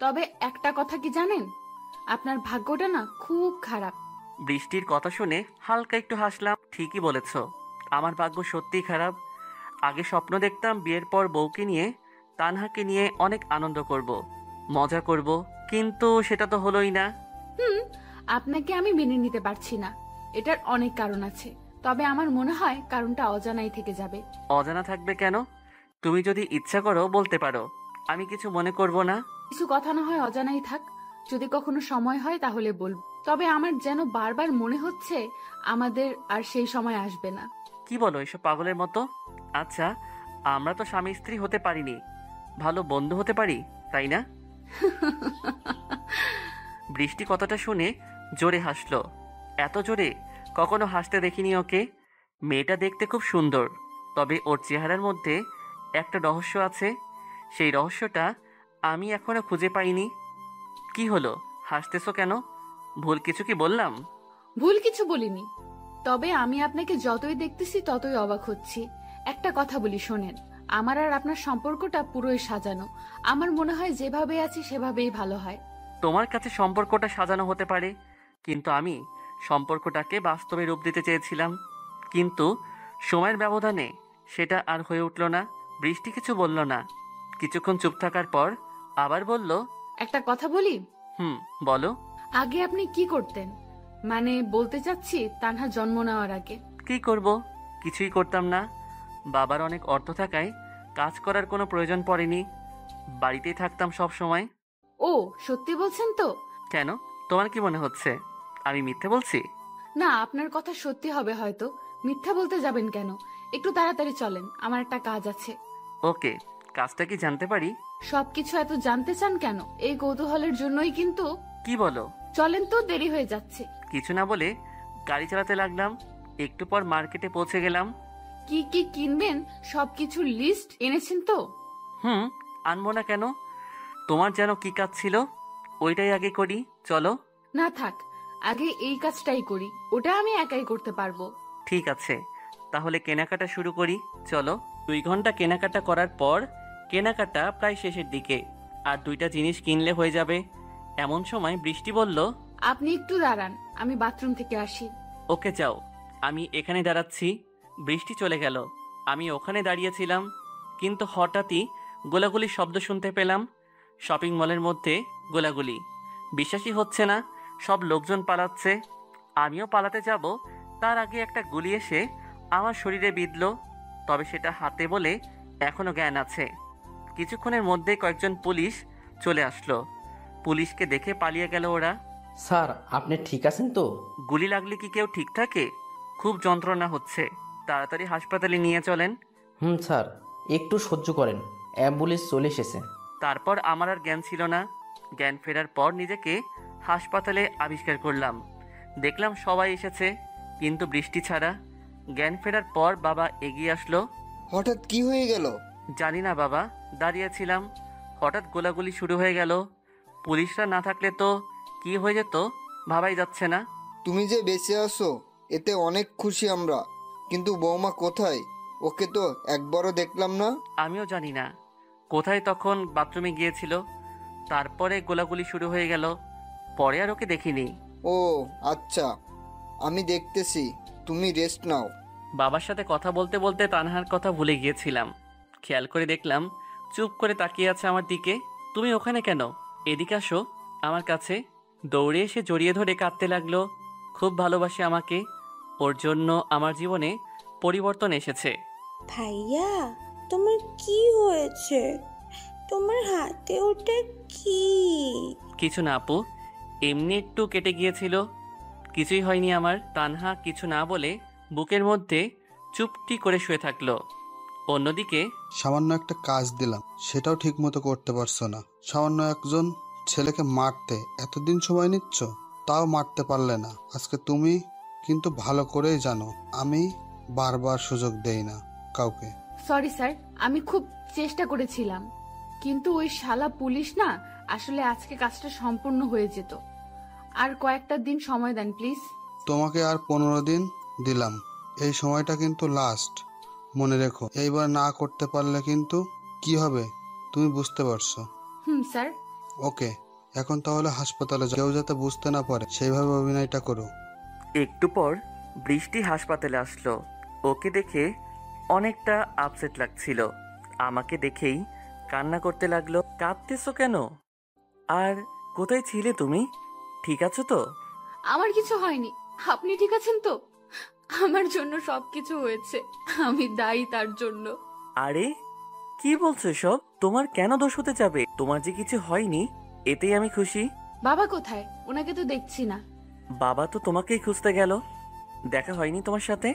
তবে একটা কথা কি জানেন, আপনার ভাগ্যটা না খুব খারাপ। বৃষ্টির কথা শুনে হালকা একটু হাসলাম। ঠিকই বলেছ, আমার ভাগ্য সত্যিই খারাপ। আগে স্বপ্ন দেখতাম বিয়ের পর বউকে নিয়ে, তানহাকে নিয়ে অনেক আনন্দ করব, মজা করব, কিন্তু সেটা তো হলোই না। হুম, আপনাকে আমি মেনে নিতে পারছি না। এটার অনেক কারণ আছে, তবে আমার মনে হয় কারণটা অজানাই থেকে যাবে। অজানা থাকবে কেন? তুমি যদি ইচ্ছা করো বলতে পারো, আমি কিছু মনে করব না। কিছু কথা না হয় অজানাই থাক, যদি কখনো সময় হয় তাহলে বলবো। তবে আমার যেন বারবার মনে হচ্ছে আমাদের আর সেই সময় আসবে না। কি বলো এসব পাগলের মতো? আচ্ছা, আমরা তো স্বামী স্ত্রী হতে পারিনি, ভালো বন্ধু হতে পারি, তাই না? বৃষ্টি কথাটা শুনে জোরে হাসলো। এত জোরে কখনো হাসতে দেখিনি ওকে। মেয়েটা দেখতে খুব সুন্দর, তবে ওর চেহারার মধ্যে একটা রহস্য আছে। সেই রহস্যটা আমি এখনো খুঁজে পাইনি। কি হলো, হাসতেছো কেন? ভুল কিছু কি বললাম? ভুল কিছু বলিনি, তবে আমি আপনাকে যতই দেখতেছি ততই অবাক হচ্ছি। একটা কথা বলি শোনেন, আমার আর আপনার সম্পর্কটা পুরোই সাজানো। আমার মনে হয় যেভাবে আছি সেভাবেই ভালো হয়। তোমার কাছে সম্পর্কটা সাজানো হতে পারে, কিন্তু আমি সম্পর্কটাকে বাস্তবে রূপ দিতে চেয়েছিলাম। কিন্তু সময়ের ব্যবধানে সেটা আর হয়ে উঠল না। বৃষ্টি কিছু বলল না। কিছুক্ষণ চুপ থাকার পর আবার বলল, একটা কথা বলি, হুম, বলো। আগে আপনি কি করতেন? মানে বলতে চাচ্ছি তানহা জন্ম নেওয়ার আগে। কি করব? কিছুই করতাম না। বাবার অনেক অর্থ থাকায় কাজ করার কোনো প্রয়োজন পড়েনি, বাড়িতেই থাকতাম সব সময়। ও, সত্যি বলছেন তো? কেন, তোমার কি মনে হচ্ছে আমি মিথ্যে বলছি? না, আপনার কথা সত্যি হবে হয়তো। মিথ্যা বলতে যাবেন কেন? একটু তাড়াতাড়ি চলেন, আমার একটা কাজ আছে। ওকে, কাজটা কি জানতে পারি? সবকিছু এত জানতে চান কেন? এই কৌতূহলের জন্যই কিন্তু। কি বলো? চলেন তো, দেরি হয়ে যাচ্ছে। কিছু না বলে গাড়ি চালাতে লাগলাম। একটু পর মার্কেটে পৌঁছে গেলাম। কি কি কিনবেন সবকিছুর লিস্ট এনেছেন তো? হুম, আনবো না কেন? তোমার যেন কি কাজ ছিল, ওইটাই আগে করি, চলো। না থাক, আগে এই কাজটাই করি, ওটা আমি একাই করতে পারবো। ঠিক আছে, তাহলে কেনাকাটা শুরু করি, চলো। 2 ঘন্টা কেনাকাটা করার পর কেনাকাটা প্রায় শেষের দিকে, আর 2টা জিনিস কিনলে হয়ে যাবে। এমন সময় বৃষ্টি বলল, আপনি একটু দাঁড়ান, আমি বাথরুম থেকে আসি। ওকে যাও, আমি এখানে দাঁড়াচ্ছি। বৃষ্টি চলে গেল। আমি ওখানে দাঁড়িয়েছিলাম, কিন্তু হঠাৎই গোলাগুলির শব্দ শুনতে পেলাম। শপিং মলের মধ্যে গোলাগুলি। বিশ্বাসই হচ্ছে না, সব লোকজন পালাচ্ছে। আমিও পালাতে যাব, তার আগে একটা গুলি এসে আমার শরীরে বিঁধল। তবে সেটা হাতে বলে এখনো জ্ঞান আছে। কিছুক্ষণের মধ্যে কয়েকজন পুলিশ চলে আসলো। পুলিশকে দেখে পালিয়ে গেল ওরা। স্যার, আপনি ঠিক আছেন তো? গুলি লাগলে কি কেউ ঠিক থাকে? খুব যন্ত্রণা হচ্ছে, তাড়াতাড়ি হাসপাতালে নিয়ে চলেন। হুম স্যার, একটু সহ্য করেন, অ্যাম্বুলেন্স চলে এসেছে। তারপর আমার আর জ্ঞান ছিল না। জ্ঞান ফেরার পর নিজেকে হাসপাতালে আবিষ্কার করলাম। দেখলাম সবাই এসেছে, কিন্তু বৃষ্টি ছাড়া। জ্ঞান ফেরার পর বাবা এগিয়ে আসলো। হঠাৎ কি হয়ে গেল? জানি না বাবা, দাঁড়িয়েছিলাম, হঠাৎ গোলাগুলি শুরু হয়ে গেল। পুলিশরা না থাকলে তো কি হয়ে যেত ভাবাই যাচ্ছে না। তুমি যে বেঁচে আছো এতে অনেক খুশি আমরা, কিন্তু বৌমা কোথায়? ওকে তো একবারও দেখলাম না। আমিও জানি না কোথায়, তখন বাথরুমে গিয়েছিল। তারপরে গোলাগুলি শুরু হয়ে গেল, পরে আর ওকে দেখিনি। ও আচ্ছা, আমি দেখতেছি, তুমি রেস্ট নাও। বাবার সাথে কথা বলতে বলতে তানহার কথা ভুলে গিয়েছিলাম। খেয়াল করে দেখলাম চুপ করে তাকিয়ে আছে আমার দিকে। তুমি ওখানে কেন? এদিকে আসো আমার কাছে। দৌড়ে এসে জড়িয়ে ধরে কাঁদতে লাগলো। খুব ভালোবাসে আমাকে, ওর জন্য আমার জীবনে পরিবর্তন এসেছে। ভাইয়া, তোমার কি হয়েছে? তোমার হাতে ওটা কি? কিছু না আপু, এমনি একটু কেটে গিয়েছিল, কিছুই হয়নি আমার। তানহা কিছু না বলে বুকের মধ্যে চুপটি করে শুয়ে থাকলো। অন্যদিকে সামান্য একটা কাজ দিলাম, সেটাও ঠিক মতো করতে পারছো না। সামান্য একজন ছেলেকে মারতে এতদিন সময় নিচ্ছ, তাও মারতে পারলে না। আজকে তুমি কিন্তু ভালো করেই জানো আমি বারবার সুযোগ দেই না কাউকে। সরি স্যার, আমি খুব চেষ্টা করেছিলাম, কিন্তু ওই শালা পুলিশ না, আসলে আজকে কাজটা সম্পূর্ণ হয়ে যেত। আর কয়েকটা দিন সময় দেন প্লিজ। তোমাকে আর 15 দিন দিলাম, এই সময়টা কিন্তু লাস্ট। মনে রেখো, এইবার না করতে পারলে কিন্তু কি হবে তুমি বুঝতে পারছো। স্যার। ওকে, এখন তাহলে হাসপাতালে যাও। কেউ যাতে বুঝতে না পারে সেইভাবে অভিনয়টা করো। একটু পর বৃষ্টি হাসপাতালে আসলো। ওকে দেখে অনেকটা আপসেট লাগছিল। আমাকে দেখেই কান্না করতে লাগলো। কাঁদতেছো কেন? আর কোথায় ছিলে তুমি? ঠিক আছো তো? আমার কিছু হয়নি। আপনি ঠিক আছেন তো? আমার জন্য সবকিছু হয়েছে, আমি দায়ী তার জন্য। আরে কি বলছো সব? তোমার কেন দোষ হতে যাবে? তোমার যে কিছু হয়নি এতেই আমি খুশি। বাবা কোথায়? ওনাকে তো দেখছি না। বাবা তো তোমাকেই খুঁজতে গেল। দেখা হয়নি তোমার সাথে?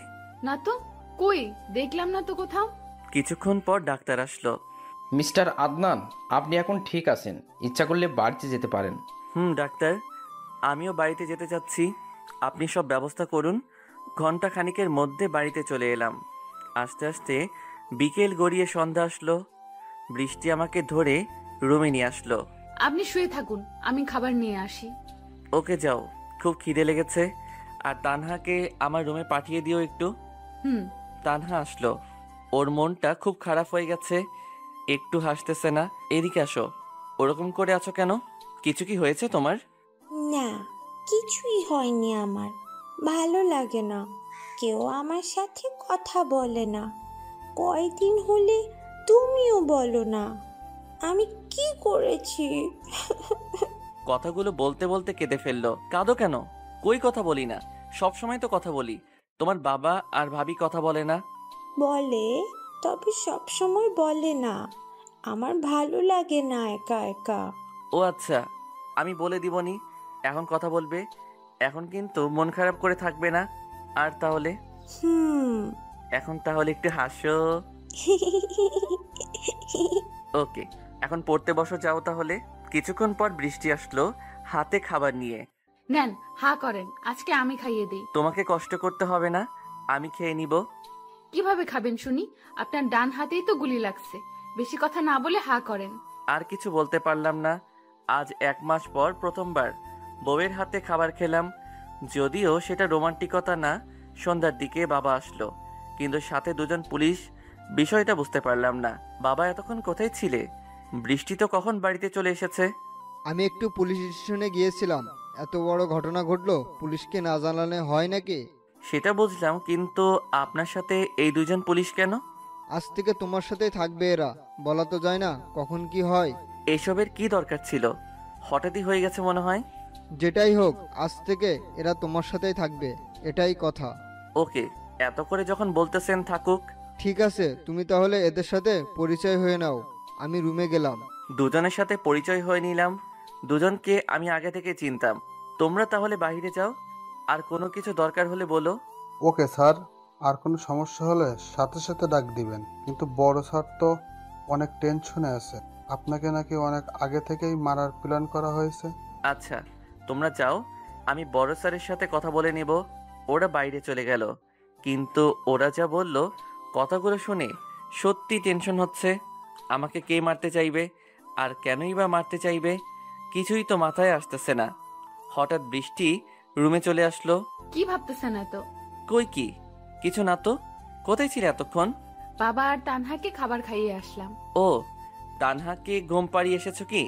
না তো, কই দেখলাম না তো কোথাও। কিছুক্ষণ পর ডাক্তার আসলো। মিস্টার আদনান, আপনি এখন ঠিক আছেন, ইচ্ছা করলে বাড়িতে যেতে পারেন। ডাক্তার, আমিও বাড়িতে যেতে চাচ্ছি। আপনি সব ব্যবস্থা করুন। ঘন্টা খানিকের মধ্যে বাড়িতে চলে এলাম। আস্তে আস্তে বিকেল গড়িয়ে সন্ধ্যা আসলো। বৃষ্টি আমাকে ধরে রুমে নিয়ে আসলো। আপনি শুয়ে থাকুন, আমি খাবার নিয়ে আসি। ওকে যাও, খুব খিদে লেগেছে। আর তানহাকে আমার রুমে পাঠিয়ে দিও একটু। হুম। তানহা আসলো। ওর মনটা খুব খারাপ হয়ে গেছে, একটু হাসতেছে না। এদিকে আসো। ওরকম করে আছো কেন? কিছু কি হয়েছে তোমার? না, কিছুই হয়নি আমার। ভালো লাগে না, কেউ আমার সাথে কথা বলে না। কয়দিন হলে তুমিও বলো না। আমি কি করেছি? কথাগুলো বলতে বলতে কেঁদে ফেললো। কাঁদো কেন? কই কথা বলি না? সব সময় তো কথা বলি। তোমার বাবা আর ভাবি কথা বলে না? বলে, তবে সব সময় বলে না। আমার ভালো লাগে না একা একা। ও আচ্ছা, আমি বলে দিবনি। এখন কথা বলবে। এখন কিন্তু মন খারাপ করে থাকবে না। আর তাহলে হুম। এখন তাহলে একটু হাসো। ওকে, এখন পড়তে বসো যাও তাহলে। কিছুক্ষণ পর বৃষ্টি আসলো হাতে খাবার নিয়ে। নেন, হা করেন, আজকে আমি খাইয়ে দিই। তোমাকে কষ্ট করতে হবে না, আমি খেয়ে নিব। কিভাবে খাবেন শুনি? আপনার ডান হাতেই তো গুলি লাগছে। বেশি কথা না বলে হা করেন। আর কিছু বলতে পারলাম না। আজ 1 মাস পর প্রথমবার বউয়ের হাতে খাবার খেলাম। যদিও সেটা রোমান্টিকতা না। সন্ধ্যার দিকে বাবা আসলো, কিন্তু সাথে 2জন পুলিশ। বিষয়টা বুঝতে পারলাম না। বাবা এতক্ষণ কোথায় ছিলে? বৃষ্টি তো কখন বাড়িতে চলে এসেছে। আমি একটু পুলিশ স্টেশনে গিয়েছিলাম। এত বড় ঘটনা ঘটলো, পুলিশকে না জানালে হয় নাকি? সেটা বুঝলাম, কিন্তু আপনার সাথে এই 2জন পুলিশ কেন? আজ থেকে তোমার সাথেই থাকবে এরা। বলা তো যায় না কখন কি হয়। এসবের কি দরকার ছিল? হঠাৎই হয়ে গেছে মনে হয়। যেটাই হোক, আজ থেকে এরা তোমার সাথেই থাকবে, এটাই কথা। ওকে, এত করে যখন বলতেছেন থাকুক। ঠিক আছে, তুমি তাহলে এদের সাথে পরিচয় হয়ে নাও। আমি রুমে গেলাম। 2জনের সাথে পরিচয় হয়ে নিলাম। 2জনকে আমি আগে থেকে চিনতাম। তোমরা তাহলে বাইরে যাও। আর কোনো কিছু দরকার হলে বলো। ওকে স্যার, আর কোনো সমস্যা হলে সাথে সাথে ডাক দিবেন। কিন্তু বড় স্যার তো অনেক টেনশনে আছে। আপনাকে নাকি অনেক আগে থেকেই মারার প্ল্যান করা হয়েছে। আচ্ছা, তোমরা যাও, আমি বড় স্যারের সাথে কথা বলে নেব। ওরা বাইরে চলে গেল। কিন্তু ওরা যা বলল, কথাগুলো শুনে সত্যি টেনশন হচ্ছে। আমাকে কে মারতে চাইবে? আর কেনই বা মারতে চাইবে? কিছুই তো মাথায় আসতেছে না। হঠাৎ বৃষ্টি রুমে চলে আসলো। কি ভাবতেছেন এত? কই কি কিছু না তো। কোথায় ছিলে এতক্ষণ? বাবা আর তানহাকে খাবার খাইয়ে আসলাম। ও, তানহাকে ঘুম পাড়িয়ে এসেছো কি?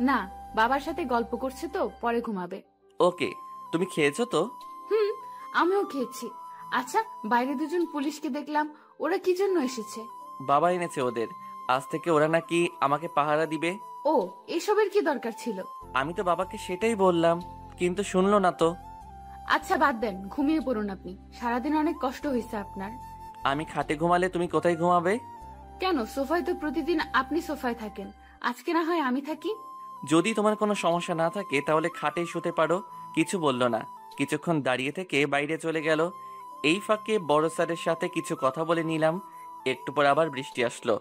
না, বাবার সাথে গল্প করছে তো, পরে ঘুমাবে। ওকে, তুমি খেয়েছো তো? হুম, আমিও খেয়েছি। আচ্ছা, বাইরে 2জন পুলিশকে দেখলাম, ওরা কি জন্য এসেছে? বাবা এনেছে ওদের। আজ থেকে ওরা নাকি আমাকে পাহারা দিবে। ও, এসবের কি দরকার ছিল? আমি তো বাবাকে সেটাই বললাম, কিন্তু শুনলো না তো। আচ্ছা বাদ দেন, ঘুমিয়ে পড়ুন আপনি। সারাদিন অনেক কষ্ট হয়েছে আপনার। আমি খাটে ঘুমালে তুমি কোথায় ঘুমাবে? কেন, সোফায় তো প্রতিদিন আপনি সোফায় থাকেন, আজকে না হয় আমি থাকি। যদি তোমার কোনো সমস্যা না থাকে তাহলে খাটেই শুতে পারো। কিছু বলল না। কিছুক্ষণ দাঁড়িয়ে থেকে বাইরে চলে গেল। এই ফাঁকে বড় স্যারের সাথে কিছু কথা বলে নিলাম। একটু পর আবার বৃষ্টি আসলো,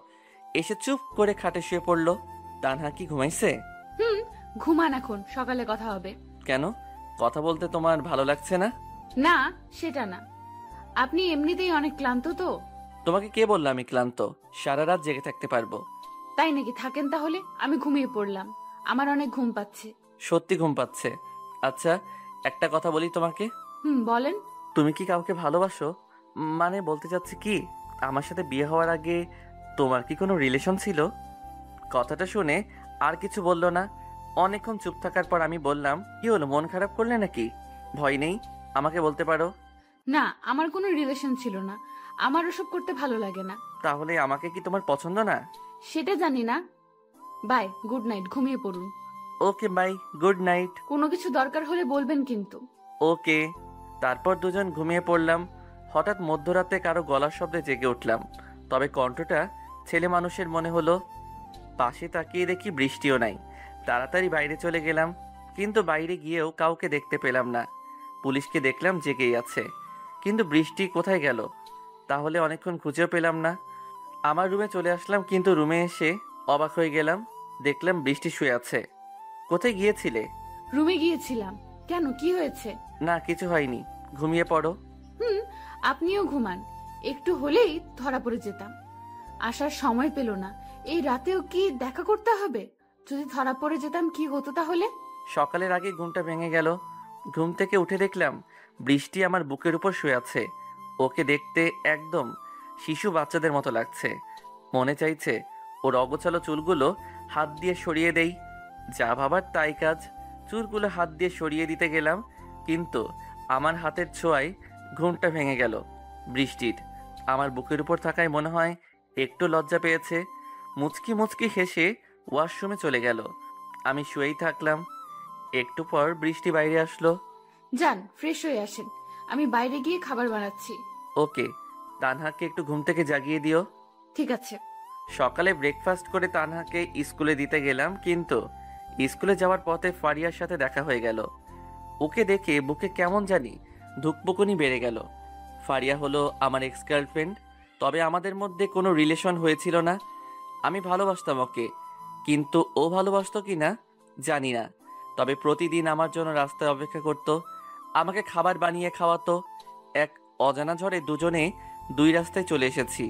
এসে চুপ করে খাটে শুয়ে পড়লো। তানহা কি ঘুমাইছে? হুম, ঘুমান এখন, সকালে কথা হবে। কেন, কথা বলতে তোমার ভালো লাগছে না? না, সেটা না, আপনি এমনিতেই অনেক ক্লান্ত তো। তোমাকে কে বললো আমি ক্লান্ত? সারা রাত জেগে থাকতে পারবো। তাই নাকি? থাকেন তাহলে, আমি ঘুমিয়ে পড়লাম, আমার অনেক ঘুম পাচ্ছে। সত্যি ঘুম পাচ্ছে? আচ্ছা, একটা কথা বলি তোমাকে। হুম, বলেন। তুমি কি কাউকে ভালোবাসো? মানে বলতে চাচ্ছি কি, আমার সাথে বিয়ে হওয়ার আগে তোমার কি কোনো রিলেশন ছিল? কথাটা শুনে আর কিছু বললো না। অনেকক্ষণ চুপ থাকার পর আমি বললাম, কি হলো, মন খারাপ করলে নাকি? ভয় নেই, আমাকে বলতে পারো। না, আমার কোনো রিলেশন ছিল না। আমার ওসব করতে ভালো লাগে না। তাহলে আমাকে কি তোমার পছন্দ না? সেটা জানি না। বাই, গুড নাইট, ঘুমিয়ে পড়ুন। Okay bye, good night. কোনো কিছু দরকার হলে বলবেন কিন্তু। ওকে। তারপর দুজন ঘুমিয়ে পড়লাম। হঠাৎ মধ্যরাতে কারো গলার শব্দে জেগে উঠলাম, তবে কণ্ঠটা ছেলে মানুষের মনে হলো। পাশে তাকিয়ে দেখি বৃষ্টিও নাই। তাড়াতাড়ি বাইরে চলে গেলাম, কিন্তু বাইরে গিয়েও কাউকে দেখতে পেলাম না। পুলিশকে দেখলাম জেগেই আছে, কিন্তু বৃষ্টি কোথায় গেল? তাহলে অনেকক্ষণ খুঁজেও পেলাম না। আমার রুমে চলে আসলাম, কিন্তু রুমে এসে অবাক হয়ে গেলাম। দেখলাম বৃষ্টি শুয়ে আছে। কোথায় গিয়েছিলে? রুমে গিয়েছিলাম। কেন, কি হয়েছে? না, কিছু হয়নি, ঘুমিয়ে পড়ো। হুম, আপনিও ঘুমান। একটু হলেই ধরা পড়ে যেতাম। আসার সময় পেল না। এই রাতেও কি দেখা করতে হবে? যদি ধরা পড়ে যেতাম কি হতো তাহলে? সকালের আগে ঘুমটা ভেঙে গেল। ঘুম থেকে উঠে দেখলাম বৃষ্টি আমার বুকের উপর শুয়ে আছে। ওকে দেখতে একদম শিশু বাচ্চাদের মতো লাগছে। মনে চাইছে ওর অগোছালো চুলগুলো হাত দিয়ে সরিয়ে দেই। যা ভাবার তাই কাজ। চুলগুলো হাত দিয়ে সরিয়ে দিতে গেলাম, কিন্তু আমার হাতের ছোঁয়ায় ঘুমটা ভেঙে গেল। বৃষ্টির আমার বুকের উপর থাকায় মনে হয় একটু লজ্জা পেয়েছে। মুচকি মুচকি হেসে ওয়াশরুমে চলে গেল। আমি শুয়েই থাকলাম। একটু পর বৃষ্টি বাইরে আসলো। যান, ফ্রেশ হয়ে আসেন। আমি বাইরে গিয়ে খাবার বানাচ্ছি। ওকে। তানহাকে একটু ঘুম থেকে জাগিয়ে দিও। ঠিক আছে। সকালে ব্রেকফাস্ট করে তানহাকে স্কুলে দিতে গেলাম, কিন্তু স্কুলে যাওয়ার পথে ফারিয়ার সাথে দেখা হয়ে গেল। ওকে দেখে বুকে কেমন জানি ধুকপুকুনি বেড়ে গেল। ফারিয়া হলো আমার এক্স গার্লফ্রেন্ড, তবে আমাদের মধ্যে কোনো রিলেশন হয়েছিল না। আমি ভালোবাসতাম ওকে, কিন্তু ও ভালোবাসতো কি না জানি না। তবে প্রতিদিন আমার জন্য রাস্তায় অপেক্ষা করত, আমাকে খাবার বানিয়ে খাওয়াতো। এক অজানা ঝড়ে দুজনে দুই রাস্তায় চলে এসেছি।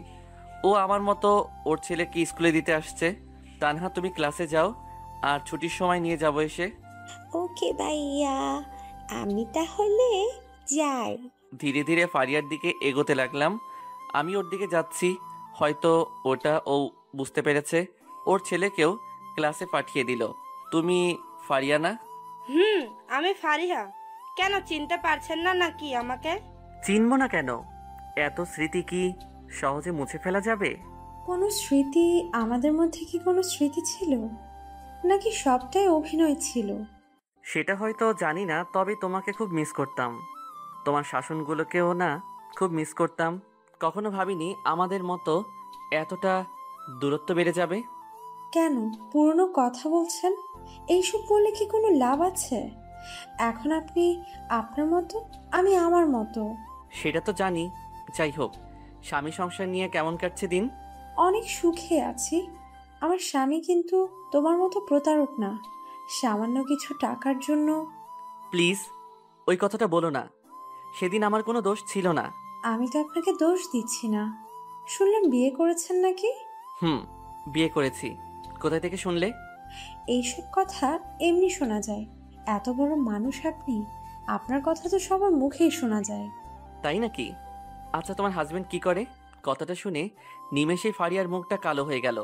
ও আমার মতো ওর ছেলেকে স্কুলে দিতে আসছে। তানহা, তুমি ক্লাসে যাও, আর ছুটির সময় নিয়ে যাবো এসে। ওকে ভাইয়া, আমি তাহলে যাই। ধীরে ধীরে ফারিয়ার দিকে এগোতে লাগলাম। আমি ওর দিকে যাচ্ছি, হয়তো ওটা ও বুঝতে পেরেছে। ওর ছেলেকেও ক্লাসে পাঠিয়ে দিল। তুমি ফারিয়া না? হুম, আমি ফারিহা। কেন চিনতে পারছেন না নাকি আমাকে? চিনব না কেন? এত স্মৃতি কি সহজে মুছে ফেলা যাবে? কোনো স্মৃতি, আমাদের মধ্যে কি কোনো স্মৃতি ছিল, নাকি সবটাই অভিনয় ছিল? সেটা হয়তো জানি না, তবে তোমাকে খুব মিস করতাম। তোমার শাসনগুলোকেও না খুব মিস করতাম। কখনো ভাবিনি আমাদের মতো এতটা দূরত্ব বেড়ে যাবে। কেন পুরনো কথা বলছেন? এইসব বললে কি কোনো লাভ আছে? এখন আপনি আপনার মতো, আমি আমার মতো। সেটা তো জানি। যাই হোক, স্বামী সংসার নিয়ে কেমন কাটছে দিন? অনেক সুখে আছি। আমার স্বামী কিন্তু তোমার মতো প্রতারক না। সামান্য কিছু টাকার জন্য। প্লিজ ওই কথাটা বলো না। সেদিন আমার কোনো দোষ ছিল না। আমি তো আপনাকে দোষ দিচ্ছি না। শুনলাম বিয়ে করেছেন নাকি? হুম, বিয়ে করেছি। কোথায় থেকে শুনলে? এইসব কথা এমনি শোনা যায়। এত বড় মানুষ আপনি, আপনার কথা তো সবার মুখেই শোনা যায়। তাই নাকি? আচ্ছা, তোমার হাজবেন্ড কি করে? কথাটা শুনে নিমেষেই ফারিয়ার মুখটা কালো হয়ে গেল।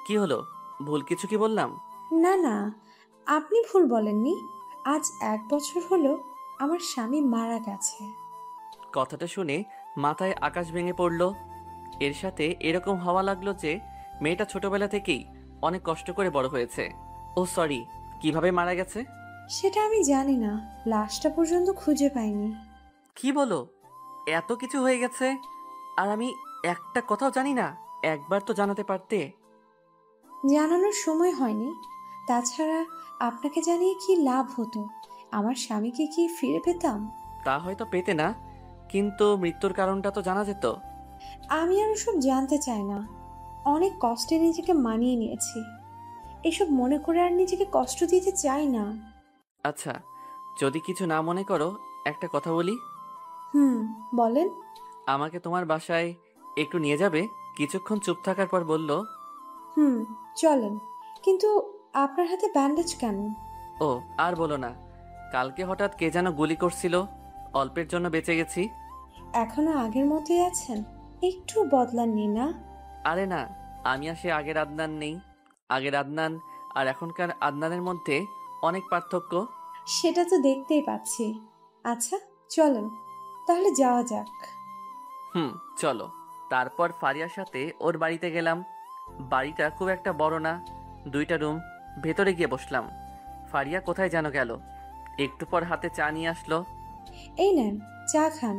কি হলো, ভুল কিছু কি বললাম? না না, আপনি ভুল বলেননি। আজ 1 বছর হলো আমার স্বামী মারা গেছে। কথাটা শুনে মাথায় আকাশ ভেঙে পড়ল। এর সাথে এরকম হওয়া লাগলো যে মেয়েটা ছোটবেলা থেকেই অনেক কষ্ট করে বড় হয়েছে। ও সরি, কিভাবে মারা গেছে? সেটা আমি জানি না, লাশটা পর্যন্ত খুঁজে পাইনি। কি বলো? এত কিছু হয়ে গেছে আর আমি একটা কথাও জানি না? একবার তো জানাতে পারতে। জানানোর সময় হয়নি। তাছাড়া আপনাকে জানিয়ে কি লাভ হতো? আমার স্বামীকে কি ফিরে পেতাম? তা হয়তো পেতে না, কিন্তু মৃত্যুর কারণটা তো জানা যেত। আমি আর ওসব জানতে চাই না। অনেক কষ্টে নিজেকে মানিয়ে নিয়েছি। এসব মনে করে আর নিজেকে কষ্ট দিতে চাই না। আচ্ছা, যদি কিছু না মনে করো একটা কথা বলি। হুম, বলেন। আমাকে তোমার বাসায় একটু নিয়ে যাবে? কিছুক্ষণ চুপ থাকার পর বলল, হুম, চলেন। কিন্তু আপনার হাতে ব্যান্ডেজ কেন? ও আর বলো না, কালকে হঠাৎ কে যেন গুলি করছিল, অল্পের জন্য বেঁচে গেছি। এখনো আগের মতোই আছেন? একটু বদলাননি না? আরে না, আমি আসে আগের আদনান নেই। আগের আদনান আর এখনকার আদনানের মধ্যে অনেক পার্থক্য। সেটা তো দেখতেই পাচ্ছি। আচ্ছা চলো তাহলে যাওয়া যাক। চলো। তারপর ফারিয়ার সাথে ওর বাড়িতে গেলাম। বাড়িটা খুব একটা বড় না, 2টা রুম। ভেতরে গিয়ে বসলাম। ফারিয়া কোথায় যেন গেল। একটু পর হাতে চা নিয়ে আসলো। এই নেন চা খান।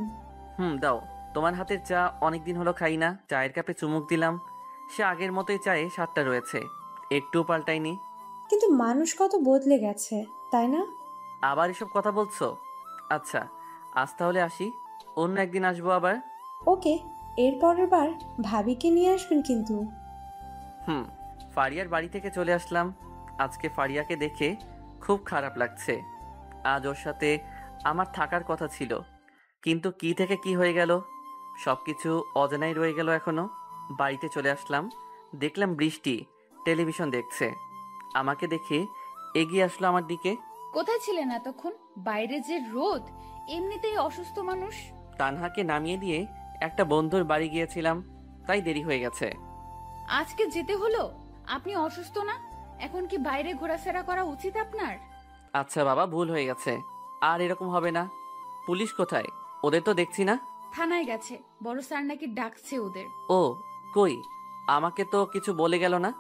দাও। তোমার হাতের চা অনেকদিন হলো খাই না। চায়ের কাপে চুমুক দিলাম। সে আগের মতোই চায়ে স্বাদটা রয়েছে, একটুও পাল্টায়নি। কিন্তু মানুষ কত বদলে গেছে তাই না? আবার এসব কথা বলছো? আচ্ছা, আজ তাহলে আসি, অন্য একদিন আসবো আবার। ওকে, এর পরের বার ভাবিকে নিয়ে আসবেন কিন্তু। ফারিয়ার বাড়ি থেকে চলে আসলাম। আজকে ফারিয়াকে দেখে খুব খারাপ লাগছে। আজ ওর সাথে আমার থাকার কথা ছিল, কিন্তু কি থেকে কি হয়ে গেল, সবকিছু অজানাই রয়ে গেল এখনো। বাড়িতে চলে আসলাম। দেখলাম বৃষ্টি টেলিভিশন দেখছে। আমাকে দেখে এগিয়ে আসলো আমার দিকে। কোথায় ছিলেন এতক্ষণ? বাইরে যে রোদ, এমনিতেই অসুস্থ মানুষ। তানহাকে নামিয়ে দিয়ে একটা বন্ধুর বাড়ি গিয়েছিলাম, তাই দেরি হয়ে গেছে। আজকে যেতে হলো? আপনি অসুস্থ না? এখন কি বাইরে ঘোরাফেরা করা উচিত আপনার? আচ্ছা বাবা, ভুল হয়ে গেছে, আর এরকম হবে না। পুলিশ কোথায়? ওদের তো দেখছি না। থানায় গেছে, বড় স্যার নাকি ডাকছে ওদের। ও কই, আমাকে তো কিছু বলে গেল না।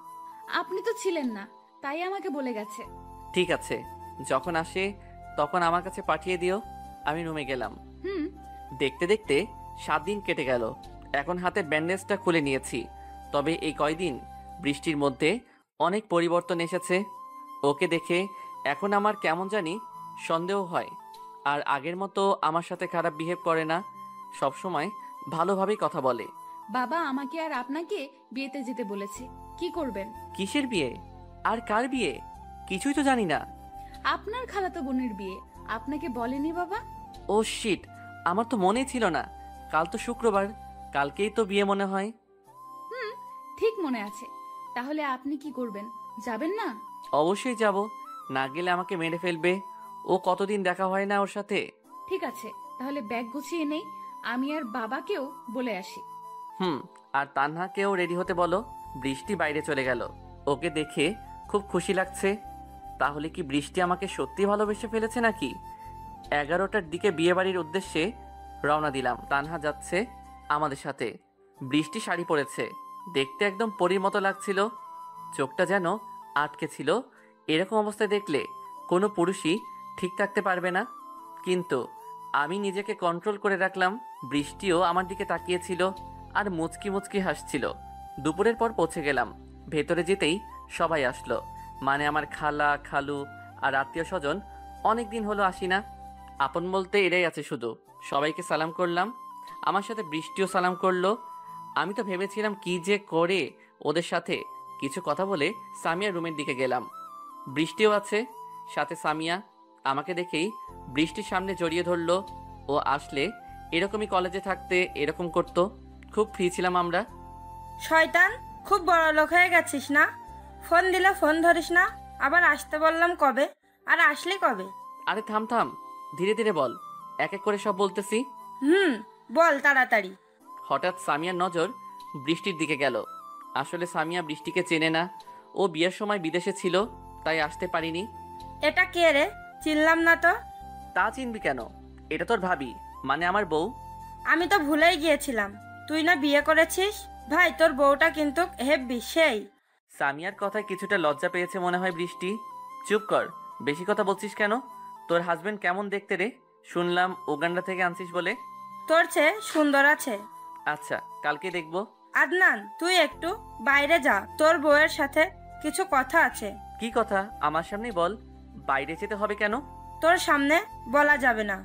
আপনি তো ছিলেন না, তাই আমাকে বলে গেছে। ঠিক আছে, যখন আসে তখন আমার কাছে পাঠিয়ে দিও। আমি রুমে গেলাম। দেখতে দেখতে 7 দিন কেটে গেল। এখন হাতের ব্যান্ডেজটা খুলে নিয়েছি। তবে এই কয়দিন বৃষ্টির মধ্যে অনেক পরিবর্তন এসেছে। ওকে দেখে এখন আমার কেমন জানি সন্দেহ হয়। আর আগের মতো আমার সাথে খারাপ বিহেভ করে না, সবসময় ভালোভাবেই কথা বলে। বাবা আমাকে আর আপনাকে বিয়েতে যেতে বলেছে, কি করবেন? কিসের বিয়ে? আর কার বিয়ে? কিছুই তো জানি না। আপনার খালাতো বোনের বিয়ে। আপনাকে বলেনি বাবা? ও শিট, আমার তো মনেই ছিল না। কাল তো শুক্রবার, কালকেই তো বিয়ে মনে হয়। ঠিক মনে আছে। তাহলে আপনি কি করবেন, যাবেন না? অবশ্যই যাব, না গেলে আমাকে মেরে ফেলবে। ও কতদিন দেখা হয় না ওর সাথে। ঠিক আছে, তাহলে ব্যাগ গুছিয়ে নেই, আমি আর বাবাকেও বলে আসি। আর তানহাকেও রেডি হতে বলো। বৃষ্টি বাইরে চলে গেল, ওকে দেখে খুব খুশি লাগছে। তাহলে কি বৃষ্টি আমাকে সত্যি ভালোবেসে ফেলেছে নাকি? 11টার দিকে বিয়ে বাড়ির উদ্দেশ্যে রওনা দিলাম। তানহা যাচ্ছে আমাদের সাথে। বৃষ্টি শাড়ি পরেছে, দেখতে একদম পরীর মতো লাগছিল। চোখটা যেন আটকে ছিল। এরকম অবস্থায় দেখলে কোনো পুরুষই ঠিক থাকতে পারবে না, কিন্তু আমি নিজেকে কন্ট্রোল করে রাখলাম। বৃষ্টিও আমার দিকে তাকিয়েছিল আর মুচকি মুচকি হাসছিল। দুপুরের পর পৌঁছে গেলাম। ভেতরে যেতেই সবাই আসলো, মানে আমার খালা, খালু আর আত্মীয় স্বজন। অনেকদিন হলো আসি না। আপন বলতে এরাই আছে শুধু। সবাইকে সালাম করলাম, আমার সাথে বৃষ্টিও সালাম করলো। আমি তো ভেবেছিলাম কি যে করে ওদের সাথে কিছু কথা বলে সামিয়ার রুমের দিকে গেলাম। বৃষ্টিও আছে সাথে। সামিয়া আমাকে দেখেই বৃষ্টির সামনে জড়িয়ে ধরলো। ও আসলে এরকমই কলেজে থাকতে এরকম করতো। খুব ফ্রি ছিলাম আমরা। শয়তান, খুব বড় লোক হয়ে গেছিস না? ফোন দিলে ফোন ধরিস না, আবার আসতে বললাম কবে, আর আসলি কবে? আরে থাম থাম, ধীরে ধীরে বল, এক এক করে সব বলতেছি। বল তাড়াতাড়ি। হঠাৎ সামিয়ার নজর বৃষ্টির দিকে গেল। আসলে সামিয়া বৃষ্টিকে চেনে না। ও বিয়ের সময় বিদেশে ছিল, তাই আসতে পারিনি। এটা কে রে? চিনলাম না তো। তা চিনবি কেন? এটা তোর ভাবি, মানে আমার বউ। আমি তো ভুলেই গিয়েছিলাম, তুই না বিয়ে করেছিস। ভাই, তোর বউটা কিন্তু হেব্বি সেই। সামিয়ার কথায় কিছুটা লজ্জা পেয়েছে মনে হয় বৃষ্টি। চুপ কর, বেশি কথা বলছিস কেন? তোর হাজবেন্ড কেমন দেখতে রে? শুনলাম উগান্ডা থেকে আনছিস বলে। তোর চেয়ে সুন্দর আছে। আচ্ছা, কালকে দেখবো। আদনান, তুই একটু বাইরে যা, তোর বউয়ের সাথে কিছু কথা আছে। কি কথা? আমার সামনেই বল। বাইরে যেতে হবে কেন? তোর সামনে বলা যাবে না,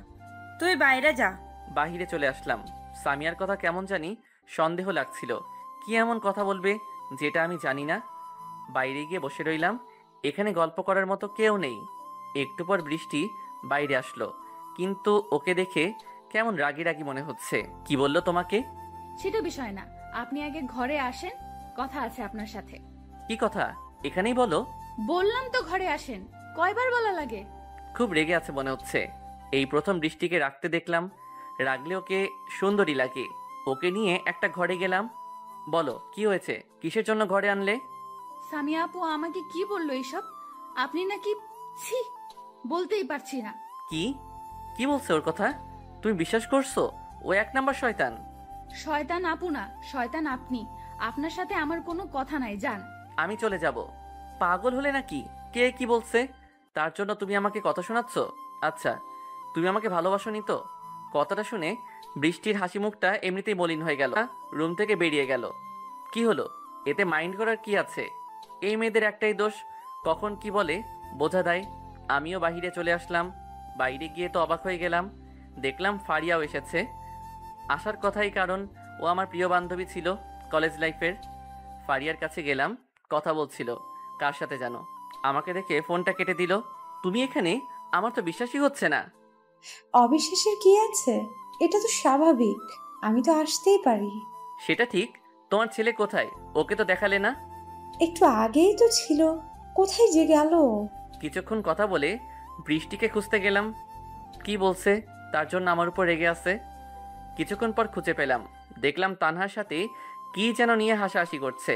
তুই বাইরে যা। বাহিরে চলে আসলাম। সামিয়ার কথা কেমন জানি সন্দেহ লাগছিল। কি এমন কথা বলবে যেটা আমি জানি না? বাইরে গিয়ে বসে রইলাম। এখানে গল্প করার মতো কেউ নেই। একটু পর বৃষ্টি বাইরে আসলো, কিন্তু ওকে দেখে কেমন রাগি রাগি মনে হচ্ছে। কি বললো তোমাকে? সেটা বিষয় না, আপনি আগে ঘরে আসেন, কথা আছে আপনার সাথে। কি কথা? এখানেই বলো। বললাম তো ঘরে আসেন, কয়বার বলা লাগে? খুব রেগে আছে মনে হচ্ছে। এই প্রথম বৃষ্টিকে রাখতে দেখলাম। রাগলে ওকে সুন্দরী লাগে। ওকে নিয়ে একটা ঘরে গেলাম। বলো কি হয়েছে, কিসের জন্য ঘরে আনলে? সামিয়া আপু আমাকে কি বললো এসব? আপনি নাকি ছি বলতেই পারছি না। কি কি বলছে ওর কথা? তুমি বিশ্বাস করছো? ও এক নাম্বার শয়তান। শয়তান আপু না, শয়তান আপনি। আপনার সাথে আমার কোনো কথা নাই, যান। আমি চলে যাব। পাগল হলে নাকি? কে কি বলছে তার জন্য তুমি আমাকে কথা শোনাচ্ছ? আচ্ছা, তুমি আমাকে ভালোবাসোনি তো? কথাটা শুনে বৃষ্টির হাসি মুখটা এমনিতেই মলিন হয়ে গেল। রুম থেকে বেরিয়ে গেল। কি হলো? এতে মাইন্ড করার কি আছে? এই মেয়েদের একটাই দোষ, কখন কি বলে বোঝা দেয়। আমিও বাইরে চলে আসলাম। বাইরে গিয়ে তো অবাক হয়ে গেলাম, দেখলাম ফারিয়াও এসেছে। আসার কথাই, কারণ ও আমার প্রিয় বান্ধবী ছিল কলেজ লাইফের। ফারিয়ার কাছে গেলাম, কথা বলছিল কার সাথে জানো। আমাকে দেখে ফোনটা কেটে দিল। তুমি এখানে? আমার তো বিশ্বাসই হচ্ছে না। অবিশ্বাসের কি আছে? এটা তো স্বাভাবিক, আমি তো আসতেই পারি। সেটা ঠিক, তোমার ছেলে কোথায়? ওকে তো দেখালে না। একটু আগেই তো ছিল, কোথায় যে গেল? কিছুক্ষণ কথা বলে বৃষ্টিকে খুঁজতে গেলাম, কি বলছে তার জন্য আমার উপর রেগে আছে। কিছুক্ষণ পর খুঁজে পেলাম, দেখলাম তানহার সাথে কি যেন নিয়ে হাসাহাসি করছে।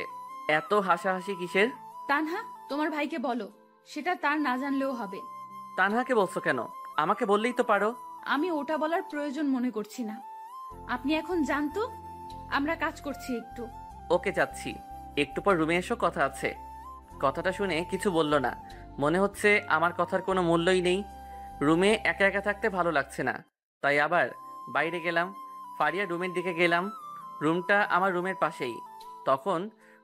এত হাসাহাসি কিসের? তানহা, তোমার ভাইকে বলো, সেটা তার না জানলেও হবে। তানহাকে বলছো কেন? আমাকে বললেই তো পারো। আমি ওটা বলার প্রয়োজন মনে করছি না। আপনি এখন জানতো, আমরা কাজ করছি একটু। ওকে, যাচ্ছি। একটু পর রুমে এসো, কথা আছে। কথাটা শুনে কিছু বলল না, মনে হচ্ছে আমার কথার কোনো মূল্যই নেই। রুমে একা একা থাকতে ভালো লাগছে না, তাই আবার বাইরে গেলাম। ফারিয়া রুমের দিকে গেলাম। রুমটা আমার রুমের পাশেই। তখন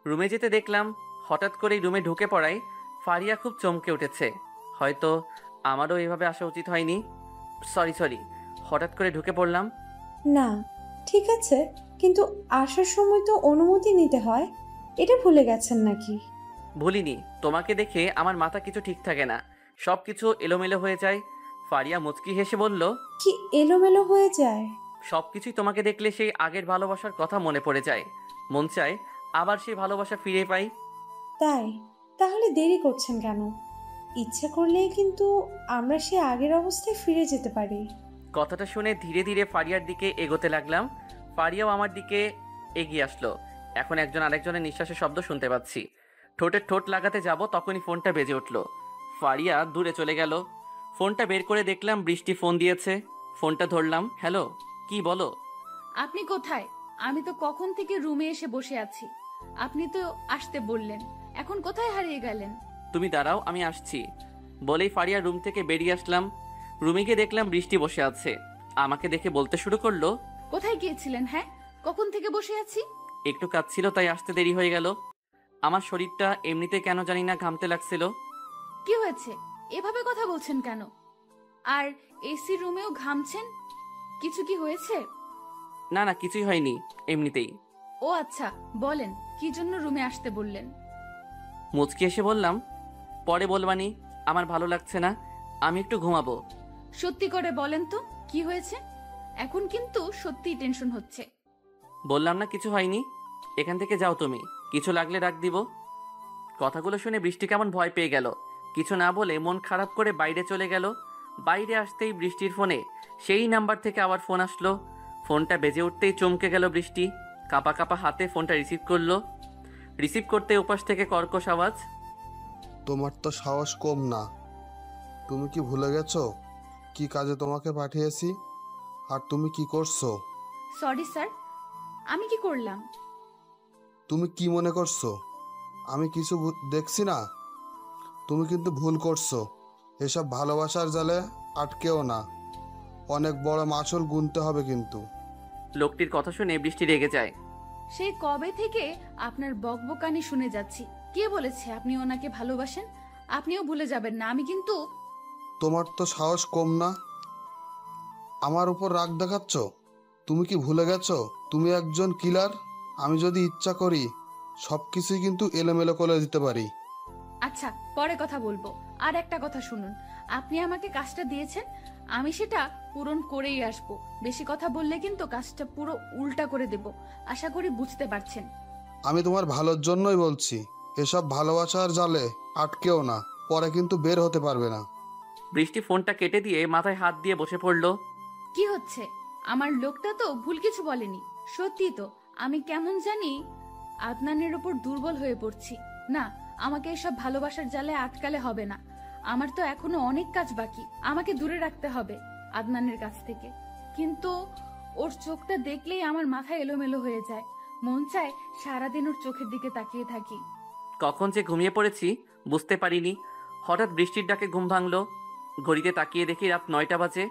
রুমে যেতে দেখলাম হঠাৎ করেই রুমে ঢুকে পড়ায় ফারিয়া খুব চমকে উঠেছে। হয়তো আমারও এভাবে আসা উচিত হয়নি। সরি, হঠাৎ করে ঢুকে পড়লাম। না, ঠিক আছে, কিন্তু আসার সময় তো অনুমতি নিতে হয়, এটা ভুলে গেছেন নাকি? ভুলিনি, তোমাকে দেখে আমার মাথা কিছু ঠিক থাকে না, সব কিছু এলোমেলো হয়ে যায়। ফারিয়া মুচকি হেসে বলল, কি এলোমেলো হয়ে যায়? সবকিছুই তোমাকে দেখলে সেই আগের ভালোবাসার কথা মনে পড়ে যায়। মন চায় আবার সেই ভালোবাসা ফিরে পাই। তাই? তাহলে দেরি করছেন কেন? ইচ্ছে করলেই কিন্তু আমরা সে আগের অবস্থায় ফিরে যেতে পারি। কথাটা শুনে ধীরে ধীরে ফারিয়ার দিকে এগোতে লাগলাম। ফারিয়াও আমার দিকে এগিয়ে আসলো। এখন একজন আরেকজনের নিঃশ্বাসের শব্দ শুনতে পাচ্ছি। ঠোঁটে ঠোঁট লাগাতে যাব, তখনই ফোনটা বেজে উঠল। ফারিয়া দূরে চলে গেল। ফোনটা বের করে দেখলাম বৃষ্টি ফোন দিয়েছে। ফোনটা ধরলাম। হ্যালো, কি বলো? আপনি কোথায়? আমি তো কখন থেকে রুমে এসে বসে আছি। আপনি তো আসতে বললেন, এখন কোথায় হারিয়ে গেলেন? তুমি দাঁড়াও, আমি আসছি বলেই ফারিয়া রুম থেকে বেরিয়ে আসলাম। রুমে গিয়ে দেখলাম বৃষ্টি বসে আছে। আমাকে দেখে বলতে শুরু করলো, কোথায় গিয়েছিলেন? হ্যাঁ, কখন থেকে বসে আছি। একটু কাজ ছিল তাই আসতে দেরি হয়ে গেল। আমার শরীরটা এমনিতে কেন জানি না ঘামতে লাগছিল। কি হয়েছে? এভাবে কথা বলছেন কেন? আর এসি রুমেও ঘামছেন, কিছু কি হয়েছে? না না, কিছুই হয়নি, এমনিতেই। ও আচ্ছা, বলেন কি জন্য রুমে আসতে বললেন? মুচকি এসে বললাম, পরে বলবানি, আমার ভালো লাগছে না, আমি একটু ঘুমাবো। সত্যি করে বলেন তো, কি হয়েছে? এখন কিন্তু সত্যিই টেনশন হচ্ছে। বললাম না কিছু হয়নি, এখান থেকে যাও তুমি, কিছু লাগলে ডাক দিব। কথাগুলো শুনে বৃষ্টি কেমন ভয় পেয়ে গেল। কিছু না বলে মন খারাপ করে বাইরে চলে গেল। বাইরে আসতেই বৃষ্টির ফোনে সেই নাম্বার থেকে আবার ফোন আসলো। ফোনটা বেজে উঠতেই চমকে গেল বৃষ্টি। কাঁপা কাঁপা হাতে ফোনটা রিসিভ করলো। রিসিভ করতে ওপাশ থেকে কর্কশ আওয়াজ, তোমার তো সাহস কম না। তুমি কি ভুলে গেছো কি কাজে তোমাকে পাঠিয়েছি আর তুমি কি করছো? সরি স্যার, আমি কি করলাম? তুমি কি মনে করছো আমি কিছু দেখছি না? তুমি কিন্তু ভুল করছো। এসব ভালোবাসার জালে আটকেও না, অনেক বড় মাসুল গুনতে হবে কিন্তু। লোকটির কথা শুনে বৃষ্টি রেগে যায়। সেই কবে থেকে আপনার বকবকানি শুনে যাচ্ছি। কে বলেছে আপনি ওনাকে ভালোবাসেন? আপনিও ভুলে যাবেন না, আমি কিন্তু। তোমার তো সাহস কম না, আমার উপর রাগ দেখাচ্ছ। তুমি কি ভুলে গেছো তুমি একজন কিলার? আমি যদি ইচ্ছা করি সব কিছুই কিন্তু এলোমেলো করে দিতে পারি। আচ্ছা, পরে কথা বলবো। আর একটা কথা শুনুন, আপনি আমাকে কাজটা দিয়েছেন, আমি সেটা পূরণ করেই আসবো। বেশি কথা বললে কিন্তু কাজটা পুরো উল্টা করে দেব, আশা করি বুঝতে পারছেন। আমি তোমার ভালোর জন্যই বলছি, এসব ভালোবাসার জালে আটকেও না, পরে কিন্তু বের হতে পারবে না। বৃষ্টি ফোনটা কেটে দিয়ে মাথায় হাত দিয়ে বসে পড়লো। কি হচ্ছে? আমার লোকটা তো ভুল কিছু বলেনি। সত্যি তো আমি কেমন জানি আদনানের উপর দুর্বল হয়ে পড়ছি। না, আমাকে এসব ভালোবাসার জালে আটকালে হবে না। আমার তো এখনো অনেক কাজ বাকি, আমাকে দূরে রাখতে হবে আদনানের কাছ থেকে। কিন্তু ওর চোখটা দেখলেই আমার মাথা এলোমেলো হয়ে যায়, মন চায় সারাদিন ওর চোখের দিকে তাকিয়ে থাকি। কখন যে ঘুমিয়ে পড়েছি বুঝতে পারিনি। হঠাৎ বৃষ্টির ডাকে ঘুম ভাঙলো। ঘড়িতে তাকিয়ে দেখি রাত 9টা বাজে।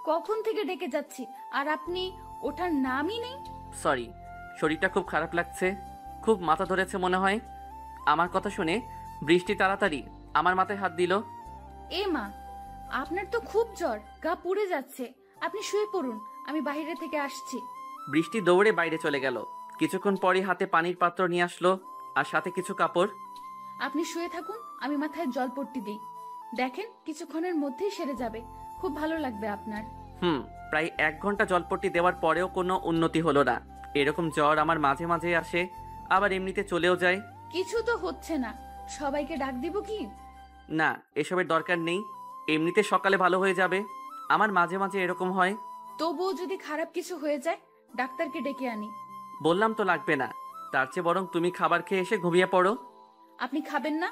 কখন থেকে ডেকে যাচ্ছি আর আপনি ওঠার নামই নেই। সরি, শরীরটা খুব খারাপ লাগছে, খুব মাথা ধরেছে মনে হয়। আমার কথা শুনে বৃষ্টি তাড়াতাড়ি আমার মাথায় হাত দিল। এ মা, আপনার তো খুব জ্বর, গা পুড়ে যাচ্ছে, আপনি শুয়ে পড়ুন, আমি বাইরে থেকে আসছি। বৃষ্টি দৌড়ে বাইরে চলে গেল। কিছুক্ষণ পরই হাতে পানির পাত্র নিয়ে আসলো আর সাথে কিছু কাপড়। আপনি শুয়ে থাকুন, আমি মাথায় জলপট্টি দিই, দেখেন কিছুক্ষণের মধ্যেই সেরে যাবে, খুব ভালো লাগবে আপনার। প্রায় 1 ঘন্টা জলপট্টি দেওয়ার পরেও কোনো উন্নতি হলো না। এরকম জ্বর আমার মাঝে মাঝে আসে, আবার এমনিতে চলেও যায়। কিছু তো হচ্ছে না, সবাইকে ডাক দিব কি? না, এসবের দরকার নেই, এমনিতে সকালে ভালো হয়ে যাবে। আমার মাঝে মাঝে এরকম হয়। তবুও যদি খারাপ কিছু হয়ে যায়, ডাক্তারকে ডেকে আনি। বললাম তো লাগবে না, তার চেয়ে বরং তুমি খাবার খেয়ে এসে ঘুমিয়ে পড়ো। আপনি খাবেন না?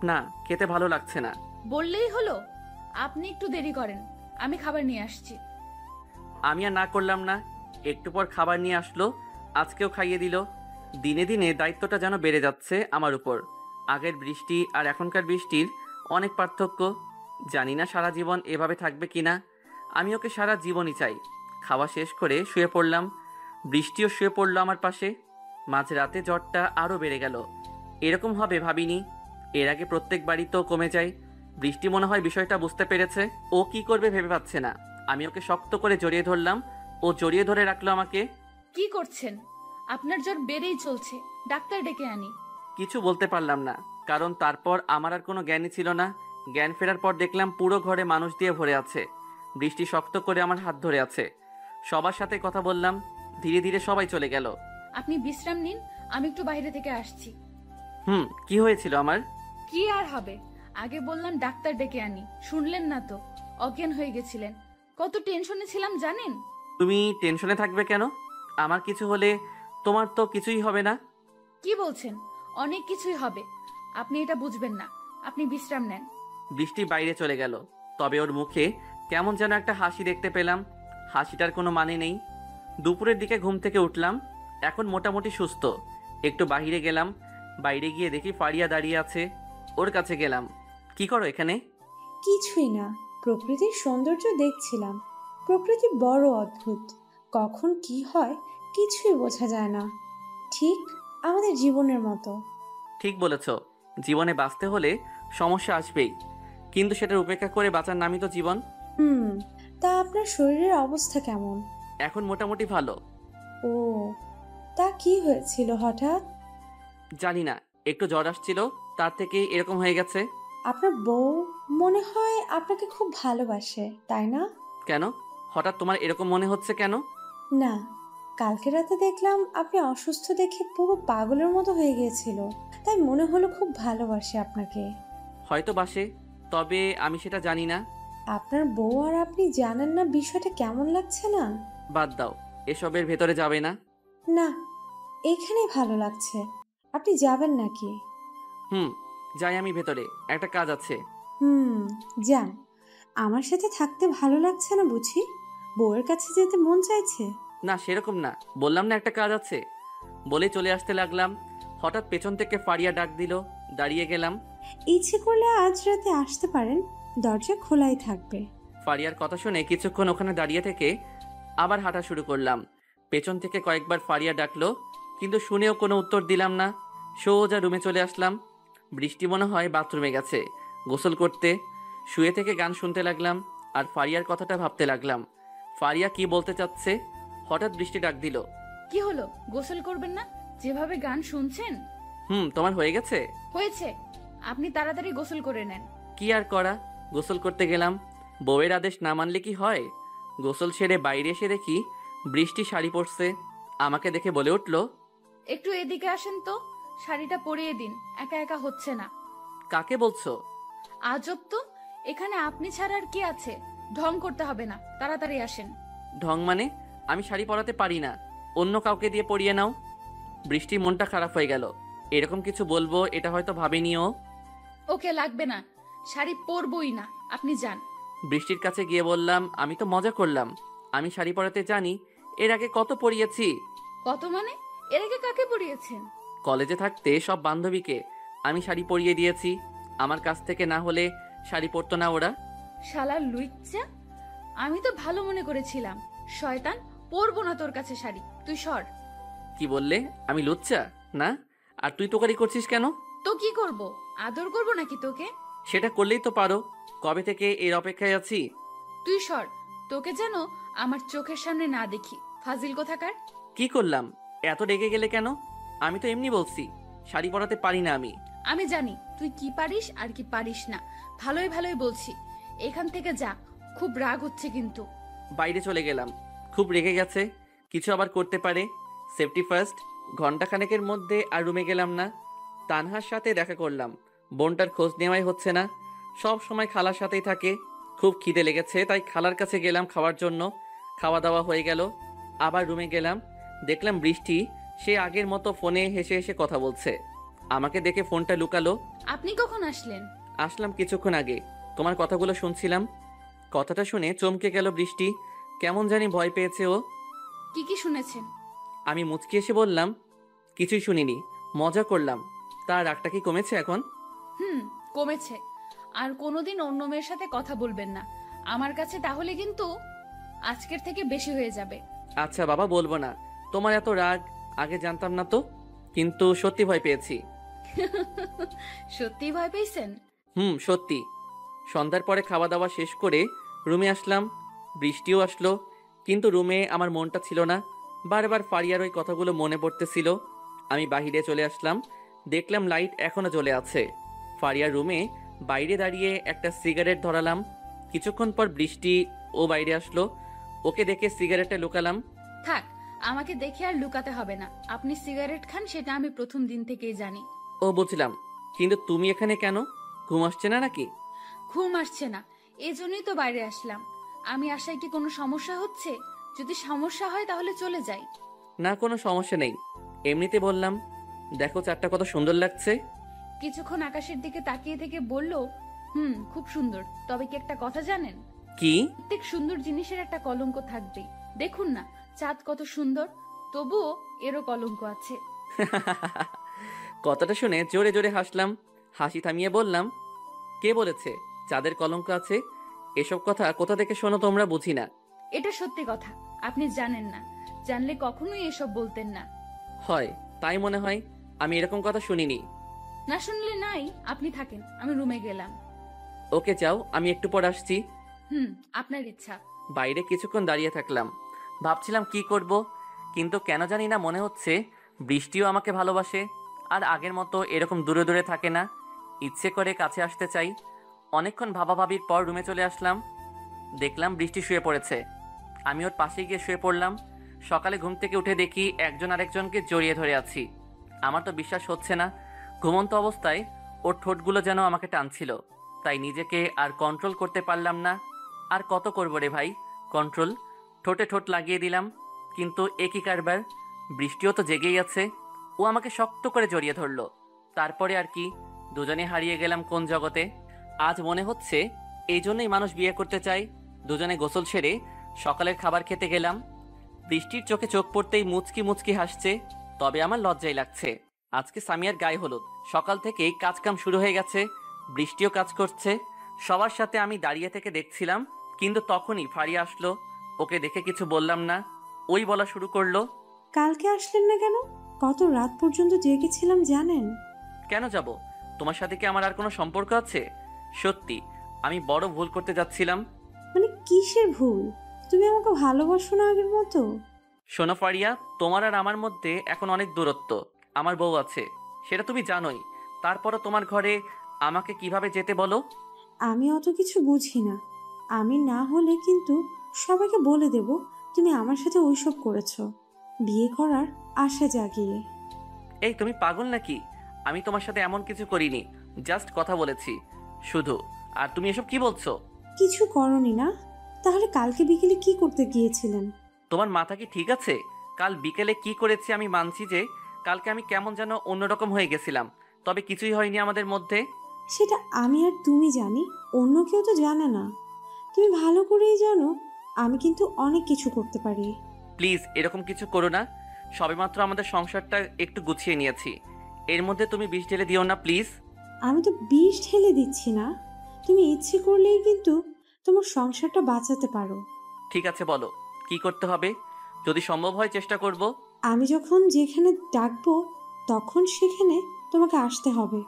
না, খেতে ভালো লাগছে না। বললেই হলো, আপনি একটু দেরি করেন, আমি খাবার নিয়ে আসছি। আমি আর না করলাম না। একটু পর খাবার নিয়ে আসলো, আজকেও খাইয়ে দিল। দিনে দিনে দায়িত্বটা যেন বেড়ে যাচ্ছে আমার উপর। আগের বৃষ্টি আর এখনকার বৃষ্টির অনেক পার্থক্য। জানি না সারা জীবন এভাবে থাকবে কিনা। আমি ওকে সারা জীবনই চাই। খাওয়া শেষ করে শুয়ে পড়লাম। বৃষ্টিও শুয়ে পড়লো আমার পাশে। মাঝরাতে জ্বরটা আরও বেড়ে গেল। এরকম হবে ভাবিনি। এর আগে প্রত্যেক বাড়ি তো কমে যায়। বৃষ্টি মনে হয় বিষয়টা বুঝতে পেরেছে। ও কি করবে ভেবে পাচ্ছে না। আমি ওকে শক্ত করে জড়িয়ে ধরলাম, ও জড়িয়ে ধরে রাখলো আমাকে। কি করছেন? আপনার জ্বর বেড়েই চলছে, ডাক্তার ডেকে আনি। কিছু বলতে পারলাম না, কারণ তারপর আমার আর কোনো জ্ঞানই ছিল না। জ্ঞান ফেরার পর দেখলাম পুরো ঘরে মানুষ দিয়ে ভরে আছে। বৃষ্টি শক্ত করে আমার হাত ধরে আছে। সবার সাথে কথা বললাম। ধীরে ধীরে সবাই চলে গেল। আপনি বিশ্রাম নিন, আমি একটু বাইরে থেকে আসছি। কি হয়েছিল আমার? কি আর হবে, আগে বললাম ডাক্তার ডেকে আনি, শুনলেন না তো, অজ্ঞান হয়ে গেছিলেন। কত টেনশনে ছিলাম জানেন? তুমি টেনশনে থাকবে কেন? আমার কিছু হলে তোমার তো কিছুই হবে না। কি বলছেন? অনেক কিছুই হবে, আপনি এটা বুঝবেন না, আপনি বিশ্রাম নেন। বৃষ্টি বাইরে চলে গেল, তবে ওর মুখে কেমন যেন একটা হাসি দেখতে পেলাম। হাসিটার কোনো মানে নেই। দুপুরের দিকে ঘুম থেকে উঠলাম, এখন মোটামুটি সুস্থ। একটু বাইরে গেলাম, বাইরে গিয়ে দেখি ফারিয়া দাঁড়িয়ে আছে। ওর কাছে গেলাম। কি করো এখানে? কিছুই না, প্রকৃতির সৌন্দর্য দেখছিলাম। প্রকৃতি বড় অদ্ভুত, কখন কি হয় কিছুই বোঝা যায় না, ঠিক আমাদের জীবনের মতো। ঠিক বলেছ, জীবনে বাঁচতে হলে সমস্যা আসবেই, কিন্তু সেটার উপেক্ষা করে বাঁচার নামই তো জীবন। তা আপনার শরীরের অবস্থা কেমন? এখন মোটামুটি ভালো। ও, তা কি হয়েছিল হঠাৎ? জানি না, একটু জ্বর আসছিল, তার থেকেই এরকম হয়ে গেছে। আপনার বউ মনে হয় আপনাকে খুব ভালোবাসে, তাই না? কেন হঠাৎ তোমার এরকম মনে হচ্ছে কেন? না, কালকে রাতে দেখলাম আপনি অসুস্থ দেখে পুরো পাগলের মতো হয়ে গিয়েছিল, তাই মনে হলো খুব ভালোবাসে আপনাকে। হয়তো বাসে, তবে আমি সেটা জানি না। আপনার বউ আর আপনি জানেন না বিষয়টা কেমন লাগছে না? বাদ দাও, এসবের ভেতরে যাবে না। না, এখানেই ভালো লাগছে। আপনি যাবেন নাকি? যাই আমি ভেতরে, একটা কাজ আছে। যান। আমার সাথে থাকতে ভালো লাগছে না বুঝি? বউয়ের কাছে যেতে মন চাইছে? না সেরকম না, বললাম না একটা কাজ আছে। বলে চলে আসতে লাগলাম, হঠাৎ পেছন থেকে ফারিয়া ডাক দিল। দাঁড়িয়ে গেলাম। ইচ্ছে করলে আজ রাতে আসতে পারেন, দরজা খোলাই থাকবে। ফারিয়ার কথা শুনে কিছুক্ষণ ওখানে দাঁড়িয়ে থেকে আবার হাঁটা শুরু করলাম। পেছন থেকে কয়েকবার ফারিয়া ডাকলো, কিন্তু শুনেও কোনো উত্তর দিলাম না। সোজা রুমে চলে আসলাম। বৃষ্টি মনে হয় বাথরুমে গেছে গোসল করতে। শুয়ে থেকে গান শুনতে লাগলাম আর ফারিয়ার কথাটা ভাবতে লাগলাম। ফারিয়া কি বলতে চাচ্ছে? হঠাৎ বৃষ্টি ডাক দিল। কি হলো, গোসল করবেন না? যেভাবে গান শুনছেন। তোমার হয়ে গেছে? হয়েছে, আপনি তাড়াতাড়ি গোসল করে নেন। কি আর করা, গোসল করতে গেলাম। বউয়ের আদেশ না মানলে কি হয়? গোসল সেরে বাইরে এসে দেখি বৃষ্টি শাড়ি পরছে। আমাকে দেখে বলে উঠল, একটু এদিকে আসেন তো, শাড়িটা পরিয়ে দিন, একা একা হচ্ছে না। কাকে বলছো? আজব তো, এখানে আপনি ছাড়া আর কি আছে? ঢং করতে হবে না, তাড়াতাড়ি আসেন। ঢং মানে? আমি শাড়ি পরাতে পারি না, অন্য কাউকে দিয়ে পরিয়ে নাও। বৃষ্টি মনটা খারাপ হয়ে গেল। এরকম কিছু বলবো এটা হয়তো ভাবেনিও। ওকে, লাগবে না, শাড়ি পরবই না, আপনি যান। বৃষ্টির কাছে গিয়ে বললাম, আমি তো মজা করলাম, আমি শাড়ি পরাতে জানি, এর আগে কত পরিয়েছি। কত মানে? এর আগে কাকে পরিয়েছেন? কলেজে থাকতে সব বান্ধবীকে আমি শাড়ি পরিয়ে দিয়েছি, আমার কাছ থেকে না হলে শাড়ি পরতো না ওরা। শালার লুইচ্চা, আমি তো ভালো মনে করেছিলাম। শয়তান, পরবো না তোর কাছে শাড়ি, তুই সর। কি বললে? আমি লুচ্চা না? আর তুই তোকারি করছিস কেন? তো কি করব? আদর করব নাকি তোকে? সেটা করলেই তো পারো, কবে থেকে এর অপেক্ষায় আছি। তুই সর, তোকে যেন আমার চোখের সামনে না দেখি, ফাজিল কোথাকার। কি করলাম? এত রেগে গেলে কেন? আমি তো এমনি বলছি, শাড়ি পরাতে পারি না আমি। আমি জানি তুই কি পারিস আর কি পারিস না, ভালোই ভালোই বলছি। এখান থেকে যা, খুব রাগ হচ্ছে কিন্তু। বাইরে চলে গেলাম, খুব রেগে গেছে, কিছু আবার করতে পারে। Safety first. ঘন্টাখানেকের মধ্যে আর রুমে গেলাম না। তানহার সাথে দেখা করলাম, বোনটার খোঁজ নেওয়াই হচ্ছে না, সব সময় খালার সাথেই থাকে। খুব খিদে লেগেছে, তাই খালার কাছে গেলাম খাওয়ার জন্য। খাওয়া দাওয়া হয়ে গেল, আবার রুমে গেলাম, দেখলাম বৃষ্টি সে আগের মতো ফোনে হেসে হেসে কথা বলছে। আমাকে দেখে ফোনটা লুকালো। আপনি কখন আসলেন? আসলাম কিছুক্ষণ আগে, তোমার কথাগুলো শুনছিলাম। কথাটা শুনে চমকে গেল বৃষ্টি, কেমন জানি ভয় পেয়েছে ও। কি কি শুনেছেন? আমি মুচকি এসে বললাম, কিছুই শুনিনি, মজা করলাম। তার রাগটা কি কমেছে এখন? কমেছে। আর কোনোদিন অন্য মেয়ের সাথে কথা বলবেন না আমার কাছে, তাহলে কিন্তু আজকের থেকে বেশি হয়ে যাবে। আচ্ছা বাবা, বলবো না। তোমার এত রাগ আগে জানতাম না তো, কিন্তু সত্যি ভয় পেয়েছি। সত্যি ভয় পেয়েছেন? সত্যি। সন্ধ্যার পরে খাওয়া দাওয়া শেষ করে রুমে আসলাম, বৃষ্টিও আসলো, কিন্তু রুমে আমার মনটা ছিল না। বারবার ফারিয়ার ওই কথাগুলো মনে পড়তেছিল। আমি বাহিরে চলে আসলাম, দেখলাম লাইট এখনো জ্বলে আছে। ফারিয়ার রুমে বাইরে দাঁড়িয়ে একটা সিগারেট ধরালাম। কিছুক্ষণ পর বৃষ্টি ও বাইরে আসলো, ওকে দেখে সিগারেটটা লুকালাম। থাক, আমাকে দেখে আর লুকাতে হবে না। আপনি সিগারেট খান সেটা আমি প্রথম দিন থেকেই জানি। ও বুঝলাম, কিন্তু তুমি এখানে কেন? ঘুম আসছে না নাকি? ঘুম আসছে না, এজন্যই তো বাইরে আসলাম। আমি আসায় কি কোনো সমস্যা হচ্ছে? যদি সমস্যা হয় তাহলে চলে যাই। না, কোনো সমস্যা নেই, এমনিতে বললাম। দেখো চারটা কত সুন্দর লাগছে। কিছুক্ষণ আকাশের দিকে তাকিয়ে থেকে বলল, খুব সুন্দর। তবে কি একটা কথা জানেন? কি? প্রত্যেক সুন্দর জিনিসের একটা কলঙ্ক থাকবেই। দেখুন না, চাঁদ কত সুন্দর, তবুও এরও কলঙ্ক আছে। কথাটা শুনে জোরে জোরে হাসলাম। হাসি থামিয়ে বললাম, কে বলেছে চাঁদের কলঙ্ক আছে? এসব কথা কোথা থেকে শোনো তোমরা? বুঝি না। এটা সত্যি কথা, আপনি জানেন না। জানলে কখনোই এসব বলতেন না। হয়, তাই মনে হয়। আমি এরকম কথা শুনিনি। না শুনলে নাই, আপনি থাকেন, আমি রুমে গেলাম। ওকে যাও, আমি একটু পর আসছি। আপনার ইচ্ছা। বাইরে কিছুক্ষণ দাঁড়িয়ে থাকলাম, ভাবছিলাম কি করব, কিন্তু কেন জানি না মনে হচ্ছে বৃষ্টিও আমাকে ভালোবাসে, আর আগের মতো এরকম দূরে দূরে থাকে না। ইচ্ছে করে কাছে আসতে চাই। অনেকক্ষণ ভাবাভাবির পর রুমে চলে আসলাম, দেখলাম বৃষ্টি শুয়ে পড়েছে। আমি ওর পাশে গিয়ে শুয়ে পড়লাম। সকালে ঘুম থেকে উঠে দেখি একজন আরেকজনকে জড়িয়ে ধরে আছি। আমার তো বিশ্বাস হচ্ছে না। ঘুমন্ত অবস্থায় ওর ঠোঁটগুলো যেন আমাকে টানছিল, তাই নিজেকে আর কন্ট্রোল করতে পারলাম না। আর কত করবো রে ভাই কন্ট্রোল? ঠোঁটে ঠোঁট লাগিয়ে দিলাম, কিন্তু একই কারবার। বৃষ্টিও তো জেগেই আছে। ও আমাকে শক্ত করে জড়িয়ে ধরলো। তারপরে আর কি, দুজনে হারিয়ে গেলাম কোন জগতে। আজ মনে হচ্ছে এই জন্যই মানুষ বিয়ে করতে চায়। দুজনে গোসল সেরে সকালের খাবার খেতে গেলাম। বৃষ্টির চোখে চোখ পড়তেই মুচকি মুচকি হাসছে, তবে আমার লজ্জাই লাগছে। আজকে সামিয়ার গায়ে হলুদ, সকাল থেকেই কাজকাম শুরু হয়ে গেছে। বৃষ্টিও কাজ করছে, সবার সাথে আমি দাঁড়িয়ে থেকে দেখছিলাম। কিন্তু তখনই ফারিয়া আসলো, ওকে দেখে কিছু বললাম না, ওই বলা শুরু করলো, কালকে আসলেন না কেন? কত রাত পর্যন্ত জেগেছিলাম জানেন? কেন যাব? তোমার সাথে কি আমার আর কোনো সম্পর্ক আছে? সত্যি আমি বড় ভুল করতে যাচ্ছিলাম। মানে কিসের ভুল? তুমি আমাকে ভালোবাসো না আগের মতো? শোনো ফারিয়া, তোমার আর আমার মধ্যে এখন অনেক দূরত্ব। আমার বউ আছে, সেটা তুমি জানোই। তারপরও তোমার ঘরে আমাকে কিভাবে যেতে বলো? আমি অত কিছু বুঝি না। আমি না হলে কিন্তু সবাইকে বলে দেব তুমি আমার সাথে ওইসব করেছো, বিয়ে করার আশা জাগিয়ে। এই তুমি পাগল নাকি? আমি তোমার সাথে এমন কিছু করিনি, জাস্ট কথা বলেছি শুধু। আর তুমি এসব কি বলছো? কিছু করনি না? তাহলে কালকে বিকেলে কি করতে গিয়েছিলেন? তোমার মাথা কি ঠিক আছে? কাল বিকেলে কি করেছি আমি মানছি যে কালকে আমি কেমন যেন অন্যরকম হয়ে গেছিলাম, তবে কিছুই হয়নি আমাদের মধ্যে। সেটা আমি আর তুমি জানি, অন্য কেউ তো জানে না। তুমি ভালো করেই জানো আমি কিন্তু অনেক কিছু করতে পারি। প্লিজ এরকম কিছু করো না। সবেমাত্র আমাদের সংসারটা একটু গুছিয়ে নিয়েছি, এর মধ্যে তুমি বিষ ঢেলে দিও না প্লিজ। আমি তো বিষ ঢেলে দিচ্ছি না, তুমি ইচ্ছে করলেই কিন্তু তোমার সংসারটা বাঁচাতে পারো। ঠিক আছে বলো কি করতে হবে, যদি সম্ভব হয় চেষ্টা করব। আমি যখন যেখানে ডাকবো তখন সেখানে তোমাকে আসতে হবে,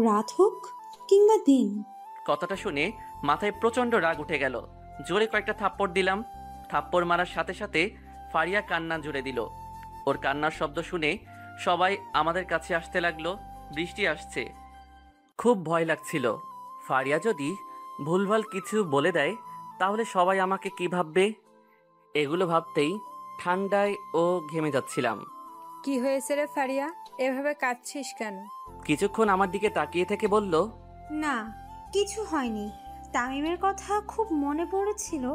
রাত হোক কিংবা দিন। কথাটা শুনে মাথায় প্রচন্ড রাগ উঠে গেল। জোরে কয়েকটা থাপ্পড় দিলাম। থাপ্পড় মারার সাথে সাথে ফারিয়া কান্না জুড়ে দিল। ওর কান্নার শব্দ শুনে সবাই আমাদের কাছে আসতে লাগলো। বৃষ্টি আসছে, খুব ভয় লাগছিল। ফারিয়া যদি ভুলভাল কিছু বলে দেয় তাহলে সবাই আমাকে কি ভাববে, এগুলো ভাবতেই ঠান্ডায় ও ঘেমে যাচ্ছিলাম। কি হয়েছে রে ফারিয়া, এভাবে কাঁদছিস কেন? কিছুক্ষণ আমার দিকে তাকিয়ে থেকে বলল, না, কিছু হয়নি। তামিমের কথা খুব মনে পড়েছিল,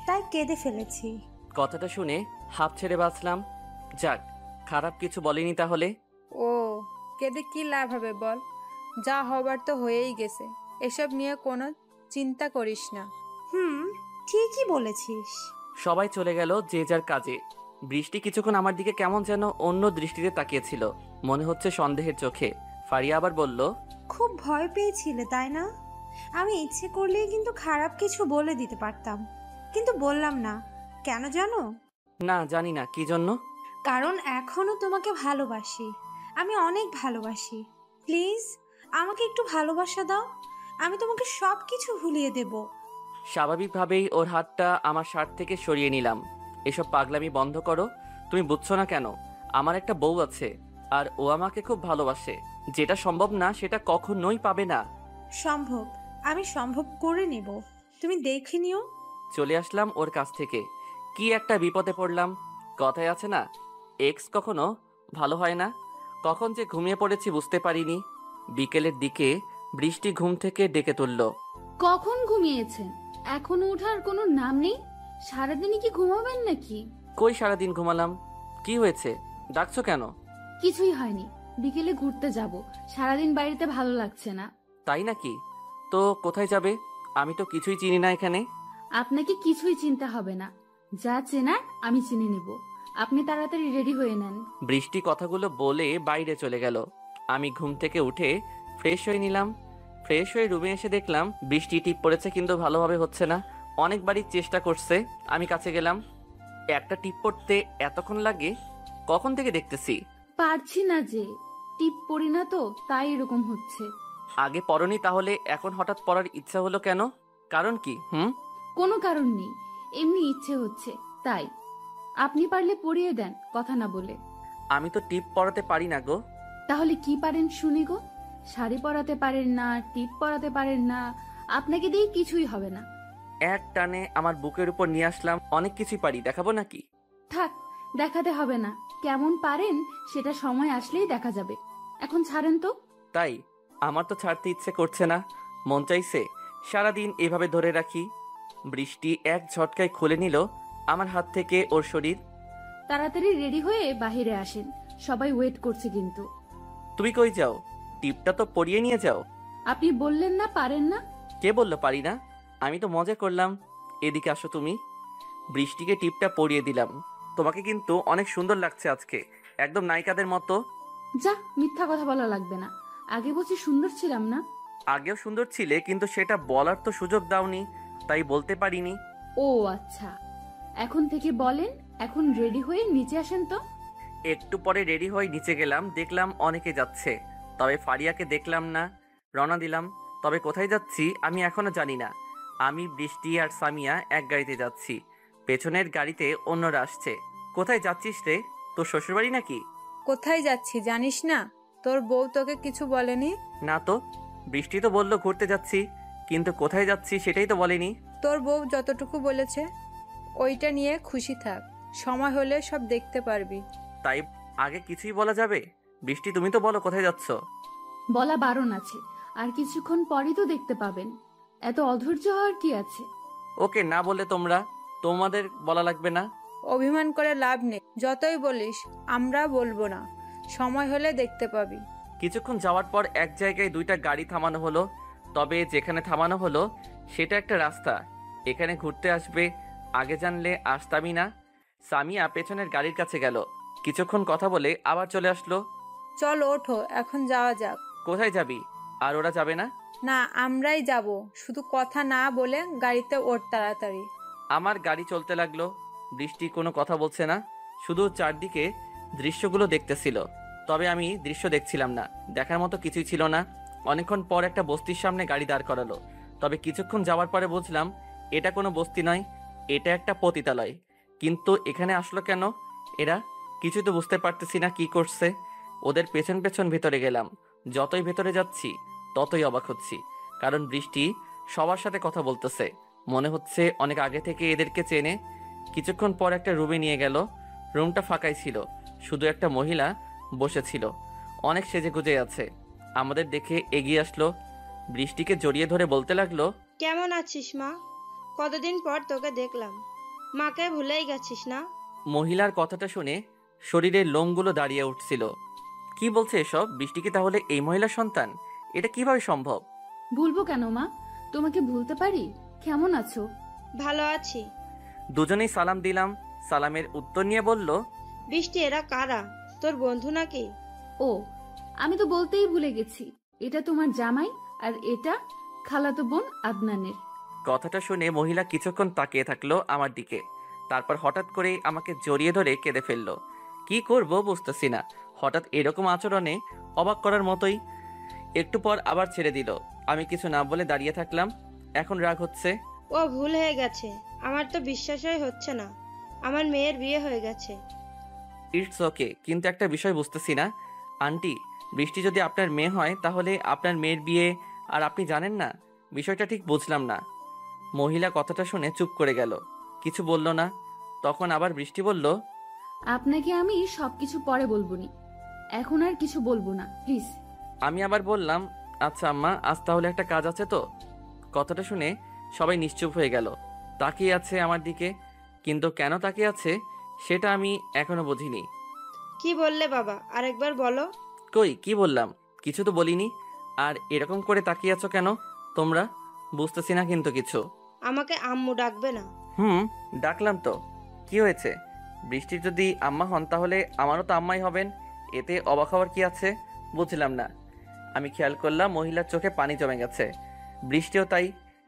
তাই কেঁদে ফেলেছি। কথাটা শুনে হাঁপ ছেড়ে বাঁচলাম। যাক, খারাপ কিছু বলেনি তাহলে। ও, কেঁদে কি লাভ হবে বল, যা হবার তো হয়েই গেছে, এসব নিয়ে কোনো চিন্তা করিস না। ঠিকই বলেছিস। সবাই চলে গেল যে যার কাজে। বৃষ্টি কিছুক্ষণ আমার দিকে কেমন যেন অন্য দৃষ্টিতে তাকিয়েছিল, মনে হচ্ছে সন্দেহের চোখে। ফারিয়া আবার বলল, খুব ভয় পেয়েছিলে তাই না? আমি ইচ্ছে করলেই কিন্তু খারাপ কিছু বলে দিতে পারতাম, কিন্তু বললাম না। কেন জানো? না জানি না কি জন্য। কারণ এখনো তোমাকে ভালোবাসি, আমি অনেক ভালোবাসি। প্লিজ আমাকে একটু ভালোবাসা দাও, আমি তোমাকে সব কিছু ভুলিয়ে দেব। স্বাভাবিকভাবেই ওর হাতটা আমার শার্ট থেকে সরিয়ে নিলাম। এসব পাগলামি বন্ধ করো। তুমি বুঝছো না কেন? আমার একটা বউ আছে আর ও আমাকে খুব ভালোবাসে। যেটা সম্ভব না সেটা কখনোই পাবে না। সম্ভব, আমি সম্ভব করে নেব, তুমি দেখে নিও। চলে আসলাম ওর কাছ থেকে। কি একটা বিপদে পড়লাম। কথায় আছে না, এক্স কখনো ভালো হয় না। কখন যে ঘুমিয়ে পড়েছি বুঝতে পারিনি। বিকেলের দিকে বৃষ্টি ঘুম থেকে ডেকে তুলল। কখন ঘুমিয়েছেন? এখনো ওঠার কোনো নাম নেই। সারাদিনই কি ঘুমাবেন নাকি? কই সারাদিন ঘুমালাম। কি হয়েছে, ডাকছো কেন? কিছুই হয়নি, বিকেলে ঘুরতে যাব। সারাদিন বাড়িতে ভালো লাগছে না। তাই নাকি? তো কোথায় যাবে? আমি তো কিছুই চিনি না এখানে। আপনাকে কিছুই চিনতে হবে না, যা চেনার আমি চিনে নেব। আপনি তাড়াতাড়ি রেডি হয়ে নেন। বৃষ্টি কথাগুলো বলে বাইরে চলে গেল। আমি ঘুম থেকে উঠে ফ্রেশ হয়ে নিলাম। ফ্রেশ হয়ে রুমে এসে দেখলাম বৃষ্টি টিপ পড়েছে কিন্তু ভালোভাবে হচ্ছে না। অনেকবারই চেষ্টা করছে। আমি কাছে গেলাম। একটা টিপ পড়তে এতক্ষণ লাগে কখন থেকে দেখতেছি। পারছি না যে, টিপ পড়ি না তো তাই এরকম হচ্ছে। আগে পড়নি তাহলে এখন হঠাৎ পড়ার ইচ্ছা হলো কেন? কারণ কি? কোনো কারণ নেই, এমনি ইচ্ছে হচ্ছে তাই। আপনি পারলে পড়িয়ে দেন কথা না বলে। আমি তো টিপ পড়াতে পারি না গো। তাহলে কি পারেন শুনি গো? শাড়ি পরাতে পারেন না, টিপ পরাতে পারেন না, আপনাকে দিয়ে কিছুই হবে না। এক টানে আমার বুকের উপর নিয়ে আসলাম। অনেক কিছুই পারি, দেখাবো নাকি? থাক, দেখাতে হবে না। কেমন পারেন সেটা সময় আসলেই দেখা যাবে। এখন ছাড়েন তো। তাই? আমার তো ছাড়তে ইচ্ছে করছে না, মন চাইছে সারাদিন এভাবে ধরে রাখি। বৃষ্টি এক ঝটকায় খুলে নিল আমার হাত থেকে ওর শরীর। তাড়াতাড়ি রেডি হয়ে বাহিরে আসেন, সবাই ওয়েট করছে কিন্তু। তুমি কই যাও? টিপটা তো পরিয়ে নিয়ে যাও। আপনি বললেন না পারেন না। কে বললো পারি না? আমি তো মজা করলাম। এদিকে আসো তুমি। বৃষ্টিকে টিপটা পরিয়ে দিলাম। তোমাকে কিন্তু অনেক সুন্দর লাগছে আজকে, একদম নায়িকাদের মতো। যা, মিথ্যা কথা বলা লাগবে না। আগে বলছি সুন্দর ছিলাম না? আগেও সুন্দর ছিলে কিন্তু সেটা বলার তো সুযোগ দাওনি, তাই বলতে পারিনি। ও আচ্ছা, এখন থেকে বলেন। এখন রেডি হয়ে নিচে আসেন তো। একটু পরে রেডি হয়ে নিচে গেলাম, দেখলাম অনেকে যাচ্ছে, তবে ফারিয়াকে দেখলাম না। রওনা দিলাম, তবে কোথায় যাচ্ছি আমি এখনো জানি না। আমি, বৃষ্টি আর সামিয়া এক গাড়িতে যাচ্ছি, পেছনের গাড়িতে অন্যরা আসছে। কোথায় যাচ্ছিস রে? তোর শ্বশুরবাড়ি নাকি? কোথায় যাচ্ছি জানিস না? তোর বউ তোকে কিছু বলেনি? না তো, বৃষ্টি তো বললো ঘুরতে যাচ্ছি, কিন্তু কোথায় যাচ্ছি সেটাই তো বলেনি। তোর বউ যতটুকু বলেছে ওইটা নিয়ে খুশি থাক, সময় হলে সব দেখতে পারবি। তাই আগে কিছুই বলা যাবে? বৃষ্টি তুমি তো বলো কোথায় যাচ্ছ। বলা বারণ আছে, আর কিছুক্ষণ পরই তো দেখতে পাবেন। এত অধৈর্য হওয়ার কি আছে? ওকে, না বলে তোমাদের বলা লাগবে না। অভিমান করে লাভ নেই, যতই বলিস আমরা বলবো না, সময় হলে দেখতে পাবি। কিছুক্ষণ যাওয়ার পর এক জায়গায় দুইটা গাড়ি থামানো হলো। তবে যেখানে থামানো হলো সেটা একটা রাস্তা। এখানে ঘুরতে আসবে আগে জানলে আসতামই না। সামিয়া পেছনের গাড়ির কাছে গেল, কিছুক্ষণ কথা বলে আবার চলে আসলো। চলো ওঠো, এখন যাওয়া যাক। কোথায় যাবি? আর ওরা যাবে না? না, আমরাই যাব। শুধু কথা না বলে গাড়িতে ওঠ তাড়াতাড়ি। আমার গাড়ি চলতে লাগলো। বৃষ্টি কোনো কথা বলছে না, শুধু চারদিকে দৃশ্যগুলো দেখতেছিল। তবে আমি দৃশ্য দেখছিলাম না, দেখার মতো কিছুই ছিল না। অনেকক্ষণ পর একটা বস্তির সামনে গাড়ি দাঁড় করালো। তবে কিছুক্ষণ যাওয়ার পরে বুঝলাম এটা কোনো বস্তি নয়, এটা একটা পতিতালয়। কিন্তু এখানে আসলো কেন এরা? কিছু তো বুঝতে পারতেছি না কি করছে। ওদের পেছন পেছন ভেতরে গেলাম। যতই ভেতরে যাচ্ছি ততই অবাক হচ্ছি, কারণ বৃষ্টি সবার সাথে কথা বলতেছে। মনে হচ্ছে অনেক আগে থেকে এদেরকে চেনে। কিছুক্ষণ পর একটা রুমে নিয়ে গেল। রুমটা ফাঁকাই ছিল, শুধু একটা মহিলা বসেছিল, অনেক সেজে গুজে আছে। আমাদের দেখে এগিয়ে আসলো, বৃষ্টিকে জড়িয়ে ধরে বলতে লাগলো, কেমন আছিস মা? কতদিন পর তোকে দেখলাম, মাকে ভুলেই গেছিস না? মহিলার কথাটা শুনে শরীরের লোমগুলো দাঁড়িয়ে উঠছিল। কি বলছে এসব? বৃষ্টি কি তাহলে এই মহিলার সন্তান? এটা কিভাবে সম্ভব? ভুলবো কেন মা, তোমাকে ভুলতে পারি। কেমন আছো? ভালো আছি। দুজনেই সালাম দিলাম। সালামের উত্তর নিয়ে বলল, বৃষ্টি, এরা কারা? তোর বন্ধু নাকি? ও, আমি তো বলতেই ভুলে গেছি, এটা তোমার জামাই আর এটা খালাতো বোন আদনানের। কথাটা শুনে মহিলা কিছুক্ষণ তাকিয়ে থাকলো আমার দিকে, তারপর হঠাৎ করে আমাকে জড়িয়ে ধরে কেঁদে ফেললো। কি করব বুঝতেছি না, হঠাৎ এরকম আচরণে অবাক করার মতোই। একটু পর আবার ছেড়ে দিল। আমি কিছু না বলে দাঁড়িয়ে থাকলাম। এখন রাগ হচ্ছে। ও ভুল হয়ে গেছে, আমার তো বিশ্বাসই হচ্ছে না। আমার মেয়ের বিয়ে হয়ে গেছে। ইটস ওকে, কিন্তু একটা বিষয় বুঝতেছি না আন্টি, বৃষ্টি যদি আপনার মেয়ে হয় তাহলে আপনার মেয়ের বিয়ে আর আপনি জানেন না? বিষয়টা ঠিক বুঝলাম না। মহিলা কথাটা শুনে চুপ করে গেল, কিছু বলল না। তখন আবার বৃষ্টি বলল, আপনাকে আমি সবকিছু পরে বলবনি, এখন আর কিছু বলবো না, প্লিজ। আমি আবার বললাম, আচ্ছা আম্মা, আজ তাহলে একটা কাজ আছে তো। কথাটা শুনে সবাই নিশ্চুপ হয়ে গেল, তাকিয়ে আছে আমার দিকে। কিন্তু কেন তাকিয়ে আছে সেটা আমি এখনো বুঝিনি। কি বললে বাবা, আরেকবার বলো। কই কি বললাম? কিছু তো বলিনি। আর এরকম করে তাকিয়ে আছো কেন তোমরা? বুঝতেছি না কিন্তু কিছু। আমাকে আম্মু ডাকবে না? ডাকলাম তো, কি হয়েছে? বৃষ্টির যদি আম্মা হন তাহলে আমারও তো আম্মাই হবেন, এতে অবাক হওয়ার কি আছে? বুঝলাম না। আমি খেয়াল করলাম মহিলার চোখে পানি জমে গেছে, বৃষ্টিও তাই।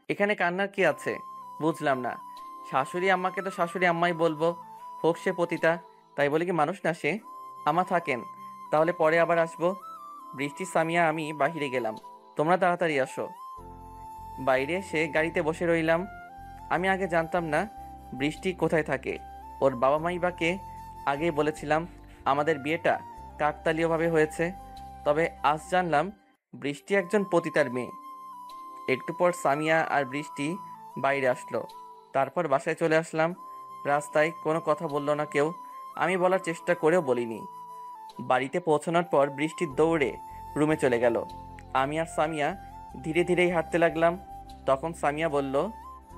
এখানে কান্নার কি আছে? বুঝলাম না। শাশুড়ি আম্মাকে তো শাশুড়ি আম্মাই বলবো, হোক সে পতিতা, তাই বলে কি মানুষ না সে? আম্মা থাকেন, তাহলে পরে আবার আসবো। বৃষ্টি, সামিয়া, আমি বাহিরে গেলাম, তোমরা তাড়াতাড়ি আসো। বাইরে এসে গাড়িতে বসে রইলাম। আমি আগে জানতাম না বৃষ্টি কোথায় থাকে, ওর বাবা মাই বা কে। আগেই বলেছিলাম আমাদের বিয়েটা কাকতালীয়ভাবে হয়েছে, তবে আজ জানলাম বৃষ্টি একজন পতিতার মেয়ে। একটু পর সামিয়া আর বৃষ্টি বাইরে আসলো, তারপর বাসায় চলে আসলাম। রাস্তায় কোনো কথা বললো না কেউ, আমি বলার চেষ্টা করেও বলিনি। বাড়িতে পৌঁছানোর পর বৃষ্টি দৌড়ে রুমে চলে গেল। আমি আর সামিয়া ধীরে ধীরেই হাঁটতে লাগলাম। তখন সামিয়া বলল,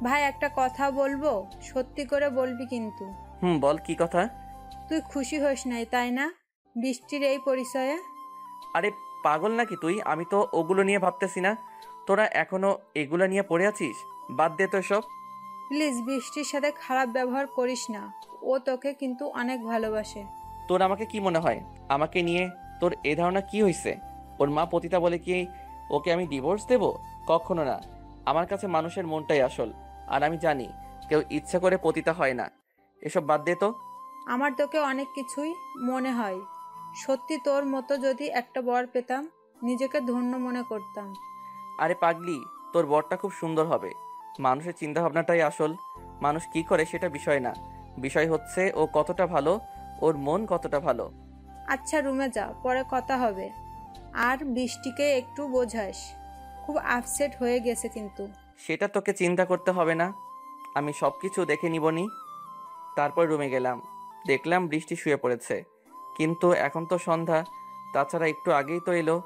ভাই একটা কথা বলবো, সত্যি করে বলবি কিন্তু। বল, কি কথা? তুই খুশি হোস নাই তাই না বৃষ্টির এই পরিচয়ে? আরে পাগল নাকি তুই? আমি তো ওগুলো নিয়ে ভাবতেছি না। তোরা এখনো এগুলো নিয়ে পড়ে আছিস? বাদ দে তো সব। প্লিজ বৃষ্টির সাথে খারাপ ব্যবহার করিস না, ও তোকে কিন্তু অনেক ভালোবাসে। তোর আমাকে কি মনে হয়? আমাকে নিয়ে তোর এ ধারণা কি হয়েছে? ওর মা পতিতা বলে কি ওকে আমি ডিভোর্স দেব? কখনো না। আমার কাছে মানুষের মনটাই আসল, আর আমি জানি কেউ ইচ্ছা করে পতিতা হয় না। এসব বাদ দে তো। আমার তোকে অনেক কিছুই মনে হয়। সত্যি তোর মতো যদি একটা বর পেতাম, নিজেকে ধন্য মনে করতাম। আরে পাগলি, তোর বরটা খুব সুন্দর হবে। মানুষের চিন্তা ভাবনাটাই আসল, মানুষ কি করে সেটা বিষয় না। বিষয় হচ্ছে ও কতটা ভালো, ওর মন কতটা ভালো। আচ্ছা রুমে যা, পরে কথা হবে। আর বৃষ্টিকে একটু বোঝাস, খুব আপসেট হয়ে গেছে কিন্তু। সেটা তোকে চিন্তা করতে হবে না, আমি সব কিছু দেখে নিবনি। তারপর রুমে গেলাম, দেখলাম বৃষ্টি শুয়ে পড়েছে। কিন্তু এখন তো সন্ধ্যা, তাছাড়া একটু আগেই তো এলো,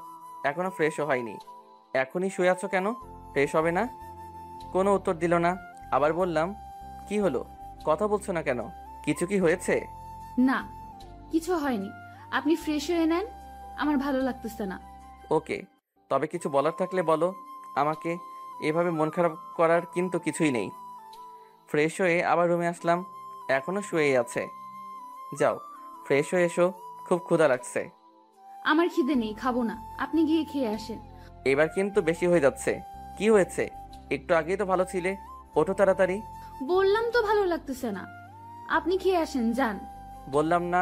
এখনো ফ্রেশও হয়নি। এখনই শুয়ে আছো কেন? ফ্রেশ হবে না? কোনো উত্তর দিল না। আবার বললাম, কি হলো, কথা বলছো না কেন? কিছু কি হয়েছে? না, কিছু হয়নি, আপনি ফ্রেশ হয়ে নেন, আমার ভালো লাগতেছে না। ওকে, তবে কিছু বলার থাকলে বলো আমাকে। এভাবে মন খারাপ করার কিন্তু কিছুই নেই। ফ্রেশ হয়ে আবার রুমে আসলাম, এখনো শুয়েই আছে। যাও ফ্রেশ হয়ে এসো, খুব ক্ষুধা লাগছে। আমার খিদে নেই, খাবো না, আপনি গিয়ে খেয়ে আসেন। এবার কিন্তু বেশি হয়ে যাচ্ছে। কি হয়েছে? একটু আগেই তো ভালো ছিলে, ওঠো তাড়াতাড়ি। বললাম তো ভালো লাগতেছে না, আপনি খেয়ে আসেন, যান। বললাম না,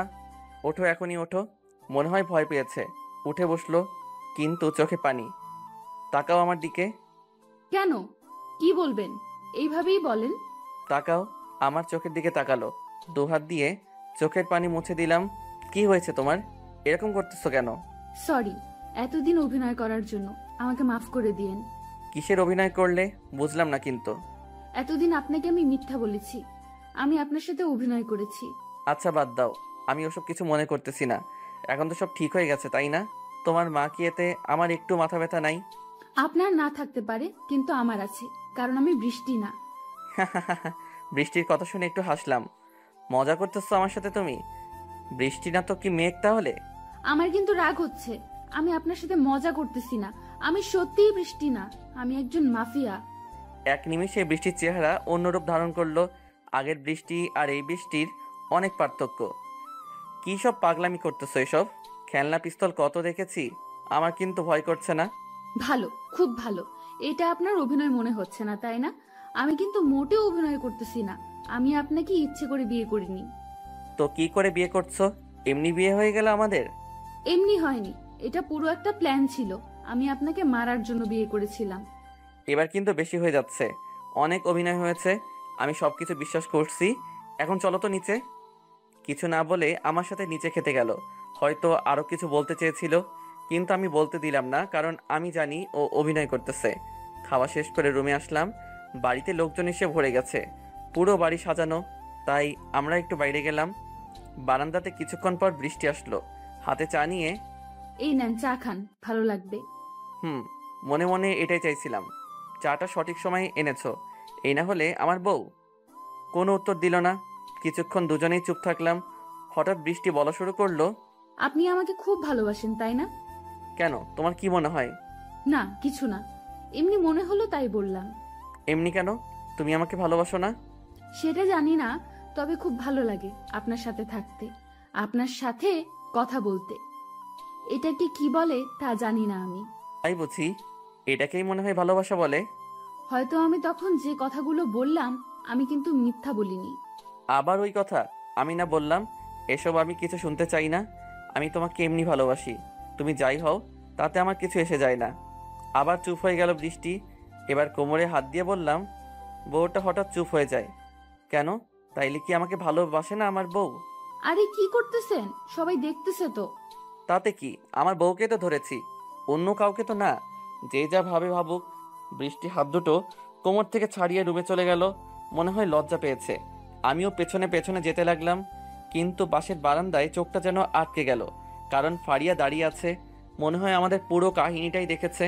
ওঠো, এখনই ওঠো। মনে হয় ভয় পেয়েছে, উঠে বসলো, কিন্তু চোখে পানি। তাকাও আমার দিকে। কেন, কি বলবেন? এইভাবেই বলেন। তাকাও। আমার চোখের দিকে তাকালো, দুহাত দিয়ে চোখের পানি মুছে দিলাম। কি হয়েছে তোমার? এরকম করতেছো কেন? সরি, এতদিন অভিনয় করার জন্য আমাকে মাফ করে দিয়েন। কিসের অভিনয় করলে বুঝলাম না কিন্তু। এতদিন আপনাকে আমি মিথ্যা বলেছি, আমি আপনার সাথে অভিনয় করেছি। আচ্ছা বাদ দাও, আমি ওসব কিছু মনে করতেছি না। এখন তো সব ঠিক হয়ে গেছে, তাই না? তোমার মা কি এতে আমার একটু মাথা ব্যথা নাই? আপনার না থাকতে পারে, কিন্তু আমার আছে, কারণ আমি বৃষ্টি না। বৃষ্টির কথা শুনে একটু হাসলাম। মজা করতেছো আমার সাথে তুমি? বৃষ্টি না তো কি মেঘ তাহলে? আমার কিন্তু রাগ হচ্ছে, আমি আপনার সাথে মজা করতেছি না, আমি সত্যিই বৃষ্টি না, আমি একজন মাফিয়া। এক নিমিষে বৃষ্টির চেহারা অন্যরূপ ধারণ করলো। আগের বৃষ্টি আর এই বৃষ্টির অনেক পার্থক্য। কি সব পাগলামি করতেছো এসব? খেলনা পিস্তল কত দেখেছি, আমার কিন্তু ভয় করছে না। ভালো, খুব ভালো। এটা আপনার অভিনয় মনে হচ্ছে না, তাই না? আমি কিন্তু মোটেও অভিনয় করতেছি না, আমি আপনাকে ইচ্ছে করে বিয়ে করিনি। তো কি করে বিয়ে করছো? এমনি বিয়ে হয়ে গেল আমাদের? এমনি হয়নি, এটা পুরো একটা প্ল্যান ছিল। আমি আপনাকে মারার জন্য বিয়ে করেছিলাম। এবার কিন্তু বেশি হয়ে যাচ্ছে, অনেক অভিনয় হয়েছে, আমি সবকিছু বিশ্বাস করছি। এখন চলো তো নিচে। কিছু না বলে আমার সাথে নিচে খেতে গেল। হয়তো আরো কিছু বলতে চেয়েছিল, কিন্তু আমি বলতে দিলাম না, কারণ আমি জানি ও অভিনয় করতেছে। খাওয়া শেষ করে রুমে আসলাম। বাড়িতে লোকজন এসে ভরে গেছে, পুরো বাড়ি সাজানো। তাই আমরা একটু বাইরে গেলাম। বারান্দাতে কিছুক্ষণ পর বৃষ্টি আসলো, হাতে চা নিয়ে। এই নেন, চা খান, ভালো লাগবে। মনে মনে এটাই চাইছিলাম। চাটা সঠিক সময়ে এনেছো, এই না হলে আমার বউ। কোনো উত্তর দিল না। কিছুক্ষণ দুজনেই চুপ থাকলাম। হঠাৎ বৃষ্টি বলা শুরু করলো। আপনি আমাকে খুব ভালোবাসেন, তাই না? কেন, তোমার কি মনে হয়? না, কিছু না, এমনি মনে হলো তাই বললাম। এমনি কেন? তুমি আমাকে ভালোবাসো না? সেটা জানি না, তবে খুব ভালো লাগে আপনার সাথে থাকতে, আপনার সাথে কথা বলতে। এটাকে কি বলে তা জানি না আমি। তাই বুঝি, এটাকেই মনে হয় ভালোবাসা বলে। হয়তো আমি তখন যে কথাগুলো বললাম, আমি কিন্তু মিথ্যা বলিনি। আবার ওই কথা? আমি না বললাম এসব আমি কিছু শুনতে চাই না। আমি তোমাকে এমনি ভালোবাসি, তুমি যাই হও তাতে আমার কিছু এসে যায় না। আবার চুপ হয়ে গেল বৃষ্টি। এবার কোমরে হাত দিয়ে বললাম। বউটা হঠাৎ চুপ হয়ে যায় কেন? তাইলে কি আমাকে ভালোবাসে না আমার বউ? আরে কি করতেছেন, সবাই দেখতেছে তো। তাতে কি, আমার বউকে তো ধরেছি, অন্য কাউকে তো না। যে যা ভাবে ভাবুক। বৃষ্টি হাত দুটো কোমর থেকে ছাড়িয়ে রুমে চলে গেল। মনে হয় লজ্জা পেয়েছে। আমিও পেছনে পেছনে যেতে লাগলাম, কিন্তু বাসের বারান্দায় চোখটা যেন আটকে গেল, কারণ ফারিয়া দাঁড়িয়ে আছে। মনে হয় আমাদের পুরো কাহিনীটাই দেখেছে।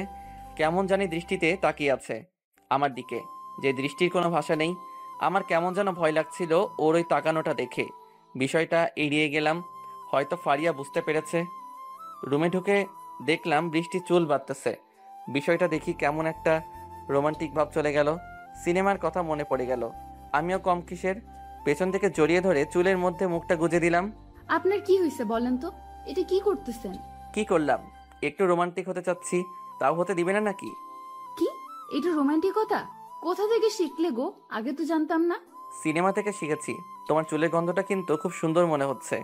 কেমন জানি দৃষ্টিতে তাকিয়ে আছে আমার দিকে, যে দৃষ্টির কোনো ভাষা নেই। আমার কেমন যেন ভয় লাগছিল ওর ওই তাকানোটা দেখে। বিষয়টা এড়িয়ে গেলাম, হয়তো ফারিয়া বুঝতে পেরেছে। রুমে ঢুকে দেখলাম বৃষ্টি চুল বাঁধতেছে। বিষয়টা দেখি কেমন একটা রোমান্টিক ভাব চলে গেল। সিনেমার কথা মনে পড়ে গেল। আমিও কম কিসের, পেছন থেকে জড়িয়ে ধরে চুলের মধ্যে মুখটা গুজে দিলাম। আপনার কি হয়েছে বলেন তো, এটা কি করতেছেন? কি করলাম? একটু রোমান্টিক হতে চাচ্ছি, তাও হতে দিবে না নাকি? কি, এটা রোমান্টিকতা? কোথা থেকে শিখলে গো, আগে তো জানতাম না। সিনেমা থেকে শিখেছি। তোমার চুলের গন্ধটা কিন্তু খুব সুন্দর মনে হচ্ছে।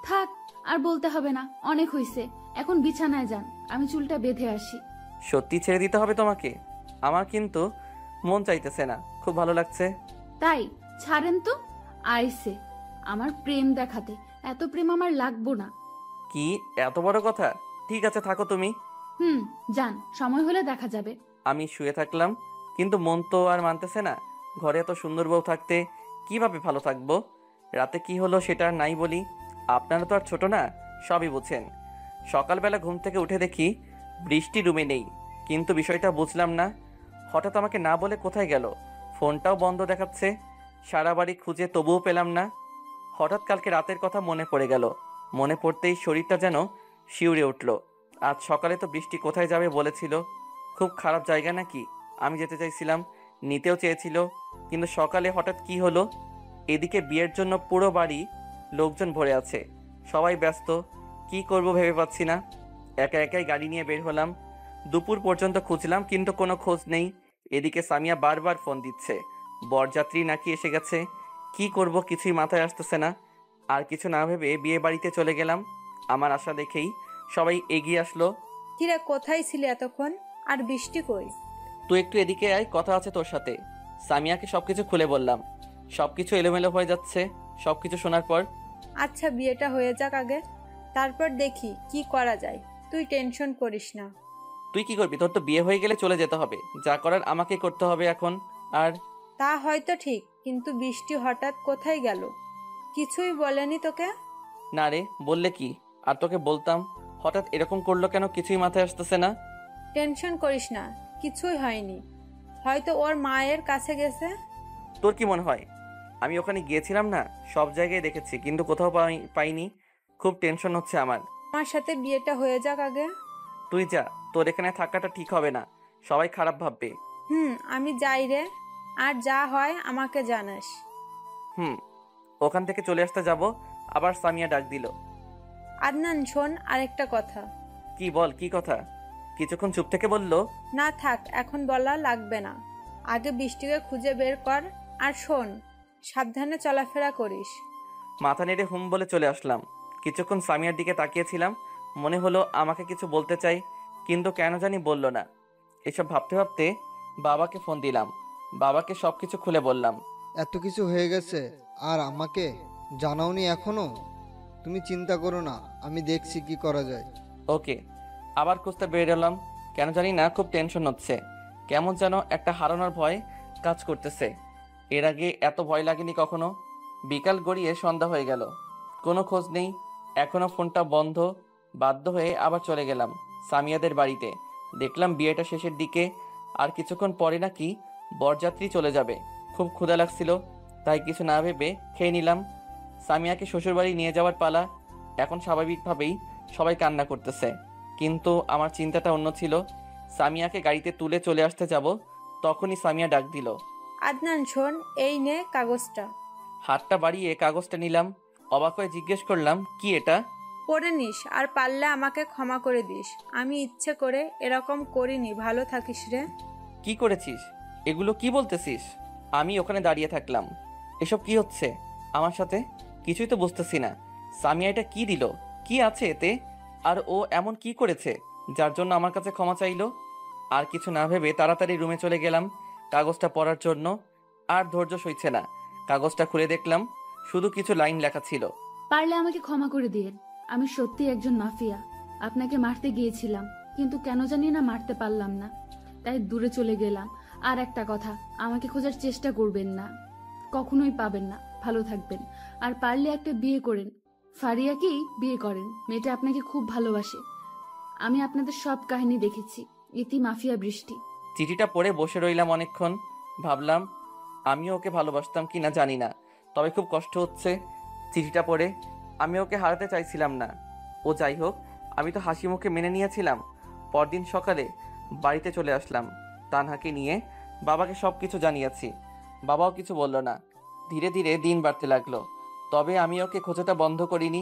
থাক, আর বলতে হবে না, অনেক হইছে। এখন বিছানায় যান, আমি চুলটা বেঁধে আসি। সত্যি ছেড়ে দিতে হবে তোমাকে? আমার কিন্তু মন চাইতেছে না, খুব ভালো লাগছে। তাই ছাড়েন তো। আইসে আমার প্রেম দেখাতে, এত প্রেম আমার লাগবো না। কি এত বড় কথা? ঠিক আছে থাকো তুমি। যান, সময় হলে দেখা যাবে। আমি শুয়ে থাকলাম, কিন্তু মন তো আর মানতেছে না। ঘরে এত সুন্দর বউ থাকতে কিভাবে ভালো থাকবো? রাতে কি হলো সেটা আর নাই বলি, আপনারা তো আর ছোট না, সবই বুঝেন। সকালবেলা ঘুম থেকে উঠে দেখি বৃষ্টি রুমে নেই, কিন্তু বিষয়টা বুঝলাম না। হঠাৎ আমাকে না বলে কোথায় গেল? ফোনটাও বন্ধ দেখাচ্ছে। সারা বাড়ি খুঁজে তবুও পেলাম না। হঠাৎ কালকে রাতের কথা মনে পড়ে গেল। মনে পড়তেই শরীরটা যেন শিউরে উঠল। আজ সকালে তো বৃষ্টি কোথায় যাবে বলেছিল। খুব খারাপ জায়গা নাকি? আমি যেতে চাইছিলাম, নিতেও চেয়েছিল, কিন্তু সকালে হঠাৎ কি হলো? এদিকে বিয়ের জন্য পুরো বাড়ি লোকজন ভরে আছে, সবাই ব্যস্ত, কি করব ভেবে পাচ্ছি না। একা একাই গাড়ি নিয়ে বের হলাম। দুপুর পর্যন্ত খুঁজলাম কিন্তু কোনো খোঁজ নেই। এদিকে সামিয়া বারবার ফোন দিচ্ছে, বরযাত্রী নাকি এসে গেছে। কি করব কিছুই মাথায় আসতেছে না। আর কিছু না ভেবে বিয়ে বাড়িতে চলে গেলাম। আমার আশা দেখেই সবাই এগিয়ে আসলো। কিরে, কোথায় ছিলে এতক্ষণ? আর বৃষ্টি কই? তুই একটু এদিকে আয়, কথা আছে তোর সাথে। সামিয়াকে সবকিছু খুলে বললাম। সবকিছু এলোমেলো হয়ে যাচ্ছে সবকিছু শোনার পর। আচ্ছা, বিয়েটা হয়ে যাক আগে, তারপর দেখি কি করা যায়। তুই টেনশন করিস না। তুই কি করবি? তোর তো বিয়ে হয়ে গেলে চলে যেতে হবে, যা করার আমাকে করতে হবে এখন। আর তা হয়তো ঠিক, কিন্তু বৃষ্টি হঠাৎ কোথায় গেল? কিছুই বলেনি তোকে? না রে, বললে কি আর তোকে বলতাম। হঠাৎ এরকম করলো কেন কিছুই মাথায় আসতেছে না। টেনশন করিস না, কিছুই হয়নি। হয়তো ওর মায়ের কাছে গেছে। তোর কি মনে হয়? আমি ওখানে গিয়েছিলাম না, সব জায়গায় দেখেছি কিন্তু কোথাও পাইনি। খুব টেনশন হচ্ছে আমার। আমার সাথে বিয়েটা হয়ে যাক আগে। তুই যা, তোর এখানে থাকাটা ঠিক হবে না, সবাই খারাপ ভাববে। আমি যাই রে, আর যা হয় আমাকে জানাস। ওখান থেকে চলে আসতে যাব, আবার সামিয়া ডাক দিল। আদনান শোন, আরেকটা কথা। কি বল, কি কথা? কিছুক্ষণ চুপ থেকে বলল। না থাক, এখন বলা লাগবে না। আগে বৃষ্টিকে খুঁজে বের কর। আর শোন, সাবধানে চলাফেরা করিস। মাথা নেড়ে হুম বলে চলে আসলাম। কিছুক্ষণ সামিয়ার দিকে তাকিয়েছিলাম, মনে হলো আমাকে কিছু বলতে চাই, কিন্তু কেন জানি বলল না। এসব ভাবতে ভাবতে বাবাকে ফোন দিলাম। বাবাকে সবকিছু খুলে বললাম। এত কিছু হয়ে গেছে আর আমাকে জানাওনি এখনো? তুমি চিন্তা করো না, আমি দেখছি কি করা যায়। ওকে। আবার খুঁজতে বেরোলাম। কেন জানি না খুব টেনশন হচ্ছে, কেমন যেন একটা হারানোর ভয় কাজ করতেছে। এর আগে এত ভয় লাগেনি কখনো। বিকাল গড়িয়ে সন্ধ্যা হয়ে গেল, কোনো খোঁজ নেই। এখনো ফোনটা বন্ধ। বাধ্য হয়ে আবার চলে গেলাম সামিয়াদের বাড়িতে। দেখলাম বিয়েটা শেষের দিকে, আর কিছুক্ষণ পরে নাকি বরযাত্রী চলে যাবে। খুব ক্ষুধা লাগছিল, তাই কিছু না ভেবে খেয়ে নিলাম। সামিয়াকে শ্বশুরবাড়ি নিয়ে যাওয়ার পালা। এখন স্বাভাবিকভাবেই সবাই কান্না করতেছে, কিন্তু আমার চিন্তাটা অন্য ছিল। সামিয়াকে গাড়িতে তুলে চলে আসতে যাব, তখনই সামিয়া ডাক দিল। আদনান শোন, এই নে কাগজটা। হাতটা বাড়িয়ে কাগজটা নিলাম। অবাক হয়ে জিজ্ঞেস করলাম, কি এটা? পড়ে নিস, আর পারলে আমাকে ক্ষমা করে দিস। আমি ইচ্ছে করে এরকম করিনি। ভালো থাকিস রে। কি করেছিস? এগুলো কি বলতেছিস? আমি ওখানে দাঁড়িয়ে থাকলাম। এসব কি হচ্ছে আমার সাথে? কিছুই তো বুঝতেছি না। সামিয়া এটা কি দিল? কি আছে এতে? আর ও এমন কি করেছে যার জন্য আমার কাছে ক্ষমা চাইলো? আর কিছু না ভেবে তাড়াতাড়ি রুমে চলে গেলাম কাগজটা পড়ার জন্য। আর ধৈর্য সইছে না। কাগজটা খুলে দেখলাম শুধু কিছু লাইন লেখা ছিল। পারলে আমাকে ক্ষমা করে দিন। আমি সত্যি একজন মাফিয়া। আপনাকে মারতে গিয়েছিলাম, কিন্তু কেন জানি না মারতে পারলাম না, তাই দূরে চলে গেলাম। আর একটা কথা, আমাকে খোঁজার চেষ্টা করবেন না, কখনোই পাবেন না। ভালো থাকবেন। আর পারলে একটা বিয়ে করেন, ফারিয়াকেই বিয়ে করেন। মেয়েটা আপনাকে খুব ভালোবাসে। আমি আপনাদের সব কাহিনী দেখেছি। ইতি মাফিয়া বৃষ্টি। চিঠিটা পড়ে বসে রইলাম অনেকক্ষণ। ভাবলাম আমিও ওকে ভালোবাসতাম কিনা জানি না, তবে খুব কষ্ট হচ্ছে চিঠিটা পড়ে। আমি ওকে হারাতে চাইছিলাম না। ও যাই হোক, আমি তো হাসি মুখে মেনে নিয়েছিলাম। পরদিন সকালে বাড়িতে চলে আসলাম তানহাকে নিয়ে। বাবাকে সব কিছু জানিয়েছি। বাবাও কিছু বলল না। ধীরে ধীরে দিন বাড়তে লাগলো, তবে আমি ওকে খোঁজাটা বন্ধ করিনি।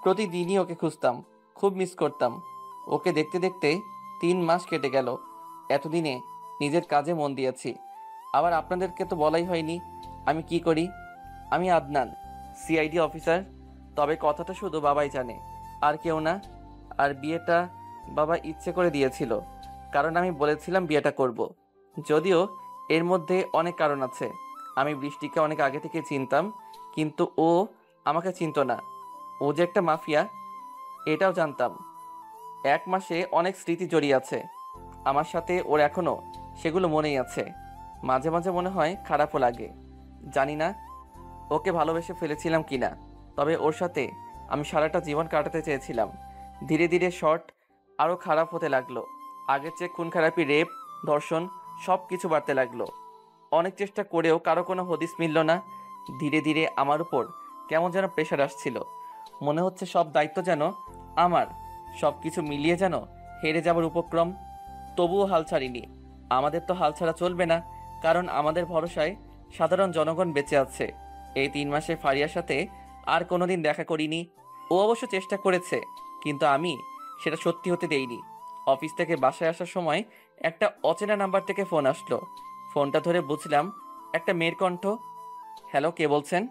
প্রতিদিনই ওকে খুঁজতাম, খুব মিস করতাম। ওকে দেখতে দেখতে 3 মাস কেটে গেল। এতদিনে নিজের কাজে মন দিয়েছি। আবার আপনাদেরকে তো বলাই হয়নি আমি কি করি। আমি আদনান, সিআইডি অফিসার। তবে কথাটা শুধু বাবাই জানে, আর কেউ না। আর বিয়েটা বাবা ইচ্ছে করে দিয়েছিল, কারণ আমি বলেছিলাম বিয়েটা করব। যদিও এর মধ্যে অনেক কারণ আছে। আমি বৃষ্টিকে অনেক আগে থেকে চিনতাম, কিন্তু ও আমাকে চিনতো না। ও যে একটা মাফিয়া এটাও জানতাম। 1 মাসে অনেক স্মৃতি জড়িয়ে আছে আমার সাথে, ওর এখনো সেগুলো মনেই আছে। মাঝে মাঝে মনে হয় খারাপও লাগে। জানি না ওকে ভালোবেসে ফেলেছিলাম কিনা, তবে ওর সাথে আমি সারাটা জীবন কাটাতে চেয়েছিলাম। ধীরে ধীরে শর্ট আরও খারাপ হতে লাগলো। আগের চেয়ে খুন খারাপি, রেপ, ধর্ষণ সব কিছু বাড়তে লাগলো। অনেক চেষ্টা করেও কারো কোনো হদিস মিলল না। ধীরে ধীরে আমার উপর কেমন যেন প্রেশার আসছিল। মনে হচ্ছে সব দায়িত্ব যেন আমার, সব কিছু মিলিয়ে যেন হেরে যাবার উপক্রম। তবুও হাল ছাড়িনি। আমাদের তো হাল ছাড়া চলবে না, কারণ আমাদের ভরসায় সাধারণ জনগণ বেঁচে আছে। এই 3 মাসে ফারিয়ার সাথে আর কোনোদিন দেখা করিনি। ও অবশ্য চেষ্টা করেছে, কিন্তু আমি সেটা সত্যি হতে দেইনি। অফিস থেকে বাসায় আসার সময় একটা অচেনা নাম্বার থেকে ফোন আসলো। ফোনটা ধরে বুঝলাম একটা মেয়ের কণ্ঠ। হ্যালো, কে বলছেন?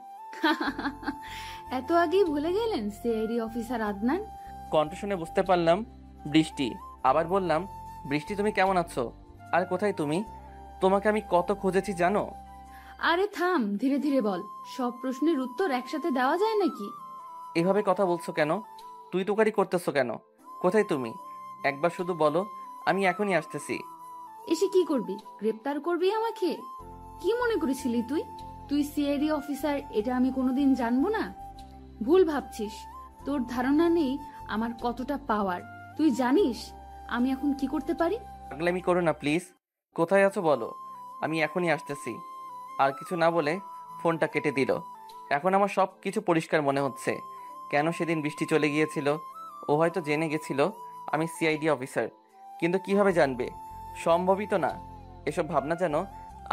এত আগেই ভুলে গেলেন সিআইডি অফিসার আদনান? কণ্ঠ শুনে বুঝতে পারলাম বৃষ্টি। আবার বললাম, বৃষ্টি তুমি কেমন আছো? আর কোথায় তুমি? তোমাকে আমি কত খুঁজেছি জানো? আরে থাম, ধীরে ধীরে বল। সব প্রশ্নের উত্তর একসাথে দেওয়া যায় নাকি? এভাবে কথা বলছো কেন? তুই তোকারি করতেছো কেন? কোথায় তুমি? একবার শুধু বলো, আমি এখনই আসতেছি। এসে কি করবি? গ্রেপ্তার করবি আমাকে? কি মনে করেছিলি তুই? তুই সিআইডি অফিসার, এটা আমি কোনোদিন জানবো না? ভুল ভাবছিস। তোর ধারণা নেই আমার কতটা পাওয়ার। তুই জানিস আমি এখন কি করতে পারি? পাগলামি করো না প্লিজ। কোথায় আছো বলো, আমি এখনই আসতেছি। আর কিছু না বলে ফোনটা কেটে দিল। এখন আমার সব কিছু পরিষ্কার মনে হচ্ছে। কেন সেদিন বৃষ্টি চলে গিয়েছিল? ও হয়তো জেনে গেছিল আমি সিআইডি অফিসার, কিন্তু কিভাবে জানবে? সম্ভবই তো না। এসব ভাবনা যেন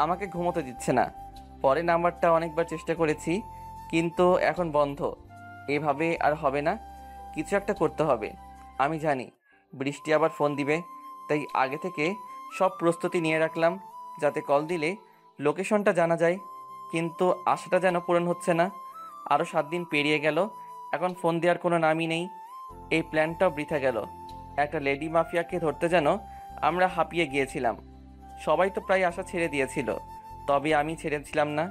আমাকে ঘুমোতে দিচ্ছে না। পরে নাম্বারটা অনেকবার চেষ্টা করেছি, কিন্তু এখন বন্ধ। এভাবে আর হবে না, কিছু একটা করতে হবে। আমি জানি বৃষ্টি আবার ফোন দিবে, তাই আগে থেকে সব প্রস্তুতি নিয়ে রাখলাম, যাতে কল দিলে লোকেশনটা জানা যায়। কিন্তু আশাটা যেন পূরণ হচ্ছে না। আরও 7 দিন পেরিয়ে গেল, এখন ফোন দেওয়ার কোনো নামই নেই। এই প্ল্যানটাও বৃথা গেল। একটা লেডি মাফিয়াকে ধরতে যেন আমরা হাঁপিয়ে গিয়েছিলাম। সবাই তো প্রায় আশা ছেড়ে দিয়েছিল, তবে আমি ছেড়েছিলাম না।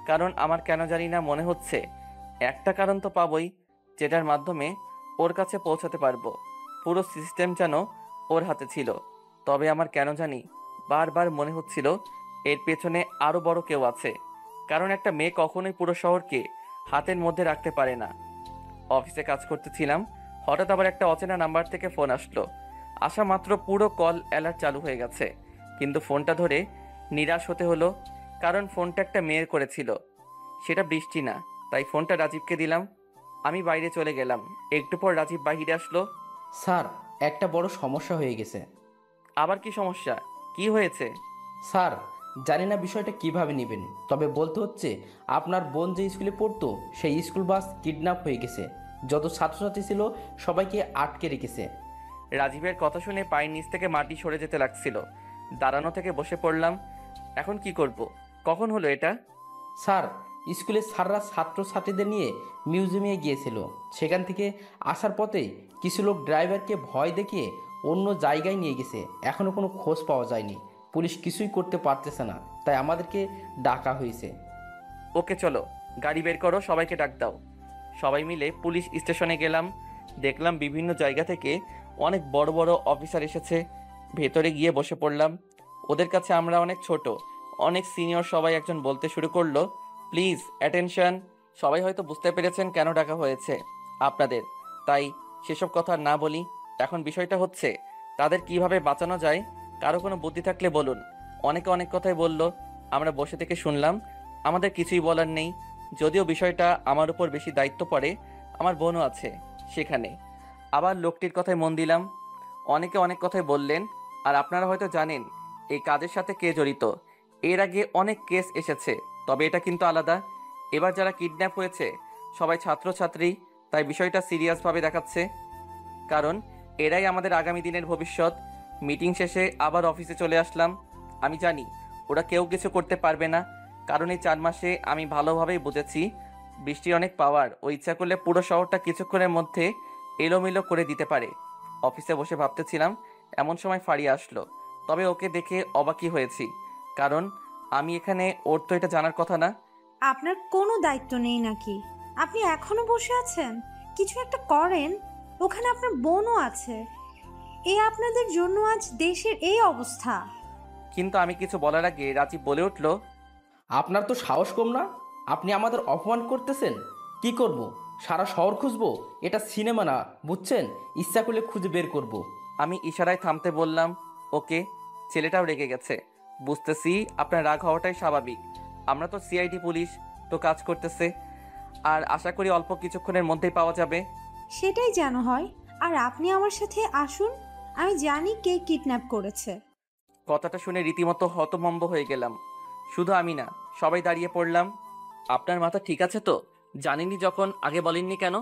কারণ আমার কেন জানি না মনে হচ্ছে একটা কারণ তো পাবই, যেটার মাধ্যমে ওর কাছে পৌঁছাতে পারবো। পুরো সিস্টেম যেন ওর হাতে ছিল। তবে আমার কেন জানি বারবার মনে হচ্ছিল এর পেছনে আরও বড় কেউ আছে। কারণ একটা মেয়ে কখনোই পুরো শহরকে হাতের মধ্যে রাখতে পারে না। অফিসে কাজ করতেছিলাম, হঠাৎ আবার একটা অচেনা নাম্বার থেকে ফোন আসলো। আসা মাত্র পুরো কল অ্যালার্ট চালু হয়ে গেছে, কিন্তু ফোনটা ধরে নিরাশ হতে হলো। কারণ ফোনটা একটা মেয়ের করেছিল, সেটা বৃষ্টি না। তাই ফোনটা রাজীবকে দিলাম। আমি বাইরে চলে গেলাম। একটু পর রাজীব বাহিরে আসলো। স্যার, একটা বড় সমস্যা হয়ে গেছে। আবার কি সমস্যা? কি হয়েছে? স্যার, জানি না বিষয়টা কিভাবে নেবেন, তবে বলতে হচ্ছে আপনার বোন যে স্কুলে পড়তো সেই স্কুল বাস কিডন্যাপ হয়ে গেছে। যত ছাত্রছাত্রী ছিল সবাইকে আটকে রেখেছে। রাজীবের কথা শুনে পায়ের নিচ থেকে মাটি সরে যেতে লাগছিল। দাঁড়ানো থেকে বসে পড়লাম। এখন কি করব? কখন হলো এটা? স্যার, স্কুলের স্যাররা ছাত্রছাত্রীদের নিয়ে মিউজিয়ামে গিয়েছিল। সেখান থেকে আসার পথে কিছু লোক ড্রাইভারকে ভয় দেখিয়ে অন্য জায়গায় নিয়ে গেছে। এখনও কোনো খোঁজ পাওয়া যায়নি। পুলিশ কিছুই করতে পারতেছে না, তাই আমাদেরকে ডাকা হয়েছে। ওকে চলো, গাড়ি বের করো, সবাইকে ডাক দাও। সবাই মিলে পুলিশ স্টেশনে গেলাম। দেখলাম বিভিন্ন জায়গা থেকে অনেক বড় বড় অফিসার এসেছে। ভেতরে গিয়ে বসে পড়লাম। ওদের কাছে আমরা অনেক ছোট, অনেক সিনিয়র। সবাই একজন বলতে শুরু করলো, প্লিজ অ্যাটেনশন। সবাই হয়তো বুঝতে পেরেছেন কেন ডাকা হয়েছে আপনাদের, তাই সেসব কথা না বলি। এখন বিষয়টা হচ্ছে তাদের কিভাবে বাঁচানো যায়। কারো কোনো বুদ্ধি থাকলে বলুন। অনেকে অনেক কথাই বলল, আমরা বসে থেকে শুনলাম। আমাদের কিছুই বলার নেই। যদিও বিষয়টা আমার উপর বেশি দায়িত্ব পড়ে, আমার বোনও আছে সেখানে। আবার লোকটির কথায় মন দিলাম। অনেকে অনেক কথাই বললেন। আর আপনারা হয়তো জানেন এই কাজের সাথে কে জড়িত। এর আগে অনেক কেস এসেছে, তবে এটা কিন্তু আলাদা। এবার যারা কিডন্যাপ হয়েছে সবাই ছাত্রছাত্রী, তাই বিষয়টা সিরিয়াসভাবে দেখাচ্ছে। কারণ এরাই আমাদের আগামী দিনের ভবিষ্যৎ। মিটিং শেষে আবার অফিসে চলে আসলাম। আমি জানি ওরা কেউ কিছু করতে পারবে না, কারণ এই 4 মাসে আমি ভালোভাবেই বুঝেছি বৃষ্টির অনেক পাওয়ার। ও ইচ্ছা করলে পুরো শহরটা কিছুক্ষণের মধ্যে এলোমেলো করে দিতে পারে। অফিসে বসে ভাবতেছিলাম, এমন সময় ফারিয়া আসলো। তবে ওকে দেখে অবাকই হয়েছি, কারণ আমি এখানে, ওর তো এটা জানার কথা না। আপনার কোনো দায়িত্ব নেই নাকি? আপনি এখনো বসে আছেন? কিছু একটা করেন। ওখানে আপনার বোনও আছে। আপনাদের জন্য আজ দেশের এই অবস্থা। কিন্তু আমি কিছু বলার আগে রাজীব বলে উঠল, আপনার তো সাহস কম না? আপনি আমাদের অপমান করতেছেন। কি করব? সারা শহর খুঁজবো? এটা সিনেমা না, বুঝছেন? ইচ্ছা করলে খুঁজে বের করব। আমি ইশারায় থামতে বললাম। ওকে, ছেলেটাও রেগে গেছে। বুঝতেছি আপনার রাগ হওয়াটাই স্বাভাবিক। আমরা তো সিআইডি পুলিশ, তো কাজ করতেছে। আর আশা করি অল্প কিছুক্ষণের মধ্যেই পাওয়া যাবে। সেটাই যেন হয়। আর আপনি আমার সাথে আসুন। আমি জানি কে কিডন্যাপ করেছে। কথাটা শুনে রীতিমতো হতভম্ব হয়ে গেলাম। শুধু আমি না, সবাই দাঁড়িয়ে পড়লাম। আপনার মাথা ঠিক আছে তো? জানেননি যখন আগে বলেননি কেন?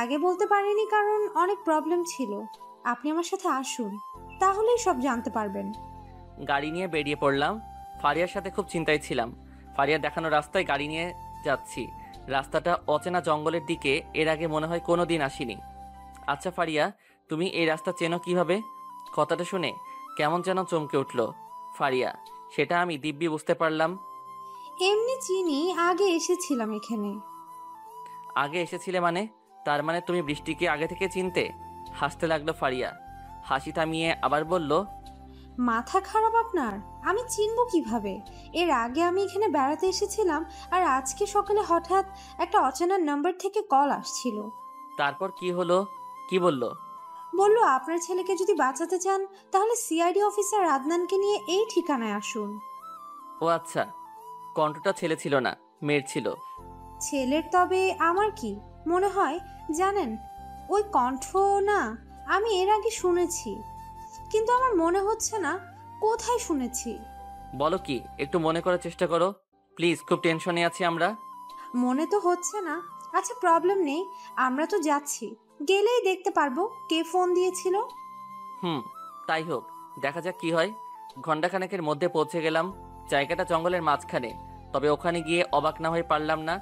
আগে বলতে পারিনি কারণ অনেক প্রবলেম ছিল। আপনি আমার সাথে আসুন, তাহলেই সব জানতে পারবেন। গাড়ি নিয়ে বেরিয়ে পড়লাম। ফারিয়ার সাথে খুব চিন্তায় ছিলাম। ফারিয়ার দেখানো রাস্তায় গাড়ি নিয়ে যাচ্ছি। রাস্তাটা অচেনা জঙ্গলের দিকে, এর আগে মনে হয় কোনো দিন আসিনি। আচ্ছা ফারিয়া, তুমি এই রাস্তা চেনো কিভাবে? কথাটা শুনে কেমন যেন চমকে উঠল ফারিয়া। সেটা আমি দিব্যি বুঝতে পারলাম। এমনি চিনি, আগে এসেছিলাম এখানে। আগে এসেছিলে মানে? তার মানে তুমি বৃষ্টিকে আগে থেকে চিনতে? হাসতে লাগলো ফারিয়া। হাসি থামিয়ে আবার বলল, মাথা খারাপ আপনার? আমি চিনবো কিভাবে? এর আগে আমি এখানে বেড়াতে এসেছিলাম, আর আজকে সকালে হঠাৎ একটা অচেনা নাম্বার থেকে কল আসছিল। তারপর কি হলো? কি বলল? বলল আপনার ছেলেকে যদি বাঁচাতে চান তাহলে সিআইডি অফিসার আদনানকে নিয়ে এই ঠিকানায় আসুন। ও আচ্ছা, কণ্ঠটা ছেলে ছিল না, মেয়ের ছিল। ছেলের? তবে আমার কি মনে হয় জানেন, ওই কণ্ঠ না আমি এর আগে শুনেছি, কিন্তু আমার মনে হচ্ছে না কোথায় শুনেছি। বলো কি, একটু মনে করার চেষ্টা করো প্লিজ, খুব টেনশনে আছি আমরা। মনে তো হচ্ছে না। আচ্ছা প্রবলেম নেই, আমরা তো যাচ্ছি, গেলেই দেখতে পারবো কে ফোন দিয়েছিল। তাই হোক, দেখা যাক কি হয়। ঘণ্টাখানেকের মধ্যে পৌঁছে গেলাম। জায়গাটা জঙ্গলের মাঝখানে, তবে ওখানে গিয়ে অবাক না হয়ে পারলাম না।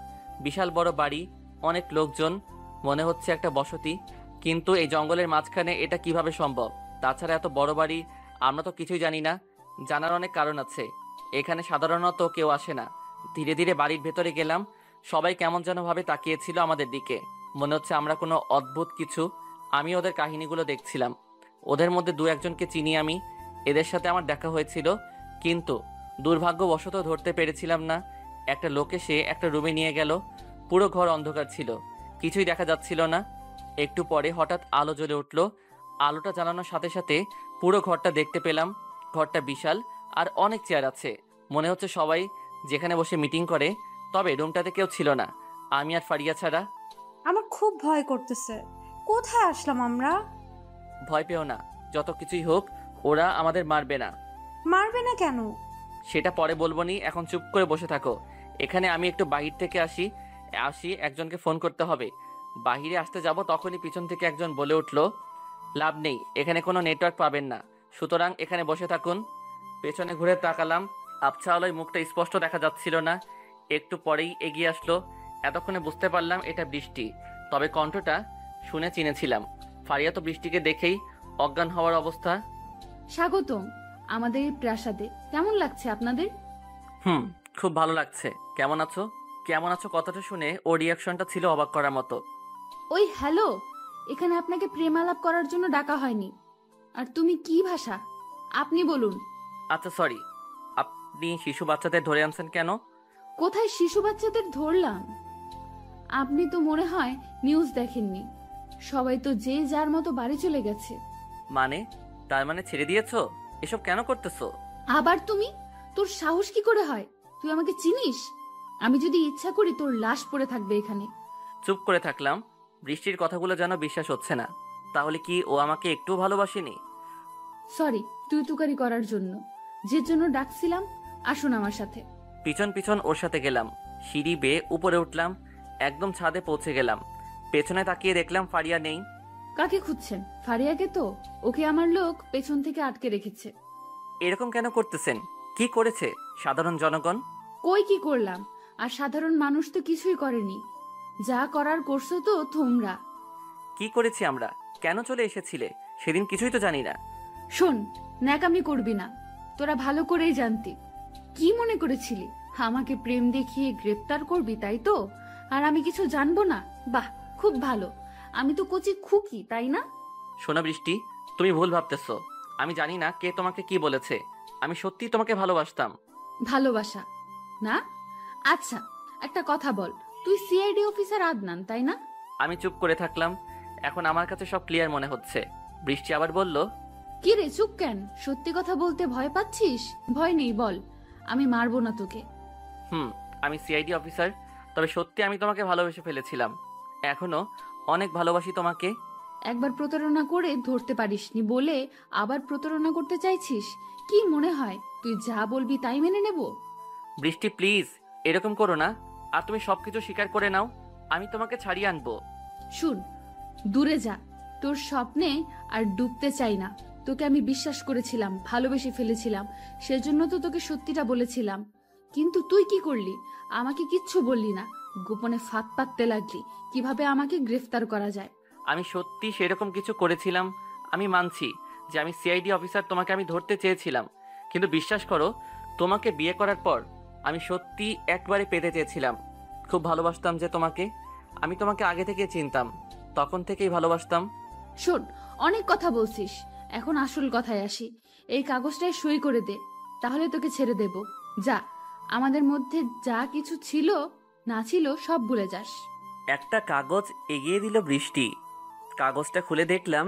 বিশাল বড় বাড়ি, অনেক লোকজন, মনে হচ্ছে একটা বসতি। কিন্তু এই জঙ্গলের মাঝখানে এটা কিভাবে সম্ভব? তাছাড়া এত বড় বাড়ি, আমরা তো কিছুই জানি না। জানার অনেক কারণ আছে, এখানে সাধারণত কেউ আসে না। ধীরে ধীরে বাড়ির ভেতরে গেলাম। সবাই কেমন যেন ভাবে তাকিয়েছিল আমাদের দিকে, মনে হচ্ছে আমরা কোনো অদ্ভুত কিছু। আমি ওদের কাহিনীগুলো দেখছিলাম। ওদের মধ্যে দু একজনকে চিনি আমি, এদের সাথে আমার দেখা হয়েছিল, কিন্তু দুর্ভাগ্যবশত ধরতে পেরেছিলাম না। একটা লোক এসে একটা রুমে নিয়ে গেল। পুরো ঘর অন্ধকার ছিল, কিছুই দেখা যাচ্ছিল না। একটু পরে হঠাৎ আলো জ্বলে উঠল। আলোটা জ্বালানোর সাথে সাথে পুরো ঘরটা দেখতে পেলাম। ঘরটা বিশাল, আর অনেক চেয়ার আছে। মনে হচ্ছে সবাই যেখানে বসে মিটিং করে। তবে রুমটাতে কেউ ছিল না, আমি আর ফারিয়া ছাড়া। আমার খুব ভয় করতেছে, কোথায় আসলাম আমরা? ভয় পেও না, যত কিছুই হোক ওরা আমাদের মারবে না। মারবে না কেন? সেটা পরে বলবো নি, এখন চুপ করে বসে থাকো। এখানে আমি একটু বাহির থেকে আসি, একজনকে ফোন করতে হবে। বাহিরে আসতে যাব তখনই পিছন থেকে একজন বলে উঠল, লাভ নেই, এখানে কোনো নেটওয়ার্ক পাবেন না, সুতরাং এখানে বসে থাকুন। পেছনে ঘুরে তাকালাম, আবছা আলোয় মুখটা স্পষ্ট দেখা যাচ্ছিল না। একটু পরেই এগিয়ে আসলো। এতক্ষণে বুঝতে পারলাম এটা বৃষ্টি, তবে কণ্ঠটা শুনে চিনেছিলাম। ফারিয়া তো বৃষ্টিকে দেখেই অজ্ঞান হওয়ার অবস্থা। স্বাগতম আমাদের এই প্রাসাদে। কেমন লাগছে আপনাদের? খুব ভালো লাগছে। কেমন আছো? কেমন আছো কথাটা শুনে ওর রিয়াকশনটা ছিল অবাক করার মতো। ওই হ্যালো, এখানে আপনাকে প্রেমালাপ করার জন্য ডাকা হয়নি। আর তুমি কি ভাষা? আপনি বলুন। আচ্ছা সরি, আপনি শিশু বাচ্চাদের ধরে আনছেন কেন? কোথায় শিশু বাচ্চাদের ধরলাম? আপনি তো মনে হয় নিউজ দেখেননি। সবাই তো যে যার মতো বাড়ি চলে গেছে। মানে? তার মানে ছেড়ে দিয়েছো? এসব কেন করতেছো? আবার তুমি? তোর সাহস কি করে হয়? তুই আমাকে চিনিস? আমি যদি ইচ্ছা করি তোর লাশ পড়ে থাকবে এখানে। চুপ করে থাকলাম। বৃষ্টির কথাগুলো যেন বিশ্বাস হচ্ছে না। তাহলে কি ও আমাকে একটু ভালোবাসেনি? সরি তুই তুকারি করার জন্য, যে জন্য ডাকছিলাম। আসুন আমার সাথে। পিছন পিছন ওর সাথে গেলাম। সিঁড়ি বেয়ে উপরে উঠলাম, একদম ছাদে পৌঁছে গেলাম। পেছনে তাকিয়ে দেখলাম ফারিয়া নেই। কাকে খুঁজছেন? ফারিয়াকে তো। ওকে আমার লোক পেছন থেকে আটকে রেখেছে। এরকম কেন করতেছেন? কি করেছে সাধারণ জনগণ? কই কি করলাম? আর সাধারণ মানুষ তো কিছুই করেনি। যা করার করছো তো তোমরা। কি করেছি আমরা? কেন চলে এসেছিলে সেদিন? কিছুই তো জানি না। শোন, ন্যাকামি করবি না। তোরা ভালো করেই জানতি। কি মনে করেছিলি আমাকে প্রেম দেখিয়ে গ্রেপ্তার করবি, তাই তো? আর আমি কিছু জানবো না? বাহ, খুব ভালো। আমি তো কচি খুকি, তাই না? শোনো বৃষ্টি, তুমি ভুল ভাবতেছো। আমি জানি না কে তোমাকে কি বলেছে। আমি সত্যি তোমাকে ভালোবাসতাম। ভালোবাসা না? আচ্ছা একটা কথা বল, তুই সিআইডি অফিসার আদনান, তাই না? আমি চুপ করে থাকলাম। এখন আমার কাছে সব ক্লিয়ার মনে হচ্ছে। বৃষ্টি আবার বলল, কি রে চুপ কেন? সত্যি কথা বলতে ভয় পাচ্ছিস? ভয় নেই, বল, আমি মারবো না তোকে। আমি সিআইডি অফিসার, তবে সত্যি আমি তোমাকে ভালোবেসে ফেলেছিলাম। এখনো অনেক ভালোবাসি তোমাকে। একবার প্রতারণা করে ধরতে পারিসনি বলে আবার প্রতারণা করতে চাইছিস? কি মনে হয় তুই যা বলবি তাই মেনে নেব? বৃষ্টি প্লিজ এরকম করো না। আর তুমি সবকিছু স্বীকার করে নাও, আমি তোমাকে ছাড়িয়ে আনবো। শুন, দূরে যা, তোর স্বপ্নে আর ডুবতে চাই না। তোকে আমি বিশ্বাস করেছিলাম, ভালোবেসে ফেলেছিলাম, সেজন্য তো তোকে সত্যিটা বলেছিলাম। কিন্তু তুই কি করলি? আমাকে কিচ্ছু বললি না, গোপনে ফাঁদ পাততে লাগলি কিভাবে আমাকে গ্রেফতার করা যায়। আমি সত্যি সেরকম কিছু করেছিলাম। আমি মানছি যে আমি সিআইডি অফিসার, তোমাকে আমি ধরতে চেয়েছিলাম। কিন্তু বিশ্বাস করো, তোমাকে বিয়ে করার পর আমি সত্যি একবারে পেতে চেয়েছিলাম। খুব ভালোবাসতাম যে তোমাকে। আমি তোমাকে আগে থেকে চিনতাম, তখন থেকেই ভালোবাসতাম। শোন, অনেক কথা বলছিস, এখন আসল কথায় আসি। এই কাগজটায় সই করে দে, তাহলে তোকে ছেড়ে দেব। যা, আমাদের মধ্যে যা কিছু ছিল না ছিল সব ভুলে যাস। একটা কাগজ এগিয়ে দিল বৃষ্টি। কাগজটা খুলে দেখলাম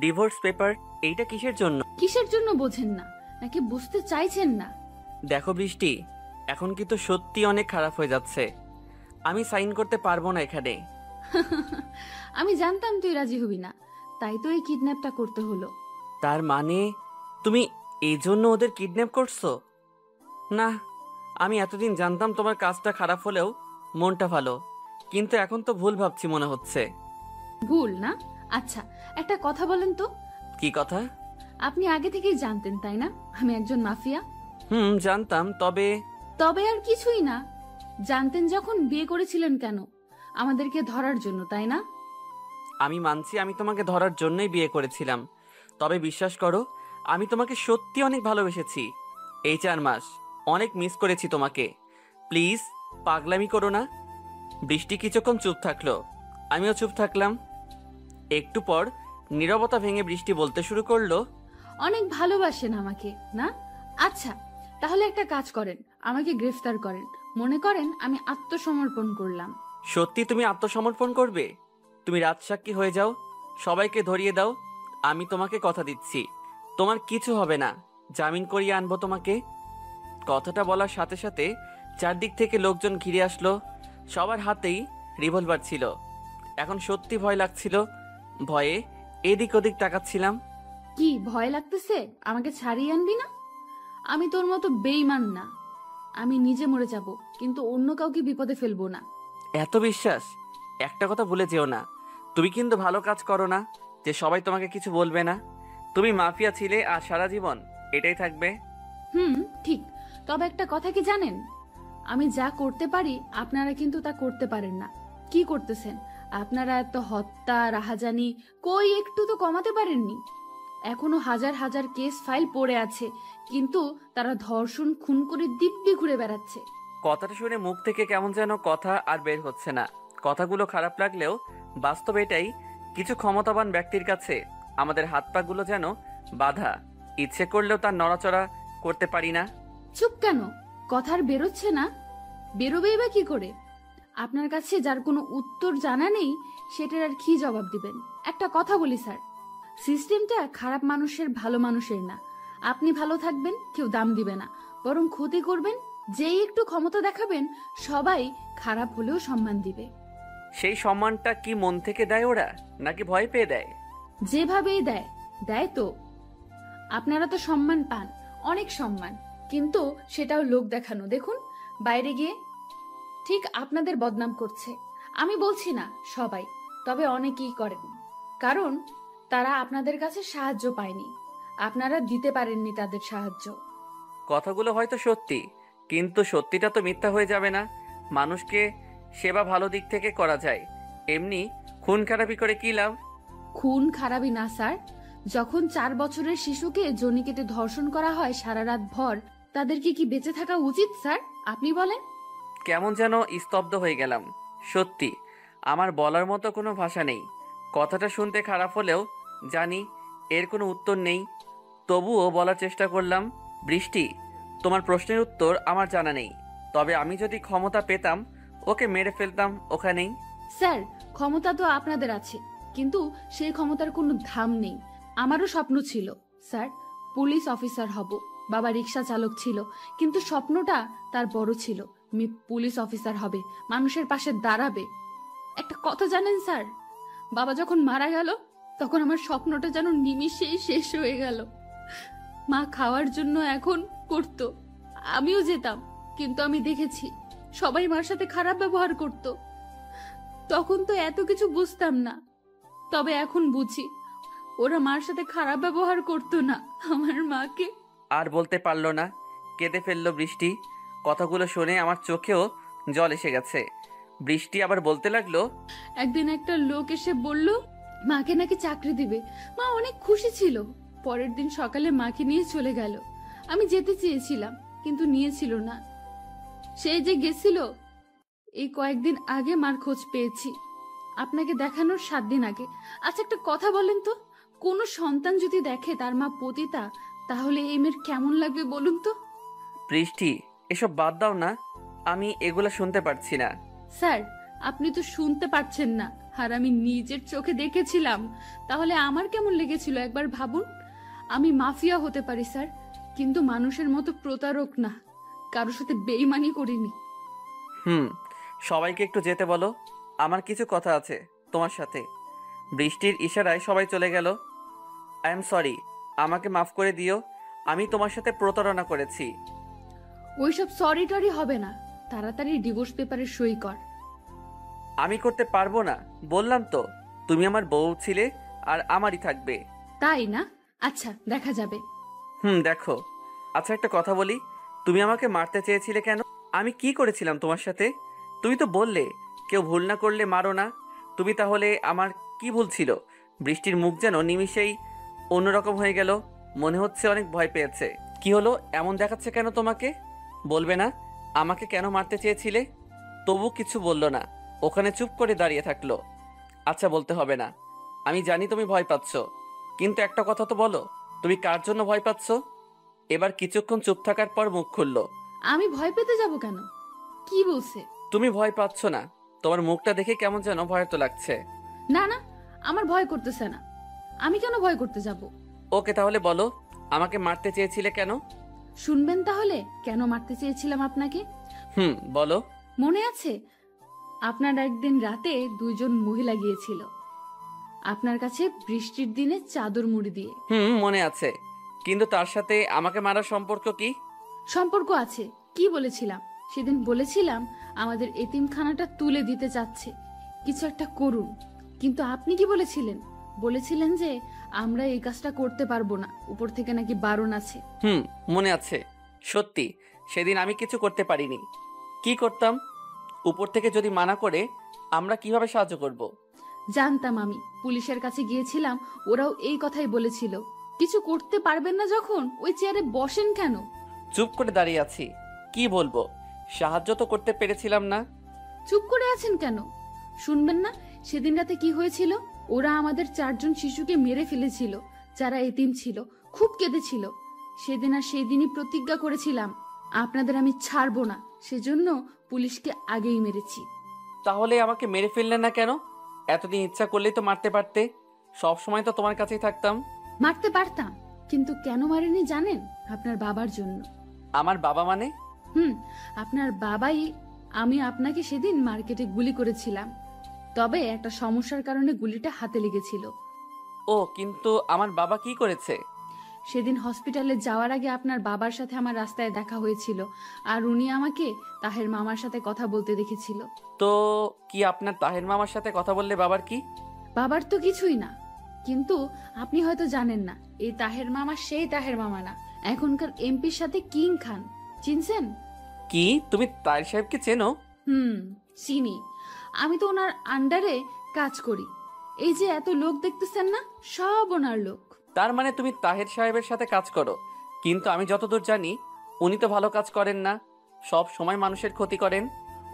ডিভোর্স পেপার। এইটা কিসের জন্য? কিসের জন্য বোঝেন না নাকি বুঝতে চাইছেন না? দেখো বৃষ্টি, এখন কিন্তু সত্যি অনেক খারাপ হয়ে যাচ্ছে। আমি সাইন করতে পারবো না এখানে। আমি জানতাম তুই রাজি হবি না, তাই তো এই কিডন্যাপটা করতে হলো। তার মানে তুমি এই জন্য ওদের কিডন্যাপ করছো? না, আমি এতদিন জানতাম তোমার কাজটা খারাপ হলেও মনটা ভালো, কিন্তু এখন তো ভুল ভাবছি মনে হচ্ছে। ভুল না? আচ্ছা, একটা কথা বলেন তো। কি কথা? আপনি আগে থেকেই জানতেন তাই না আমি একজন মাফিয়া? জানতাম, তবে তবে আর কিছুই না। জানতেন যখন বিয়ে করেছিলেন কেন? আমাদেরকে ধরার জন্য, তাই না? আমি মানছি আমি তোমাকে ধরার জন্যই বিয়ে করেছিলাম, তবে বিশ্বাস করো আমি তোমাকে সত্যি অনেক ভালোবেসেছি। এই 4 মাস অনেক মিস করেছি তোমাকে। প্লিজ পাগলামি করো না। বৃষ্টি কিছুক্ষণ চুপ থাকলো, আমিও চুপ থাকলাম। একটু পর নীরবতা ভেঙে বৃষ্টি বলতে শুরু করলো, অনেক ভালোবাসেন আমাকে না? আচ্ছা, তাহলে একটা কাজ করেন, আমাকে গ্রেফতার করেন। মনে করেন আমি আত্মসমর্পণ করলাম। সত্যি তুমি আত্মসমর্পণ করবে? তুমি রাজসাক্ষী হয়ে যাও, সবাইকে ধরিয়ে দাও। আমি তোমাকে কথা দিচ্ছি, তোমার কিছু হবে না। জামিন করিয়ে আনবো তোমাকে। কথাটা বলার সাথে সাথে চারদিক থেকে লোকজন ঘিরে আসলো। সবার হাতেই রিভলভার ছিল। এখন সত্যি ভয় লাগছিল, ভয়ে এদিক ওদিক তাকাচ্ছিলাম। কি ভয় লাগতেছে? আমাকে ছাড়িয়ে আনবি না? আমি তোর মতো বেঈমান না। আমি নিজে মরে যাব, কিন্তু অন্য কাউকে বিপদে ফেলবো না। এত বিশ্বাস? একটা কথা ভুলে যেও না, তুমি কিন্তু ভালো কাজ করো না যে সবাই তোমাকে কিছু বলবে না। তুমি মাফিয়া ছিলে আর সারা জীবন এটাই থাকবে। ঠিক। তবে একটা কথা কি জানেন, আমি যা করতে পারি আপনারা কিন্তু তা করতে পারেন না। কি করতেছেন আপনারা? এত হত্যা, রাহাজানি কই একটু তো কমাতে পারেননি? এখনো হাজার হাজার কেস ফাইল পড়ে আছে, কিন্তু তারা ধর্ষণ, খুন করে দিব্যি ঘুরে বেড়াচ্ছে। কথাটা শুনে মুখ থেকে কেমন যেন কথা আর বের হচ্ছে না। কথাগুলো খারাপ লাগলেও বাস্তব এটাই। কিছু ক্ষমতাবান ব্যক্তির কাছে আমাদের হাত পাগুলো যেন বাধা, ইচ্ছে করলেও তার নড়াচড়া করতে পারি না। চুপ কেন? কথা আর বেরোচ্ছে না? বেরোবেই বা কি করে? আপনার কাছে যার কোনো উত্তর জানা নেই, সেটার আর কি জবাব দিবেন? একটা কথা বলি স্যার, সিস্টেমটা খারাপ মানুষের ভালো মানুষের না। আপনি ভালো থাকবেন, কেউ দাম দিবে না, বরং ক্ষতি করবেন। যেই একটু ক্ষমতা দেখাবেন, সবাই খারাপ হলেও সম্মান দিবে। সেই সম্মানটা কি মন থেকে দেয় ওরা, নাকি ভয় পেয়ে দেয়? যেভাবেই দেয়, দেয় তো। আপনারা তো সম্মান পান, অনেক সম্মান, কিন্তু সেটাও লোক দেখানো। দেখুন বাইরে গিয়ে ঠিক আপনাদের বদনাম করছে। আমি বলছি না সবাই, তবে অনেকেই করেন, কারণ তারা আপনাদের কাছে সাহায্য পায়নি, আপনারা দিতে পারেননি তাদের সাহায্য। কথাগুলো হয়তো সত্যি, কিন্তু সত্যিটা তো মিথ্যা হয়ে যাবে না। মানুষকে সেবা ভালো দিক থেকে করা যায়, এমনি খুন খারাপি করে কি লাভ? খুন খারাপি না স্যার। যখন 4 বছরের শিশুকে জনি কেটে ধর্ষণ করা হয় সারা রাত ভর, তাদেরকে কি বেঁচে থাকা উচিত স্যার? আপনি বলেন। কেমন যেন স্তব্ধ হয়ে গেলাম। সত্যি আমার বলার মতো কোনো ভাষা নেই। কথাটা শুনতে খারাপ হলেও জানি এর কোনো উত্তর নেই, তবুও বলার চেষ্টা করলাম। বৃষ্টি, তোমার প্রশ্নের উত্তর আমার জানা নেই, তবে আমি যদি ক্ষমতা পেতাম ওকে মেরে ফেলতাম ওখানেই। স্যার, ক্ষমতা তো আপনাদের আছে, কিন্তু সেই ক্ষমতার কোনো দাম নেই। আমারও স্বপ্ন ছিল স্যার, পুলিশ অফিসার হব। বাবা রিক্সা চালক ছিল, কিন্তু স্বপ্নটা তার বড় ছিল। পুলিশ অফিসার হবে, মানুষের পাশে দাঁড়াবে। একটা কথা জানেন স্যার, বাবা যখন মারা গেল তখন আমার স্বপ্নটা যেন নিমিষেই শেষ হয়ে গেল। মা খাওয়ার জন্য এখন করতো, আমিও যেতাম, কিন্তু আমি দেখেছি সবাই মার সাথে খারাপ ব্যবহার করত। তখন তো এত কিছু বুঝতাম না, তবে এখন বুঝি ওরা মার সাথে খারাপ ব্যবহার করতো না, আমার মাকে। আর বলতে পারলো না, কেঁদে ফেললো বৃষ্টি। কথাগুলো শুনে আমার চোখেও জল এসে গেছে। বৃষ্টি আবার বলতে লাগলো, একদিন একটা লোক এসে বলল মাকে নাকি চাকরি দিবে। মা অনেক খুশি ছিল। পরের দিন সকালে মাকে নিয়ে চলে গেল। আমি যেতে চেয়েছিলাম, কিন্তু নিয়েছিল না। সে যে গেছিল এই কয়েকদিন আগে মার খোঁজ পেয়েছি, আপনাকে দেখানোর 7 দিন আগে। আচ্ছা একটা কথা বলেন তো, কোনো সন্তান যদি দেখে তার মা পতিতা, তাহলে এই মেয়ের কেমন লাগবে বলুন তো? বৃষ্টি এসব বাদ দাও না, আমি এগুলা শুনতে পারছি না। স্যার, আপনি তো শুনতে পাচ্ছেন না, আর আমি নিজের চোখে দেখেছিলাম। তাহলে আমার কেমন লেগেছিল একবার ভাবুন। আমি মাফিয়া হতে পারি স্যার, কিন্তু মানুষের মতো প্রতারক না, কারোর সাথে বেইমানি করিনি। সবাইকে একটু যেতে বলো, আমার কিছু কথা আছে তোমার সাথে। বৃষ্টির ইশারায় সবাই চলে গেল। আই এম সরি, আমাকে মাফ করে দিও, আমি তোমার সাথে প্রতারণা করেছি। ওইসব সরি টরি হবে না, তাড়াতাড়ি ডিভোর্স পেপারে সই কর। আমি করতে পারবো না, বললাম তো, তুমি আমার বউ ছিলে আর আমারই থাকবে। তাই না? আচ্ছা দেখা যাবে। দেখো। আচ্ছা একটা কথা বলি, তুমি আমাকে মারতে চেয়েছিলে কেন? আমি কি করেছিলাম তোমার সাথে? তুমি তো বললে কেউ ভুল না করলে মারো না। তুমি তাহলে আমার কি ভুল ছিল? বৃষ্টির মুখ যেন নিমিষেই অন্যরকম হয়ে গেল, মনে হচ্ছে অনেক ভয় পেয়েছে। কি হলো, এমন দেখাচ্ছে কেন তোমাকে? বলবে না আমাকে কেন মারতে চেয়েছিলে? তবু কিছু বলল না, ওখানে চুপ করে দাঁড়িয়ে থাকলো। আচ্ছা বলতে হবে না, আমি জানি তুমি ভয় পাচ্ছ, কিন্তু একটা কথা তো বলো, তুমি কার জন্য ভয় পাচ্ছ? এবার কিছুক্ষণ চুপ থাকার পর মুখ খুললো। আমি ভয় পেতে যাব কেন? কি বলছে? তুমি ভয় পাচ্ছ না, তোমার মুখটা দেখে কেমন যেন ভয় তো লাগছে। না না, আমার ভয় করতেছে না, আমি কেন ভয় করতে যাব? ওকে তাহলে বলো, আমাকে মারতে চেয়েছিলে কেন? শুনবেন তাহলে কেন মারতে চেয়েছিলাম আপনাকে? বলো। মনে আছে আপনার একদিন রাতে 2 জন মহিলা গিয়েছিল আপনার কাছে বৃষ্টির দিনে চাদর মুড়ি দিয়ে? মনে আছে, কিন্তু তার সাথে আমাকে মারার সম্পর্ক কি? সম্পর্ক আছে। কি বলেছিলাম সেদিন? বলেছিলাম আমাদের এতিমখানাটা তুলে দিতে চাচ্ছে, কিছু একটা করুন। কিন্তু আপনি কি বলেছিলেন? বলেছিলেন যে আমরা এই কাজটা করতে পারবো না, উপর থেকে নাকি বারণ আছে। মনে আছে। সত্যি সেদিন আমি কিছু করতে পারিনি। কি করতাম? উপর থেকে যদি মানা করে আমরা কিভাবে সাহায্য করব? জানতাম। আমি পুলিশের কাছে গিয়েছিলাম, ওরাও এই কথাই বলেছিল। কিছু করতে পারবেন না যখন ওই চেয়ারে বসেন কেন? চুপ করে দাঁড়িয়ে আছি, কি বলবো? সাহায্য তো করতে পেরেছিলাম না। চুপ করে আছেন কেন? শুনবেন না সেদিন রাতে কি হয়েছিল? ওরা আমাদের 4 জন শিশুকে মেরে ফেলেছিল, যারা এতিম ছিল, খুব কেঁদেছিল। সেদিন আর সেই দিনই প্রতিজ্ঞা করেছিলাম আপনাদের আমি ছাড়বো না, সেজন্য পুলিশকে আগেই মেরেছি। তাহলে আমাকে মেরে ফেললেন না কেন? এতদিন ইচ্ছা করলেই তো মারতে পারতে, সব সময় তো তোমার কাছেই থাকতাম। মারতে পারতাম, কিন্তু কেন মারেনি জানেন? আপনার বাবার জন্য। আমার বাবা মানে? আপনার বাবাই। আমি আপনাকে সেদিন মার্কেটে গুলি করেছিলাম, তবে একটা সমস্যার কারণে গুলিটা হাতে লেগেছিল। ও, কিন্তু আমার বাবা কি করেছে? সেদিন হসপিটালে যাওয়ার আগে আপনার বাবার সাথে আমার রাস্তায় দেখা হয়েছিল, আর উনি আমাকে তাহের মামার সাথে কথা বলতে দেখেছিল। তো কি আপনার তাহের মামার সাথে কথা বললে বাবার কি? বাবার তো কিছুই না, কিন্তু আপনি হয়তো জানেন না, এই তাহের মামা সেই তাহের মামা না, এখনকার এমপির সাথে কিং খান। চিনছেন? কি তুমি তাহের সাহেবকে চেনো? চিনি। আমি তো ওনার আন্ডারে কাজ করি। এই যে এত লোক দেখতেছেন না, সব ওনার লোক। তার মানে তুমি তাহের সাহেবের সাথে কাজ করো? কিন্তু আমি যতদূর জানি উনি তো ভালো কাজ করেন না, সব সময় মানুষের ক্ষতি করেন।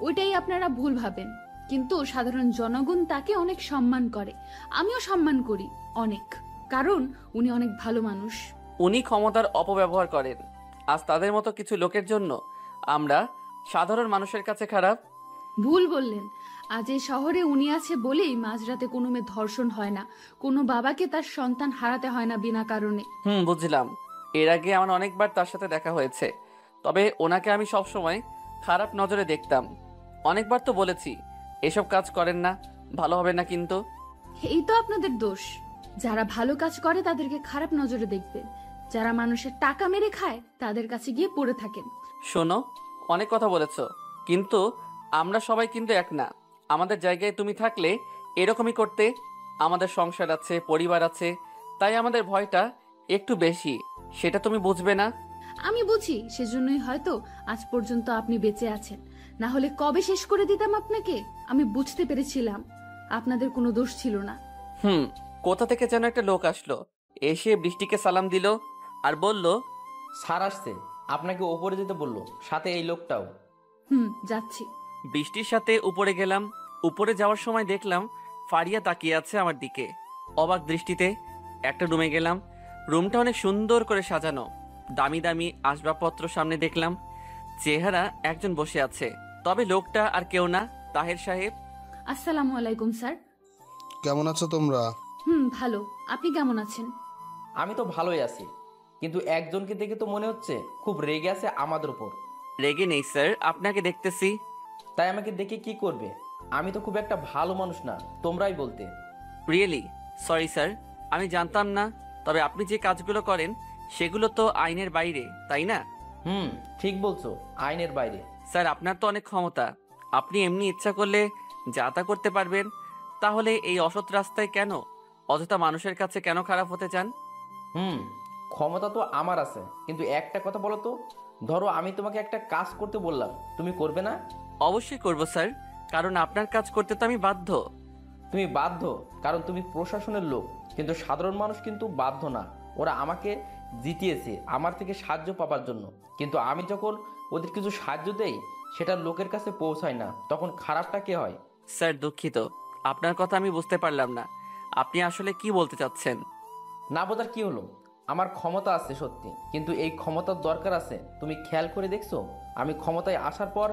ওইটাই আপনারা ভুল ভাবেন, কিন্তু সাধারণ জনগণ তাকে অনেক সম্মান করে। আমিও সম্মান করি অনেক, কারণ উনি অনেক ভালো মানুষ। উনি ক্ষমতার অপব্যবহার করেন। আজ তাদের মতো কিছু লোকের জন্য আমরা সাধারণ মানুষের কাছে খারাপ। ভুল বললেন। আজ এই শহরে উনি আছে বলেই মাঝরাতে কোনো মেয়ে ধর্ষণ হয় না, কোনো বাবাকে তার সন্তান হারাতে হয় না বিনা কারণে। বুঝলাম। এর আগে আমার অনেকবার তার সাথে দেখা হয়েছে, তবে ওনাকে আমি সব সময় খারাপ নজরে দেখতাম। অনেকবার তো বলেছি এসব কাজ করেন না, ভালো হবে না। কিন্তু এই তো আপনাদের দোষ। যারা ভালো কাজ করে তাদেরকে খারাপ নজরে দেখবেন, যারা মানুষের টাকা মেরে খায় তাদের কাছে গিয়ে পড়ে থাকেন। শোনো, অনেক কথা বলেছ, কিন্তু আমরা সবাই কিন্তু এক না। আমাদের জায়গায় তুমি থাকলে এরকমই করতে। আমাদের সংসার আছে, পরিবার আছে, তাই আমাদের ভয়টা একটু বেশি। সেটা তুমি বুঝবে না? আমি বুঝি, সেজন্যই হয়তো আজ পর্যন্ত আপনি বেঁচে আছেন, না হলে কবে শেষ করে দিতাম আপনাকে। আমি বুঝতে পেরেছিলাম আপনাদের কোনো দোষ ছিল না। কোথা থেকে যেন একটা লোক আসলো, এসে বৃষ্টিকে সালাম দিল আর বলল, স্যার আসছে, আপনাকে ওপরে যেতে বললো, সাথে এই লোকটাও। যাচ্ছি। বৃষ্টির সাথে উপরে গেলাম। উপরে যাওয়ার সময় দেখলাম ফারিয়া তাকিয়ে আছে আমার দিকে অবাক দৃষ্টিতে। একটা রুমে গেলাম। রুমটা অনেক সুন্দর করে সাজানো, দামি দামি আসবাবপত্র সামনে দেখলাম। চেহারা একজন বসে আছে, তবে লোকটা আর কেউ না, তাহের সাহেব। আসসালামু আলাইকুম স্যার। কেমন আছো তোমরা? ভালো, আপনি কেমন আছেন? আমি তো ভালোই আছি, কিন্তু একজনকে দেখে তো মনে হচ্ছে খুব রেগে আছে আমাদের উপর। রেগে নেই স্যার, আপনাকে দেখতেছি। তাই আমাকে দেখে কি করবে? আমি তো খুব একটা ভালো মানুষ না, তোমরাই বলতে। রিয়েলি সরি স্যার, আমি জানতাম না। তবে আপনি যে কাজগুলো করেন সেগুলো তো আইনের বাইরে, তাই না? ঠিক বলছো, আইনের বাইরে। স্যার, আপনার তো অনেক ক্ষমতা, আপনি এমনি ইচ্ছা করলে যা তা করতে পারবেন। তাহলে এই অসৎ রাস্তায় কেন, অযথা মানুষের কাছে কেন খারাপ হতে চান? ক্ষমতা তো আমার আছে, কিন্তু একটা কথা বলো তো, ধরো আমি তোমাকে একটা কাজ করতে বললাম, তুমি করবে না? অবশ্যই করব স্যার, কারণ আপনার কাজ করতে তো আমি বাধ্য। তুমি বাধ্য কারণ তুমি প্রশাসনের লোক, কিন্তু সাধারণ মানুষ কিন্তু বাধ্য না। ওরা আমাকে জিতিয়েছে আমার থেকে সাহায্য পাবার জন্য, কিন্তু আমি যখন ওদের কিছু সাহায্য দেই সেটা লোকের কাছে পৌঁছায় না, তখন খারাপটা কে হয়? স্যার দুঃখিত, আপনার কথা আমি বুঝতে পারলাম না। আপনি আসলে কি বলতে চাচ্ছেন? না বোঝার কি হলো? আমার ক্ষমতা আছে সত্যি, কিন্তু এই ক্ষমতার দরকার আছে। তুমি খেয়াল করে দেখছো, আমি ক্ষমতায় আসার পর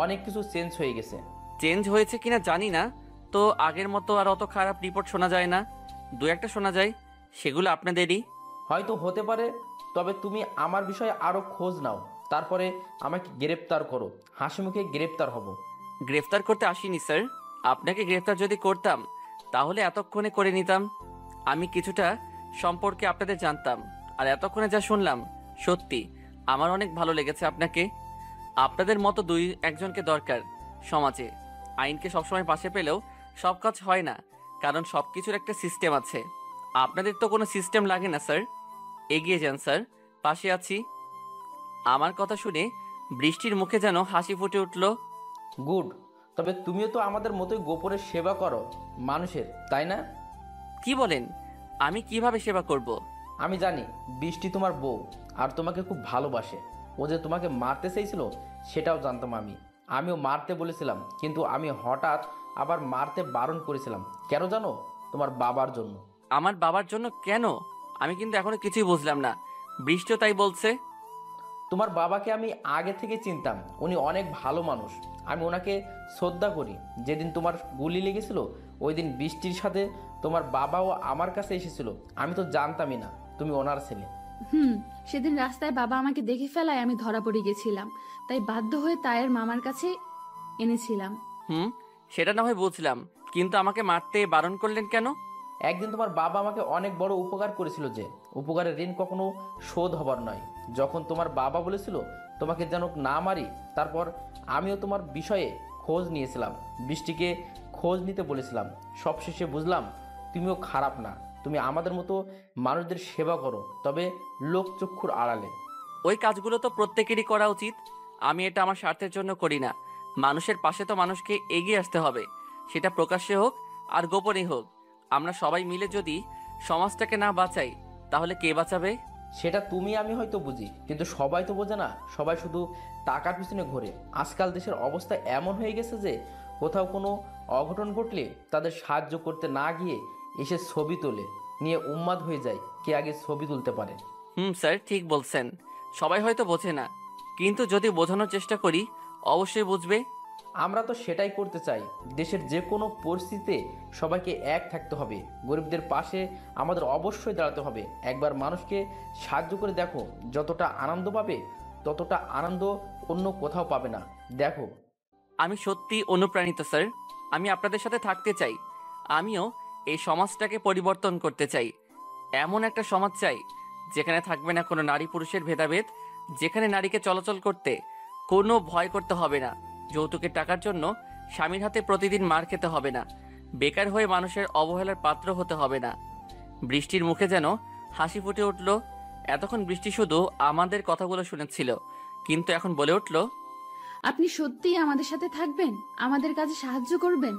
অনেক কিছু চেঞ্জ হয়ে গেছে। চেঞ্জ হয়েছে কিনা জানি না, তো আগের মতো আর অত খারাপ রিপোর্ট শোনা যায় না। দু একটা শোনা যায়, সেগুলো আপনাদেরই। হয়তো হতে পারে, তবে তুমি আমার বিষয়ে আরো খোঁজ নাও, তারপরে আমাকে গ্রেপ্তার করো। হাসি মুখে গ্রেপ্তার হব। গ্রেফতার করতে আসিনি স্যার, আপনাকে গ্রেফতার যদি করতাম তাহলে এতক্ষণে করে নিতাম। আমি কিছুটা সম্পর্কে আপনাদের জানতাম, আর এতক্ষণে যা শুনলাম সত্যি আমার অনেক ভালো লেগেছে আপনাকে। আপনাদের মতো দুই একজনকে দরকার সমাজে। আইনকে সবসময় পাশে পেলেও সব কাজ হয় না, কারণ সব কিছুর একটা সিস্টেম আছে। আপনাদের তো কোনো সিস্টেম লাগে না স্যার। এগিয়ে যান স্যার, পাশে আছি। আমার কথা শুনে বৃষ্টির মুখে যেন হাসি ফুটে উঠল। গুড, তবে তুমিও তো আমাদের মতোই গোপনে সেবা করো মানুষের, তাই না? কি বলেন? আমি কিভাবে সেবা করব? আমি জানি বৃষ্টি তোমার বউ, আর তোমাকে খুব ভালোবাসে। ও যে তোমাকে মারতে চাইছিল সেটাও জানতাম আমিও মারতে বলেছিলাম, কিন্তু আমি হঠাৎ আবার মারতে বারণ করেছিলাম। কেন জানো? তোমার বাবার জন্য। আমার বাবার জন্য কেন? আমি কিন্তু এখনো কিছুই বুঝলাম না। বৃষ্টিও তাই বলছে। তোমার বাবাকে আমি আগে থেকে চিনতাম, উনি অনেক ভালো মানুষ। আমি ওনাকে শ্রদ্ধা করি। যেদিন তোমার গুলি লেগেছিল ওই দিন বৃষ্টির সাথে তোমার বাবাও আমার কাছে এসেছিল। আমি তো জানতামই না তুমি ওনার ছেলে। সেদিন রাস্তায় বাবা আমাকে দেখে ফেলায় আমি ধরা পড়ে গেছিলাম, তাই বাধ্য হয়ে তায়ের মামার কাছে এনেছিলাম। সেটা না হয় বুঝলাম, কিন্তু আমাকে মারতে বারণ করলেন কেন? একদিন তোমার বাবা আমাকে অনেক বড় উপকার করেছিল, যে উপকারের ঋণ কখনো শোধ হবার নয়। যখন তোমার বাবা বলেছিল তোমাকে যেন না মারি, তারপর আমিও তোমার বিষয়ে খোঁজ নিয়েছিলাম, বৃষ্টিকে খোঁজ নিতে বলেছিলাম। সবশেষে বুঝলাম তুমিও খারাপ না, তুমি আমাদের মতো মানুষদের সেবা করো, তবে লোকচক্ষুর আড়ালে। ওই কাজগুলো তো প্রত্যেকেরই করা উচিত। আমি এটা আমার স্বার্থের জন্য করি না। মানুষের পাশে তো মানুষকে এগিয়ে আসতে হবে, সেটা প্রকাশ্যে হোক আর গোপনে হোক। আমরা সবাই মিলে যদি সমাজটাকে না বাঁচাই তাহলে কে বাঁচাবে? সেটা তুমি আমি হয়তো বুঝি, কিন্তু সবাই তো বোঝে না। সবাই শুধু টাকার পিছনে ঘোরে। আজকাল দেশের অবস্থা এমন হয়ে গেছে যে কোথাও কোনো অঘটন ঘটলে তাদের সাহায্য করতে না গিয়ে এসে ছবি তোলে, নিয়ে উন্মাদ হয়ে যায় কে আগে ছবি তুলতে পারে। স্যার ঠিক বলছেন। সবাই হয়তো বোঝে না, কিন্তু যদি বোঝানোর চেষ্টা করি অবশ্যই বুঝবে। আমরা তো সেটাই করতে চাই। দেশের যে কোনো পরিস্থিতিতে সবাইকে এক থাকতে হবে, গরিবদের পাশে আমাদের অবশ্যই দাঁড়াতে হবে। একবার মানুষকে সাহায্য করে দেখো, যতটা আনন্দ পাবে ততটা আনন্দ অন্য কোথাও পাবে না। দেখো, আমি সত্যি অনুপ্রাণিত স্যার। আমি আপনাদের সাথে থাকতে চাই। আমিও এই সমাজটাকে পরিবর্তন করতে চাই। এমন একটা সমাজ চাই যেখানে থাকবে না কোনো নারী পুরুষের ভেদাভেদ, যেখানে নারীকে চলাচল করতে কোনো ভয় করতে হবে না, যৌতুকের টাকার জন্য স্বামীর হাতে প্রতিদিন মার খেতে হবে না, বেকার হয়ে মানুষের অবহেলার পাত্র হতে হবে না। বৃষ্টির মুখে যেন হাসি ফুটে উঠল। এতক্ষণ বৃষ্টি শুধু আমাদের কথাগুলো শুনেছিল, কিন্তু এখন বলে উঠল, আপনি সত্যিই আমাদের সাথে থাকবেন, আমাদের কাজে সাহায্য করবেন?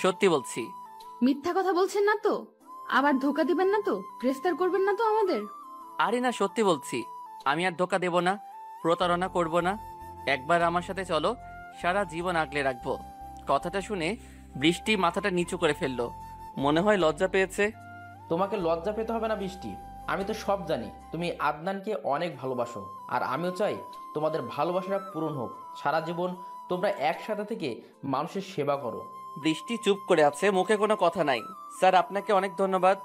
সত্যি বলছি। মিথ্যা কথা বলছেন না তো? আবার ধোকা দিবেন না তো? গ্রেফতার করবেন না তো আমাদের? আরে না, সত্যি বলছি। আমি আর ধোকা দেব না, প্রতারণা করব না। একবার আমার সাথে চলো, সারা জীবন আগলে রাখবো। কথাটা শুনে বৃষ্টি মাথাটা নিচু করে ফেললো। মনে হয় লজ্জা পেয়েছে। তোমাকে লজ্জা পেতে হবে না বৃষ্টি, আমি তো সব জানি। তুমি আদনানকে অনেক ভালোবাসো, আর আমিও চাই তোমাদের ভালোবাসাটা পূরণ হোক। সারা জীবন তোমরা একসাথে থেকে মানুষের সেবা করো। বৃষ্টি চুপ করে আছে, মুখে কোনো কথা নাই। স্যার, আপনাকে অনেক ধন্যবাদ।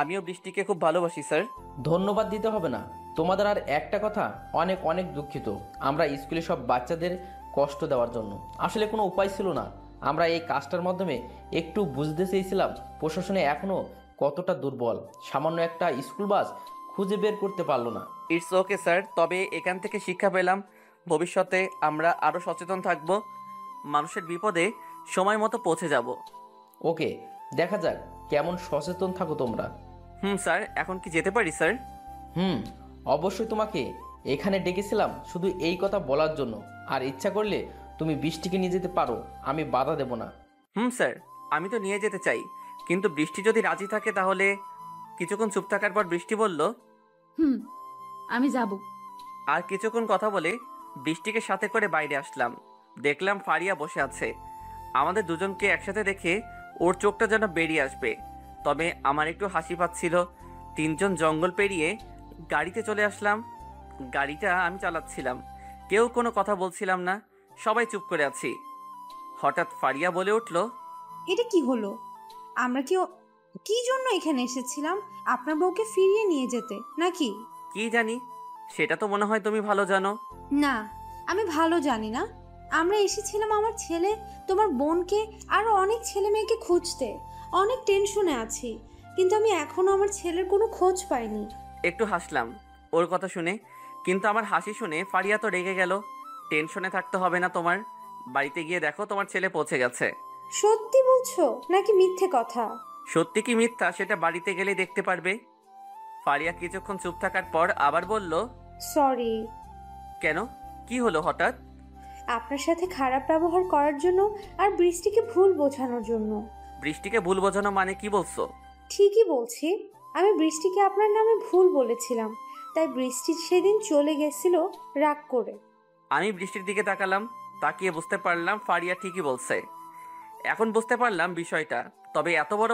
আমিও বৃষ্টিকে খুব ভালোবাসি স্যার। ধন্যবাদ দিতে হবে না। তোমাদের আর একটা কথা, অনেক অনেক দুঃখিত আমরা স্কুলে সব বাচ্চাদের কষ্ট দেওয়ার জন্য। আসলে কোনো উপায় ছিল না। আমরা এই কাজটার মাধ্যমে একটু বুঝতে চেয়েছিলাম প্রশাসনে এখনও কতটা দুর্বল। সামান্য একটা স্কুল বাস খুঁজে বের করতে পারলো না। ইটস ওকে স্যার, তবে এখান থেকে শিক্ষা পেলাম ভবিষ্যতে আমরা আরও সচেতন থাকব, মানুষের বিপদে সময় মতো পৌঁছে যাব। ওকে, দেখা যাক কেমন সচেতন থাকো তোমরা। স্যার, এখন কি যেতে পারি স্যার? অবশ্যই। তোমাকে এখানে ডেকেছিলাম শুধু এই কথা বলার জন্য। আর ইচ্ছা করলে তুমি বৃষ্টিকে নিয়ে যেতে পারো, আমি বাধা দেব না। স্যার, আমি তো নিয়ে যেতে চাই, কিন্তু বৃষ্টি যদি রাজি থাকে তাহলে। কিছুক্ষণ চুপ থাকার পর বৃষ্টি বলল, আমি যাব। আর কিছুক্ষণ কথা বলে বৃষ্টিকে সাথে করে বাইরে আসলাম। দেখলাম ফারিয়া বসে আছে। আমাদের দুজনকে একসাথে দেখে ওর চোখটা যেন বেরিয়ে আসবে, তবে আমার একটু হাসি পাচ্ছিল। তিনজন জঙ্গল পেরিয়ে গাড়িতে চলে আসলাম। গাড়িটা আমি চালাচ্ছিলাম, কেউ কোনো কথা বলছিলাম না, সবাই চুপ করে আছি। হঠাৎ ফারিয়া বলে উঠল, এটা কি হলো? আমরা কি জন্য এখানে এসেছিলাম? আপনার বউকে ফিরিয়ে নিয়ে যেতে নাকি? কি জানি, সেটা তো মনে হয় তুমি ভালো জানো। না, আমি ভালো জানি না। আমরা এসেছিলাম আমার ছেলে, তোমার বোনকে, আরো অনেক ছেলে মেয়েকে খুঁজতে। অনেক টেনশনে আছি, কিন্তু আমি এখনো আমার ছেলের কোনো খোঁজ পাইনি। একটু হাসলাম ওর কথা শুনে, কিন্তু আমার হাসি শুনে ফারিয়া তো রেগে গেল। টেনশনে থাকতে হবে না তোমার, বাড়িতে গিয়ে দেখো তোমার ছেলে পৌঁছে গেছে। সত্যি বলছো নাকি মিথ্যে কথা? সত্যি কি মিথ্যা সেটা বাড়িতে গেলে দেখতে পারবে। ফারিয়া কিছুক্ষণ চুপ থাকার পর আবার বলল, সরি। কেন, কি হলো হঠাৎ? আপনার সাথে খারাপ ব্যবহার করার জন্য আর বৃষ্টিকে ভুল বোঝানোর জন্য। বৃষ্টিকে ভুল বোঝানো মানে কি বলছো? ঠিকই বলছি, আমি বৃষ্টিকে আপনার নামে ভুল বলেছিলাম, তাই বৃষ্টি সেদিন চলে গেছিল রাগ করে। আমি বৃষ্টির দিকে তাকালাম, তাকিয়ে বুঝতে পারলাম ফারিয়া ঠিকই বলছে। এখন বুঝতে পারলাম বিষয়টা, তবে এত বড়